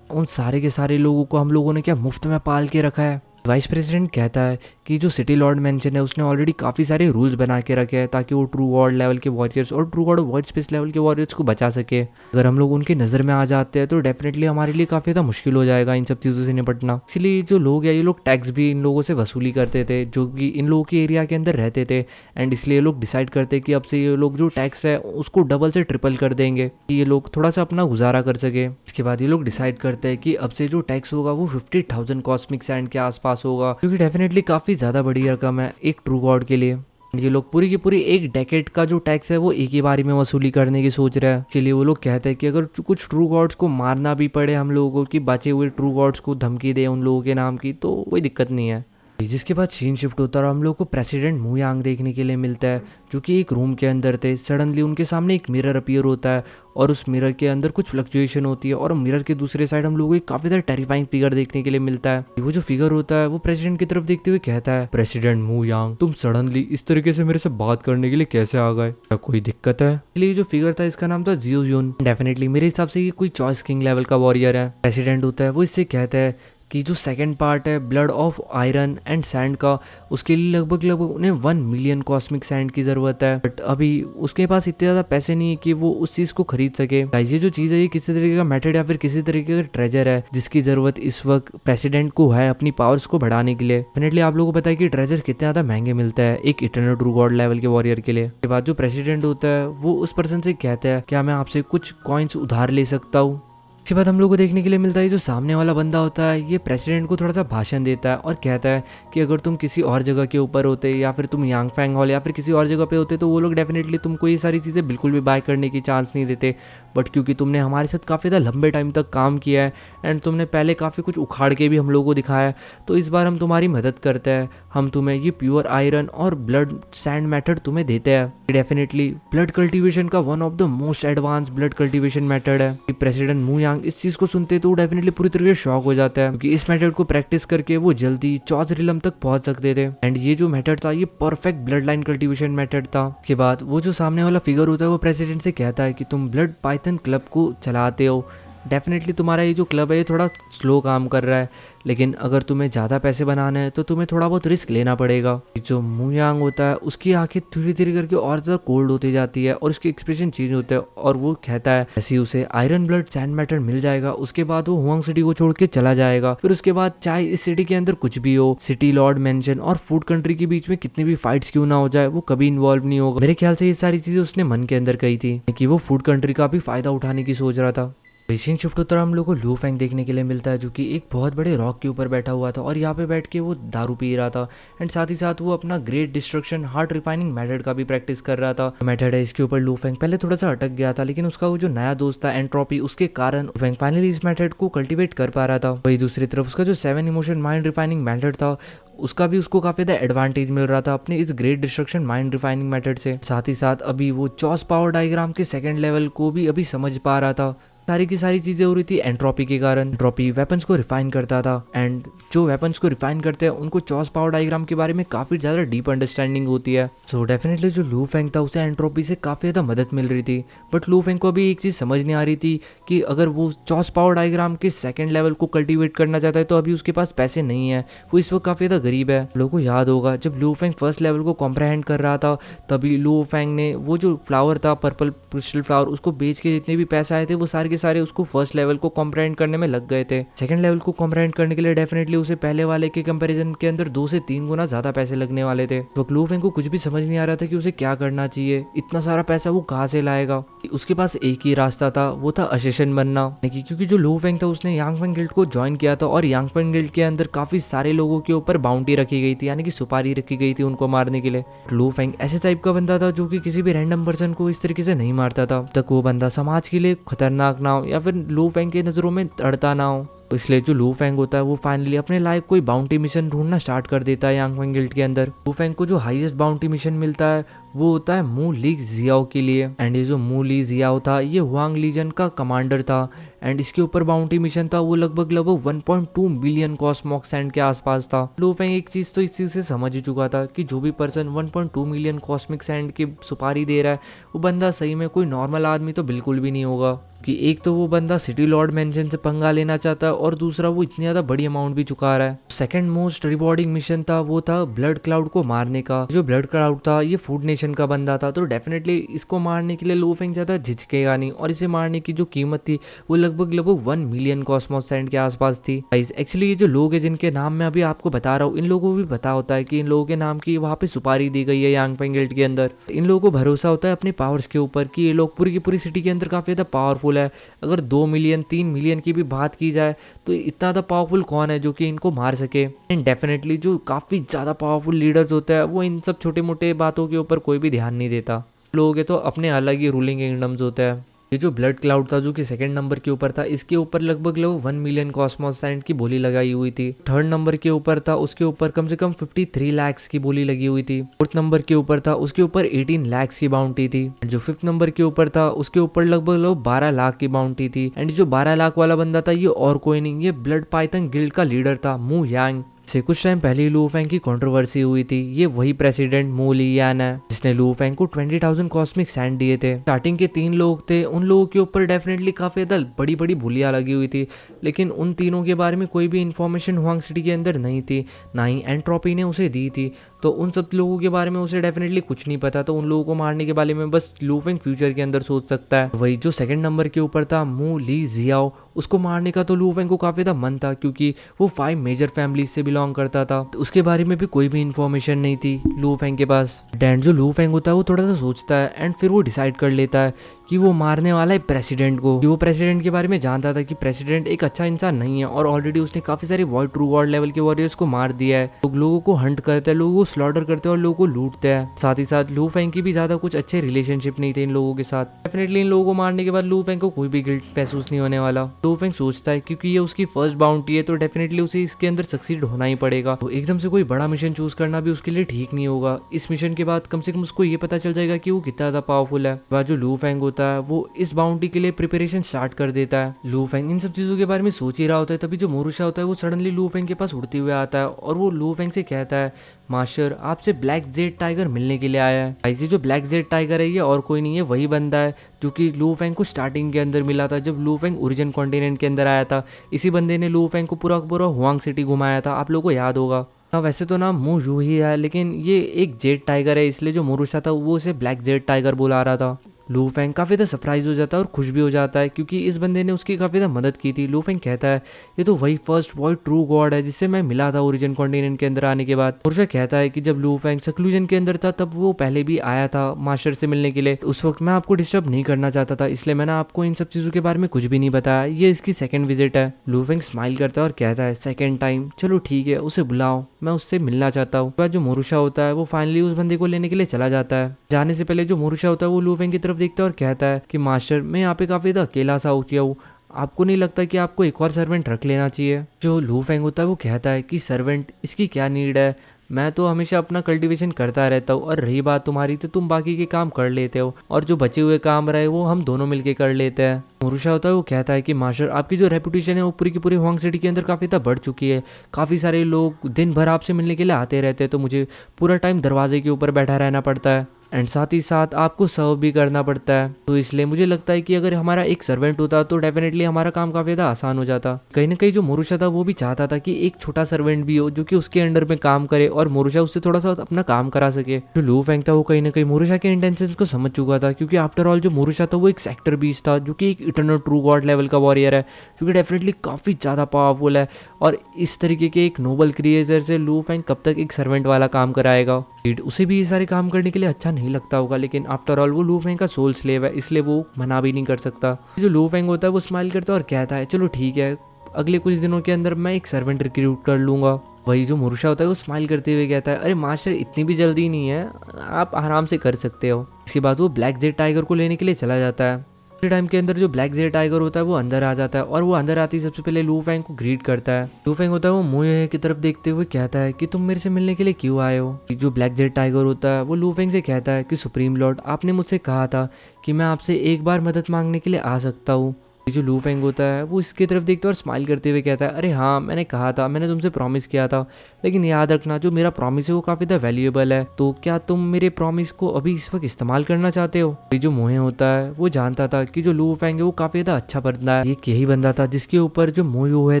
उन सारे के सारे लोगों को हम लोगों ने क्या मुफ्त में पाल के रखा है। वाइस प्रेसिडेंट कहता है कि जो सिटी लॉर्ड मेंशन है उसने ऑलरेडी काफ़ी सारे रूल्स बना के रखे हैं ताकि वो ट्रू गॉड लेवल के वॉरियर्स और true God white space level के वॉरियर्स को बचा सके। अगर हम लोग उनकी नज़र में आ जाते हैं तो डेफिनेटली हमारे लिए काफ़ी ज़्यादा मुश्किल हो जाएगा इन सब चीज़ों से निपटना। इसलिए जो लोग हैं ये लोग टैक्स भी इन लोगों से वसूली करते थे जो कि इन लोगों के एरिया के अंदर रहते थे, एंड इसलिए ये लोग डिसाइड करते कि अब से ये लोग जो टैक्स है उसको डबल से ट्रिपल कर देंगे कि ये लोग थोड़ा सा अपना गुजारा कर सके। इसके बाद ये लोग डिसाइड करते हैं कि अब से जो टैक्स होगा वो 50,000 कॉस्मिक सैंड के आसपास होगा, क्योंकि डेफिनेटली काफ़ी ज़्यादा बड़ी रकम है एक ट्रू गॉड के लिए। ये लोग पूरी की पूरी एक डेकेड का जो टैक्स है वो एक ही बारी में वसूली करने की सोच रहे हैं। के लिए वो लोग कहते हैं कि अगर कुछ ट्रू गॉड्स को मारना भी पड़े हम लोगों को, कि बचे हुए ट्रू गॉड्स को धमकी दे उन लोगों के नाम की, तो कोई दिक्कत नहीं है। जिसके बाद सीन शिफ्ट होता है और हम लोग को प्रेसिडेंट मू यांग देखने के लिए मिलता है, जो कि एक रूम के अंदर थे। सडनली उनके सामने एक मिरर अपीयर होता है और उस मिरर के अंदर कुछ फ्लक्चुएशन होती है, और मिरर के दूसरे साइड हम लोगों को एक काफी ज़्यादा टेरिफाइंग फिगर देखने के लिए मिलता है। वो जो फिगर होता है वो प्रेसिडेंट की तरफ देखते हुए कहता है, प्रेसिडेंट मू यांग, तुम सडनली इस तरीके से मेरे से बात करने के लिए कैसे आ गए, क्या कोई दिक्कत है? इसलिए जो फिगर था इसका नाम था जियो यून। डेफिनेटली मेरे हिसाब से ये कोई चॉइस किंग लेवल का वॉरियर है। प्रेसिडेंट होता है वो इससे कहता है कि जो सेकंड पार्ट है blood of iron and sand का, उसके लिए लगभग उन्हें 1 मिलियन कॉस्मिक सैंड की ज़रूरत है, बट अभी उसके पास इतने ज़्यादा पैसे नहीं है कि वो उस चीज़ को खरीद सके। गाइस ये जो चीज़ है ये किसी तरीके का मेथड या फिर किसी तरीके का ट्रेजर है जिसकी ज़रूरत इस वक्त प्रेसिडेंट को है अपनी पावर्स को बढ़ाने के लिए। डेफिनेटली आप लोगों को पता है कि ट्रेजर कितने ज़्यादा महंगे मिलता है एक इटर्नल ट्रू गॉड लेवल के वॉरियर के लिए। उसके बाद जो प्रेसिडेंट होता है वो उस पर्सन से कहता है, क्या मैं आपसे कुछ कॉइन्स उधार ले सकता हूँ? इसके बाद हम लोग को देखने के लिए मिलता है जो सामने वाला बंदा होता है ये प्रेसिडेंट को थोड़ा सा भाषण देता है और कहता है कि अगर तुम किसी और जगह के ऊपर होते या फिर तुम यांगफैंग हॉल या फिर किसी और जगह पे होते तो वो लोग डेफिनेटली तुमको ये सारी चीज़ें बिल्कुल भी बाय करने की चांस नहीं देते, बट क्योंकि तुमने हमारे साथ काफ़ी ज़्यादा लंबे टाइम तक काम किया है एंड तुमने पहले काफ़ी कुछ उखाड़ के भी हम लोगों को दिखाया है, तो इस बार हम तुम्हारी मदद करते हैं। हम तुम्हें ये प्योर आयरन और ब्लड सैंड मेथड तुम्हें देते हैं। डेफिनेटली ब्लड कल्टीवेशन का one of the most advance blood cultivation method है। प्रेसिडेंट मू यांग इस चीज़ को सुनते तो डेफिनेटली पूरी तरीके से शॉक हो जाता है, क्योंकि इस मेथड को प्रैक्टिस करके वो जल्दी चौथ रिलम तक पहुंच सकते थे। एंड ये जो मेथड था ये perfect blood line cultivation method था। के बाद वो जो सामने वाला फिगर होता है वो प्रेसिडेंट से कहता है कि तुम ब्लड पाइथन क्लब को चलाते हो, डेफिनेटली तुम्हारा ये जो क्लब है ये थोड़ा स्लो काम कर रहा है, लेकिन अगर तुम्हें ज़्यादा पैसे बनाने हैं तो तुम्हें थोड़ा बहुत रिस्क लेना पड़ेगा। जो मू यांग होता है उसकी आंखें धीरे धीरे करके और ज़्यादा कोल्ड होती जाती है और उसके एक्सप्रेशन चेंज होते हैं और वो कहता है ऐसे ही उसे आयरन ब्लड सैंड मैटर मिल जाएगा, उसके बाद वो हुआंग सिटी को छोड़ के चला जाएगा। फिर उसके बाद चाहे इस सिटी के अंदर कुछ भी हो, सिटी लॉर्ड मेंशन और फूड कंट्री के बीच में कितनी भी फाइट्स क्यों ना हो जाए, वो कभी इन्वॉल्व नहीं होगा। मेरे ख्याल से ये सारी चीजें उसने मन के अंदर कही थी कि वो फूड कंट्री का भी फायदा उठाने की सोच रहा था। सीन शिफ्ट होता है, हम लोग को लू फेंग देखने के लिए मिलता है जो कि एक बहुत बड़े रॉक के ऊपर बैठा हुआ था और यहाँ पे बैठ के वो दारू पी रहा था एंड साथ ही साथ वो अपना great destruction heart refining method का भी प्रैक्टिस कर रहा था। मेथड है इसके ऊपर लू फेंग पहले थोड़ा सा अटक गया था, लेकिन उसका वो जो नया दोस्त था एंट्रोपी, उसके कारण फेंग फाइनली इस मेथड को कल्टिवेट कर पा रहा था। वही दूसरी तरफ उसका जो 7 इमोशन माइंड रिफाइनिंग मेथड था उसका भी उसको काफी ज्यादा एडवांटेज मिल रहा था अपने इस great destruction mind refining method से। साथ ही साथ अभी वो चॉस पावर डायग्राम के सेकंड लेवल को भी अभी समझ पा रहा था। सारी की सारी चीजें हो रही थी एंट्रोपी के कारण। एंट्रोपी वेपन्स को रिफाइन करता था एंड जो वेपन्स को रिफाइन करते हैं उनको चॉस पावर डायग्राम के बारे में काफी ज्यादा डीप अंडरस्टैंडिंग होती है। सो डेफिनेटली जो लू फेंग था उसे एंट्रोपी से काफी ज्यादा मदद मिल रही थी, बट लू फेंग को अभी एक चीज समझ नहीं आ रही थी कि अगर वो चॉस पावर डायग्राम के सेकंड लेवल को कल्टीवेट करना चाहता है तो अभी उसके पास पैसे नहीं है, वो इस वक्त काफी ज्यादा गरीब है। लोगों को याद होगा जब लू फेंग फर्स्ट लेवल को कॉम्प्रहेंड कर रहा था तभी लू फेंग ने वो जो फ्लावर था पर्पल क्रिस्टल फ्लावर उसको बेच के जितने भी पैसे आए थे वो सारे के सारे उसको फर्स्ट लेवल को कॉम्प्रहेंड करने में लग गए थे। सेकंड लेवल को कॉम्प्रहेंड करने के लिए डेफिनेटली उसे पहले वाले के कंपैरिजन के अंदर 2 से 3 गुना ज्यादा पैसे लगने वाले थे। तो लू फेंग को कुछ भी समझ नहीं आ रहा था कि उसे क्या करना चाहिए, इतना सारा पैसा वो कहाँ से लाएगा। उसके पास एक ही रास्ता था, वो था असेसिन बनना, क्योंकि जो लू फेंग था उसने यांग फेंग गिल्ड को ज्वाइन किया था और यांग फेंग गिल्ड के अंदर काफी सारे लोगों के ऊपर बाउंटी रखी गई थी, यानी कि सुपारी रखी गई थी उनको मारने के लिए। लू फेंग ऐसे टाइप का बंदा था जो कि किसी भी रैंडम पर्सन को इस तरीके से नहीं मारता था तक वो बंदा समाज के लिए खतरनाक ना हो या फिर लू फेंग के नजरों में अड़ता ना हो। इसलिए जो लू फेंग होता है वो फाइनली अपने लायक कोई बाउंटी मिशन ढूंढना स्टार्ट कर देता है यांग फेंग गिल्ड के अंदर। लू फेंग को जो हाईएस्ट बाउंटी मिशन मिलता है वो होता है मू ली जियाओ के लिए एंड ये जो मू ली जियाओ था ये हुआंग लीजन का कमांडर था एंड इसके ऊपर बाउंटी मिशन था वो लगभग 1.2 बिलियन कॉस्मॉक सैंड के आसपास था। लू फेंग एक चीज तो इस चीज से समझ ही चुका था कि जो भी पर्सन 1.2 मिलियन कॉस्मिक सैंड की सुपारी दे रहा है वो बंदा सही में कोई नॉर्मल आदमी तो बिल्कुल भी नहीं होगा, कि एक तो वो बंदा सिटी लॉर्ड मेंशन से पंगा लेना चाहता है और दूसरा वो इतनी ज्यादा बड़ी अमाउंट भी चुका रहा है। सेकंड मोस्ट रिवॉर्डिंग मिशन था वो था ब्लड क्लाउड को मारने का। जो ब्लड क्लाउड था ये फूड नेशन का बंदा था, तो डेफिनेटली इसको मारने के लिए लू फेंग ज्यादा झिझकेगा नहीं और इसे मारने की जो कीमत थी वो लगभग 1 मिलियन कॉस्मॉस सैंड के आसपास थी। एक्चुअली ये जो लोग है जिनके नाम मैं अभी आपको बता रहा हूँ इन लोगों को भी पता होता है कि इन लोगों के नाम की वहाँ पे सुपारी दी गई है यांग फेंग गिल्ड के अंदर। इन लोगों को भरोसा होता है अपने पावर्स के ऊपर कि ये लोग पूरी की पूरी सिटी के अंदर काफी ज्यादा पावरफुल है। अगर 2 मिलियन 3 मिलियन की भी बात की जाए तो इतना ज़्यादा पावरफुल कौन है जो कि इनको मार सके। एंड डेफिनेटली जो काफ़ी ज़्यादा पावरफुल लीडर्स होते हैं वो इन सब छोटे मोटे बातों के ऊपर कोई भी ध्यान नहीं देता। लोग के तो अपने अलग ही रूलिंग किंगडम्स होते हैं। ये जो ब्लड क्लाउड था जो कि सेकंड नंबर के ऊपर था इसके ऊपर लगभग 1 मिलियन कॉस्मॉस सैंड की बोली लगाई हुई थी। थर्ड नंबर के ऊपर था उसके ऊपर कम से कम 53 लाख की बोली लगी हुई थी। फोर्थ नंबर के ऊपर था उसके ऊपर 18 लाख की बाउंटी थी। जो फिफ्थ नंबर के ऊपर था उसके ऊपर लगभग 12 लाख की बाउंटी थी। एंड जो 12 लाख वाला बंदा था ये और कोई नहीं, ये ब्लड पाइथन गिल्ड का लीडर था मू यांग। से कुछ टाइम पहले लू फेंग की कंट्रोवर्सी हुई थी। ये वही प्रेसिडेंट मू लियान है जिसने लू फेंग को 20,000 कॉस्मिक सैंड दिए थे। स्टार्टिंग के 3 लोग थे, उन लोगों के ऊपर डेफिनेटली काफी ज्यादा बड़ी बड़ी बोलियां लगी हुई थी, लेकिन उन तीनों के बारे में कोई भी इंफॉर्मेशन हुआंग सिटी के अंदर नहीं थी, ना ही एंट्रोपी ने उसे दी थी। तो उन सब लोगों के बारे में उसे डेफिनेटली कुछ नहीं पता। तो उन लोगों को मारने के बारे में बस लू फेंग फ्यूचर के अंदर सोच सकता है। वही जो सेकंड नंबर के ऊपर था मू ली जियाओ, उसको मारने का तो लू फेंग को काफी ज्यादा मन था क्योंकि वो 5 मेजर फैमिलीज से बिलोंग करता था। तो उसके बारे में भी कोई भी इंफॉर्मेशन नहीं थी लू फेंग के पास। डैन जो लू फेंग होता है वो थोड़ा सा सोचता है एंड फिर वो डिसाइड कर लेता है कि वो मारने वाला है प्रेसिडेंट को। कि वो प्रेसिडेंट के बारे में जानता था कि प्रेसिडेंट एक अच्छा इंसान नहीं है और ऑलरेडी उसने काफी सारे ट्रू गॉड लेवल के वॉरियर्स को मार दिया है। लोगों को हंट करते हैं, लोगों को स्लॉटर करते हैं और लोगों को लूटते हैं। साथ ही साथ लू फेंग की भी ज्यादा कुछ अच्छे रिलेशनशिप नहीं थे इन लोगों के साथ। डेफिनेटली इन लोगों को मारने के बाद लू फेंग को कोई भी गिल्ट महसूस नहीं होने वाला। लू फेंग सोचता है क्योंकि ये उसकी फर्स्ट बाउंटी है तो डेफिनेटली उसे इसके अंदर सक्सीड होना ही पड़ेगा। तो एकदम से कोई बड़ा मिशन चूज करना भी उसके लिए ठीक नहीं होगा। इस मिशन के बाद कम से कम उसको ये पता चल जाएगा कि वो कितना ज्यादा पावरफुल है। बाद जो लू फेंग होता है वो इस बाउंटी के लिए प्रिपरेशन स्टार्ट कर देता है। लू फेंग इन सब चीजों के बारे में सोच ही रहा होता है, तभी जो मोरुशा होता है वो सडनली लू फेंग के पास उड़ते हुए आता है और वो लू फेंग से कहता है मास्टर आपसे ब्लैक जेड टाइगर मिलने के लिए आया है। ऐसे जो ब्लैक जेड टाइगर है ये और कोई नहीं है, वही बंदा है जो कि लू फेंग को स्टार्टिंग के अंदर मिला था जब लू फेंग ओरिजिन कॉन्टिनेंट के अंदर आया था। इसी बंदे ने लू फेंग को पूरा पूरा हुआंग सिटी घुमाया था, आप लोगों को याद होगा। हाँ वैसे तो नाम मू यू ही है, लेकिन ये एक जेड टाइगर है, इसलिए जो मोरूशा था वो उसे ब्लैक जेड टाइगर बुला रहा था। लू फेंग काफ़ी ज़्यादा सरप्राइज हो जाता है और खुश भी हो जाता है क्योंकि इस बंदे ने उसकी काफ़ी ज़्यादा मदद की थी। लू फेंग कहता है ये तो वही फर्स्ट बॉय ट्रू गॉड है जिससे मैं मिला था ओरिजिन कॉन्टिनेंट के अंदर आने के बाद। मोरूशा कहता है कि जब लू फेंग सक्लूजन के अंदर था तब वो पहले भी आया था मास्टर से मिलने के लिए, उस वक्त मैं आपको डिस्टर्ब नहीं करना चाहता था, इसलिए मैंने आपको इन सब चीज़ों के बारे में कुछ भी नहीं बताया। ये इसकी सेकंड विजिट है। लू फेंग स्माइल करता है और कहता है सेकंड टाइम, चलो ठीक है उसे बुलाओ, मैं उससे मिलना चाहता हूँ। बाद जो मोरूशा होता है वो फाइनली उस बंदे को लेने के लिए चला जाता है। जाने से पहले जो मोरूशा होता है वो लू फेंग की तरफ देखता है और कहता है कि मास्टर मैं यहाँ पे काफ़ी ज़्यादा अकेला सा हो गया हूँ, आपको नहीं लगता कि आपको एक और सर्वेंट रख लेना चाहिए। जो लू फेंग होता है वो कहता है कि सर्वेंट इसकी क्या नीड है, मैं तो हमेशा अपना कल्टीवेशन करता रहता हूँ, और रही बात तुम्हारी तो तुम बाकी के काम कर लेते हो और जो बचे हुए काम रहे वो हम दोनों मिलके कर लेते हैं। मोरूशा होता है वो कहता है कि मास्टर आपकी जो रेपुटेशन है वो पूरी की पूरी हुआंग सिटी के अंदर काफ़ी ज़्यादा बढ़ चुकी है, काफ़ी सारे लोग दिन भर आपसे मिलने के लिए आते रहते हैं, तो मुझे पूरा टाइम दरवाजे के ऊपर बैठा रहना पड़ता है एंड साथ ही साथ आपको सर्व भी करना पड़ता है। तो इसलिए मुझे लगता है कि अगर हमारा एक सर्वेंट होता तो डेफिनेटली हमारा काम काफ़ी ज़्यादा आसान हो जाता। कहीं ना कहीं जो मोरूशा था वो भी चाहता था कि एक छोटा सर्वेंट भी हो जो कि उसके अंडर में काम करे और मोरूशा उससे थोड़ा सा अपना काम करा सके। जो लू फेंग था वो कहीं ना कहीं मोरूशा के इंटेंशंस को समझ चुका था, क्योंकि आफ्टर ऑल जो मोरूशा था वो एक सेक्टर 20 था जो कि एक इटर्नल ट्रू गॉड लेवल का वॉरियर है, जो कि डेफिनेटली काफ़ी ज़्यादा पावरफुल है। और इस तरीके के एक नोबल क्रिएचर से लू फेंग कब तक एक सर्वेंट वाला काम कराएगा। उसे भी ये सारे काम करने के लिए अच्छा नहीं लगता होगा, लेकिन आफ्टर ऑल वो लू फेंग का सोल स्लेव है, इसलिए वो मना भी नहीं कर सकता। जो लू फेंग होता है वो स्माइल करता है और कहता है चलो ठीक है, अगले कुछ दिनों के अंदर मैं एक सर्वेंट रिक्रूट कर लूँगा। वही जो मोरूशा होता है वो स्माइल करते हुए कहता है अरे मास्टर इतनी भी जल्दी नहीं है, आप आराम से कर सकते हो। इसके बाद वो ब्लैक जेड टाइगर को लेने के लिए चला जाता है। उसी टाइम के अंदर जो ब्लैक जेड टाइगर होता है वो अंदर आ जाता है और वो अंदर आते ही सबसे पहले लू फेंग को ग्रीट करता है। लू फेंग होता है वो मू ये की तरफ देखते हुए कहता है कि तुम मेरे से मिलने के लिए क्यों आए हो। जो ब्लैक जेड टाइगर होता है वो लू फेंग से कहता है कि सुप्रीम लॉर्ड आपने मुझसे कहा था कि मैं आपसे एक बार मदद मांगने के लिए आ सकता हूँ। जो लू फेंग होता है वो इसकी तरफ देखता है और स्माइल करते हुए कहता है अरे हाँ मैंने कहा था, मैंने तुमसे प्रॉमिस किया था, लेकिन याद रखना जो मेरा प्रॉमिस है वो काफ़ी ज़्यादा वैल्यूएबल है, तो क्या तुम मेरे प्रॉमिस को अभी इस वक्त इस्तेमाल करना चाहते हो। ये जो मोहे होता है वो जानता था कि जो लू फेंग है वो काफ़ी ज़्यादा अच्छा बंदा है, ये यही बंदा था जिसके ऊपर जो मो यूहे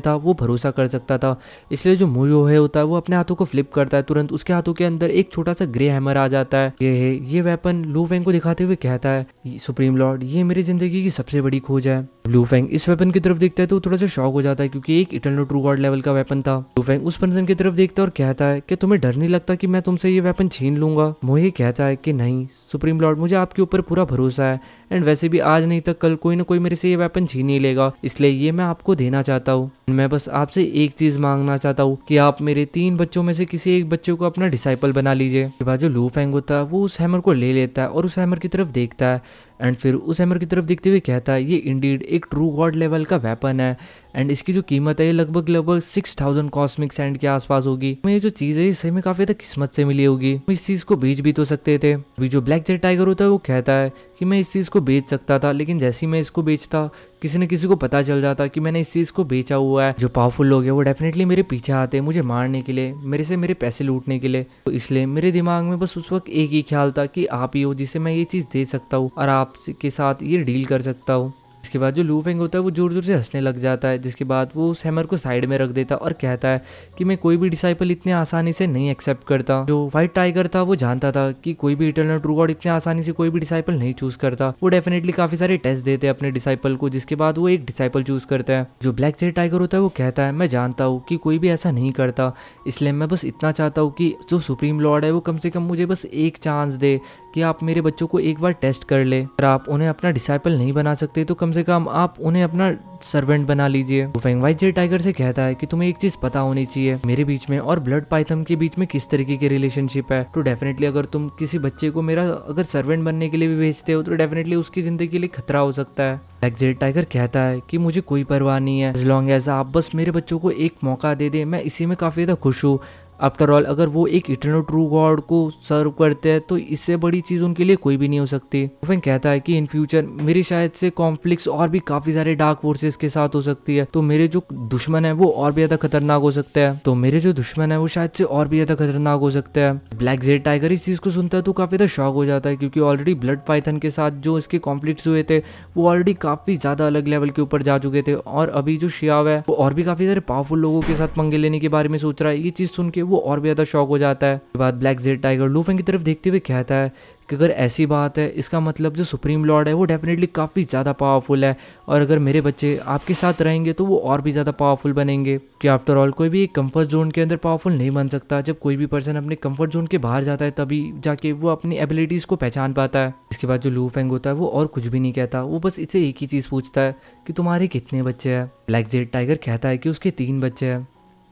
था वो भरोसा कर सकता था। इसलिए जो मो यूहे होता है वो अपने हाथों को फ्लिप करता है, तुरंत उसके हाथों के अंदर एक छोटा सा ग्रे हैमर आ जाता है। ये वेपन लू फेंग को दिखाते हुए कहता है सुप्रीम लॉर्ड ये मेरी जिंदगी की सबसे बड़ी खोज है। लू फेंग इस वेपन की तरफ देखता है तो थोड़ा सा शॉक हो जाता है क्योंकि एक इटर्नल ट्रू गॉड लेवल का वेपन था। लू फेंग उस पर्सन की तरफ देखता है और कहता है कि तुम्हें डर नहीं लगता कि मैं तुमसे ये वेपन छीन लूंगा। मोहे कहता है कि नहीं सुप्रीम लॉर्ड मुझे आपके ऊपर पूरा भरोसा है, एंड वैसे भी आज नहीं तो कल कोई ना कोई मेरे से ये वेपन छीन ही लेगा, इसलिए ये मैं आपको देना चाहता हूँ। मैं बस आपसे एक चीज मांगना चाहता हूँ कि आप मेरे 3 बच्चों में से किसी एक बच्चे को अपना डिसाइपल बना लीजिए। उसके बाद जो लू फेंग होता है वो उस हैमर को ले लेता है और उस हैमर की तरफ देखता है एंड फिर उस हैमर की तरफ देखते हुए कहता है ये इंडीड एक ट्रू गॉड लेवल का वेपन है एंड इसकी जो कीमत है ये लगभग 6000 कॉस्मिक सैंड के आसपास होगी। ये जो चीज़ है सही में काफ़ी ज़्यादा किस्मत से मिली होगी, हम इस चीज़ को बेच भी तो सकते थे। अभी जो ब्लैक जेड टाइगर होता है वो कहता है कि मैं इस चीज़ को बेच सकता था, लेकिन जैसे ही मैं इसको बेचता किसी न किसी को पता चल जाता कि मैंने इस चीज़ को बेचा हुआ है। जो पावरफुल लोग हैं वो डेफिनेटली मेरे पीछे आते हैं मुझे मारने के लिए, मेरे से मेरे पैसे लूटने के लिए। तो इसलिए मेरे दिमाग में बस उस वक्त एक ही ख्याल था कि आप ही हो जिसे मैं ये चीज़ दे सकता हूँ और आपके साथ ये डील कर सकता हूँ। इसके बाद जो लू फेंग होता है वो जोर जोर से हंसने लग जाता है, जिसके बाद वो उस हैमर को साइड में रख देता और कहता है कि मैं कोई भी डिसाइपल इतने आसानी से नहीं एक्सेप्ट करता। जो व्हाइट टाइगर था वो जानता था कि कोई भी इटर्नल ट्रू गॉड इतने आसानी से कोई भी डिसाइपल नहीं चूज करता, वो डेफिनेटली काफी सारे टेस्ट देते हैं अपने डिसाइपल को, जिसके बाद वो एक डिसाइपल चूज करता है। जो ब्लैक जेड टाइगर होता है वो कहता है मैं जानता हूँ कि कोई भी ऐसा नहीं करता, इसलिए मैं बस इतना चाहता हूँ कि जो सुप्रीम लॉर्ड है वो कम से कम मुझे बस एक चांस दे कि आप मेरे बच्चों को एक बार टेस्ट कर ले। अगर आप उन्हें अपना डिसाइपल नहीं बना सकते तो कम से कम आप उन्हें अपना सर्वेंट बना लीजिए। लू फेंग व्हाइट जेड टाइगर से कहता है कि तुम्हें एक चीज पता होनी चाहिए, मेरे बीच में और ब्लड पाइथन के बीच में किस तरीके की रिलेशनशिप है। तो डेफिनेटली अगर तुम किसी बच्चे को मेरा अगर सर्वेंट बनने के लिए भी भेजते हो तो डेफिनेटली उसकी जिंदगी के लिए खतरा हो सकता है। ब्लैक जेड टाइगर कहता है कि मुझे कोई परवाह नहीं है, एज लॉन्ग एज आप बस मेरे बच्चों को एक मौका दे दे, मैं इसी में काफी ज्यादा खुश हूँ। आफ्टर ऑल अगर वो एक इटर्नल ट्रू गॉड को सर्व करते हैं तो इससे बड़ी चीज उनके लिए कोई भी नहीं हो सकती। लूफेंग कहता है कि इन फ्यूचर मेरी शायद से कॉन्फ्लिक्ट्स और भी काफी सारे डार्क फोर्सेस के साथ हो सकती है, तो मेरे जो दुश्मन है वो और भी ज्यादा खतरनाक हो सकते हैं, तो मेरे जो दुश्मन है वो शायद से और भी ज्यादा खतरनाक हो सकते हैं। ब्लैक जेड टाइगर इस चीज को सुनता है तो काफी ज्यादा शॉक हो जाता है, क्योंकि ऑलरेडी ब्लड पाइथन के साथ जो इसके कॉन्फ्लिक्ट्स हुए थे वो ऑलरेडी काफी ज्यादा अलग लेवल के ऊपर जा चुके थे, और अभी जो शियाव है वो और भी काफी सारे पावरफुल लोगों के साथ पंगे लेने के बारे में सोच रहा है। ये चीज सुन के वो और भी ज्यादा शॉक हो जाता है। उसके बाद ब्लैक जेड टाइगर लूफेंग की तरफ देखते हुए कहता है कि अगर ऐसी बात है इसका मतलब जो सुप्रीम लॉर्ड है वो डेफिनेटली काफ़ी ज़्यादा पावरफुल है, और अगर मेरे बच्चे आपके साथ रहेंगे तो वो और भी ज़्यादा पावरफुल बनेंगे। कि आफ्टर ऑल कोई भी एक कंफर्ट जोन के अंदर पावरफुल नहीं बन सकता, जब कोई भी पर्सन अपने कंफर्ट जोन के बाहर जाता है तभी जाके वो अपनी एबिलिटीज़ को पहचान पाता है। इसके बाद जो लू फेंग होता है वो और कुछ भी नहीं कहता, वो बस इससे एक ही चीज़ पूछता है कि तुम्हारे कितने बच्चे हैं। ब्लैक जेड टाइगर कहता है कि उसके 3 बच्चे हैं,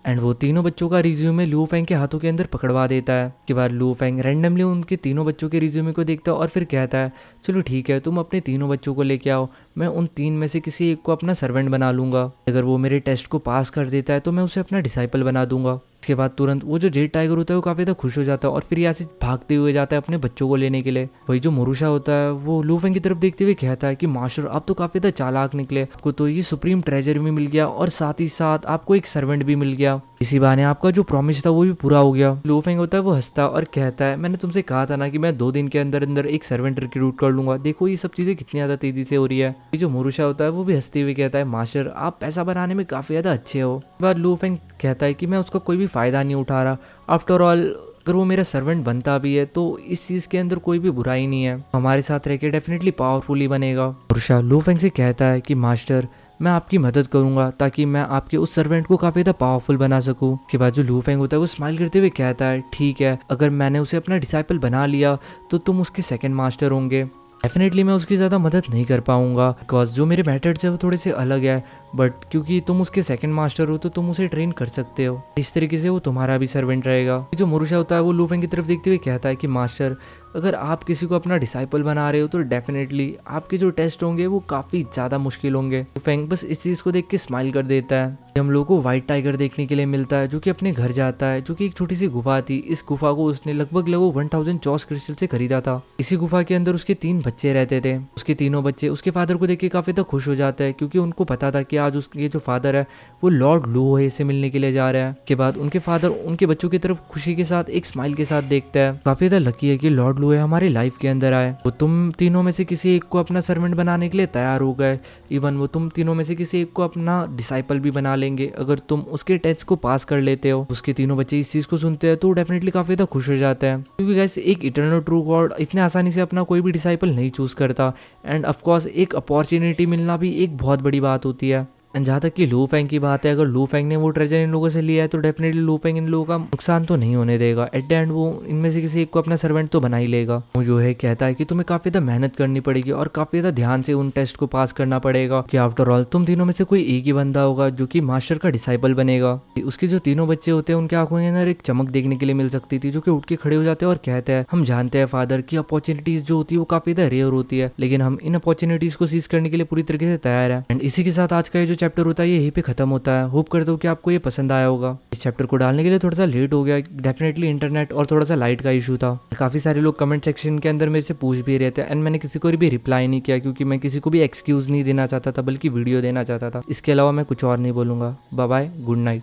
एंड वो तीनों बच्चों का रिज्यूमे लू फेंग के हाथों के अंदर पकड़वा देता है। उसके बाद लू फेंग रैंडमली उनके तीनों बच्चों के रिज्यूमे को देखता है और फिर कहता है चलो ठीक है, तुम अपने तीनों बच्चों को लेके आओ, मैं उन 3 में से किसी एक को अपना सर्वेंट बना लूंगा। अगर वो मेरे टेस्ट को पास कर देता है तो मैं उसे अपना डिसाइपल बना दूंगा। इसके बाद तुरंत वो जो जेड टाइगर होता है वो काफ़ी ज़्यादा खुश हो जाता है और फिर यहाँ से भागते हुए जाता है अपने बच्चों को लेने के लिए। वही जो मोरूशा होता है वो लू फेंग की तरफ देखते हुए कहता है कि मास्टर आप तो काफ़ी ज़्यादा चालाक निकले, आपको तो ये सुप्रीम ट्रेजर भी मिल गया और साथ ही साथ आपको एक सर्वेंट भी मिल गया, इसी बहाने आपका जो प्रॉमिस था वो भी पूरा हो गया। लू फेंग होता है वो हंसता और कहता है मैंने तुमसे कहा था ना कि मैं 2 दिन के अंदर अंदर एक सर्वेंट रिक्रूट कर लूंगा, देखो ये सब चीज़ें कितनी ज़्यादा तेजी से हो रही है। ये जो मोरूशा होता है वो भी हंसते हुए कहता है मास्टर आप पैसा बनाने में काफ़ी ज़्यादा अच्छे हो। बाद लू फेंग कहता है कि मैं उसका कोई भी फ़ायदा नहीं उठा रहा, आफ्टर ऑल अगर वो मेरा सर्वेंट बनता भी है तो इस चीज़ के अंदर कोई भी बुराई नहीं है, हमारे साथ रह के डेफिनेटली पावरफुल ही बनेगा। मोरूशा लू फेंग से कहता है कि मास्टर मैं आपकी मदद करूंगा ताकि मैं आपके उस सर्वेंट को काफ़ी ज़्यादा पावरफुल बना सकूं। उसके बाद जो लू फेंग होता है वो स्माइल करते हुए कहता है ठीक है, अगर मैंने उसे अपना डिसाइपल बना लिया तो तुम उसके सेकंड मास्टर होंगे। डेफिनेटली मैं उसकी ज़्यादा मदद नहीं कर पाऊंगा बिकॉज जो मेरे मेथड्स है वो थोड़े से अलग है, बट क्योंकि तुम उसके सेकंड मास्टर हो तो तुम उसे ट्रेन कर सकते हो, इस तरीके से वो तुम्हारा भी सर्वेंट रहेगा। जो मोरूशा होता है वो लू फेंग की तरफ देखते हुए कहता है कि मास्टर अगर आप किसी को अपना डिसाइपल बना रहे हो तो डेफिनेटली आपके जो टेस्ट होंगे वो काफ़ी ज़्यादा मुश्किल होंगे। लू फेंग बस इस चीज़ को देख के स्माइल कर देता है। हम लोगों को व्हाइट टाइगर देखने के लिए मिलता है जो कि अपने घर जाता है, जो कि एक छोटी सी गुफा थी। इस गुफा को उसने लगभग 1000 चॉस क्रिस्टल से खरीदा था। इसी गुफा के अंदर उसके 3 बच्चे रहते थे। उसके तीनों बच्चे उसके फादर को देख के काफ़ी ज़्यादा खुश हो जाते हैं, क्योंकि उनको पता था कि आज उसके जो फादर है वो लॉर्ड लूहे से मिलने के लिए जा रहा है। के बाद उनके फादर उनके बच्चों की तरफ खुशी के साथ एक स्माइल के साथ देखता है। काफ़ी ज़्यादा लकी है कि लॉर्ड लूहे हमारी लाइफ के अंदर आए। वो तुम तीनों में से किसी एक को अपना सर्वेंट बनाने के लिए तैयार हो गए, इवन वो तुम तीनों में से किसी एक को अपना डिसाइपल भी बना लेंगे अगर तुम उसके टेस्ट को पास कर लेते हो। उसके तीनों बच्चे इस चीज को सुनते हैं तो डेफिनेटली काफी ज्यादा खुश हो जाते हैं, क्योंकि गाइस एक इटर्नल ट्रू गॉड इतने आसानी से अपना कोई भी डिसाइपल नहीं चूज करता, एंड ऑफकोर्स एक अपॉर्चुनिटी मिलना भी एक बहुत बड़ी बात होती है। एंड जहाँ तक कि लू फेंग की बात है, अगर लू फेंग ने वो ट्रेजर इन लोगों से लिया है तो डेफिनेटली लू फेंग इन लोगों का नुकसान तो नहीं होने देगा। एट द एंड वो इनमें से किसी एक को अपना सर्वेंट तो बना ही लेगा। वो जो है कहता है कि तुम्हें काफी ज्यादा मेहनत करनी पड़ेगी और काफी ज्यादा ध्यान से उन टेस्ट को पास करना पड़ेगा, कि आफ्टर ऑल तुम तीनों में से कोई एक ही बंदा होगा जो कि मास्टर का डिसाइपल बनेगा। उसके जो तीनों बच्चे होते हैं उनके आंखों के अंदर एक चमक देखने के लिए मिल सकती थी, जो कि उठ के खड़े हो जाते हैं और कहते हैं हम जानते हैं फादर की अपॉर्चुनिटीज जो होती है वो काफी ज्यादा रेयर होती है, लेकिन हम इन अपॉर्चुनिटीज को सीज करने के लिए पूरी तरीके से तैयार है। एंड इसी के साथ आज का ये जो चैप्टर होता है ये खत्म होता है। होप करता हूँ कि आपको ये पसंद आया होगा। इस चैप्टर को डालने के लिए थोड़ा सा लेट हो गया, डेफिनेटली इंटरनेट और थोड़ा सा लाइट का इशू था। काफी सारे लोग कमेंट सेक्शन के अंदर मेरे से पूछ भी रहे थे, एंड मैंने किसी को भी रिप्लाई नहीं किया, क्योंकि मैं किसी को भी एक्सक्यूज नहीं देना चाहता था बल्कि वीडियो देना चाहता था। इसके अलावा मैं कुछ और नहीं बोलूंगा। Bye bye, good night.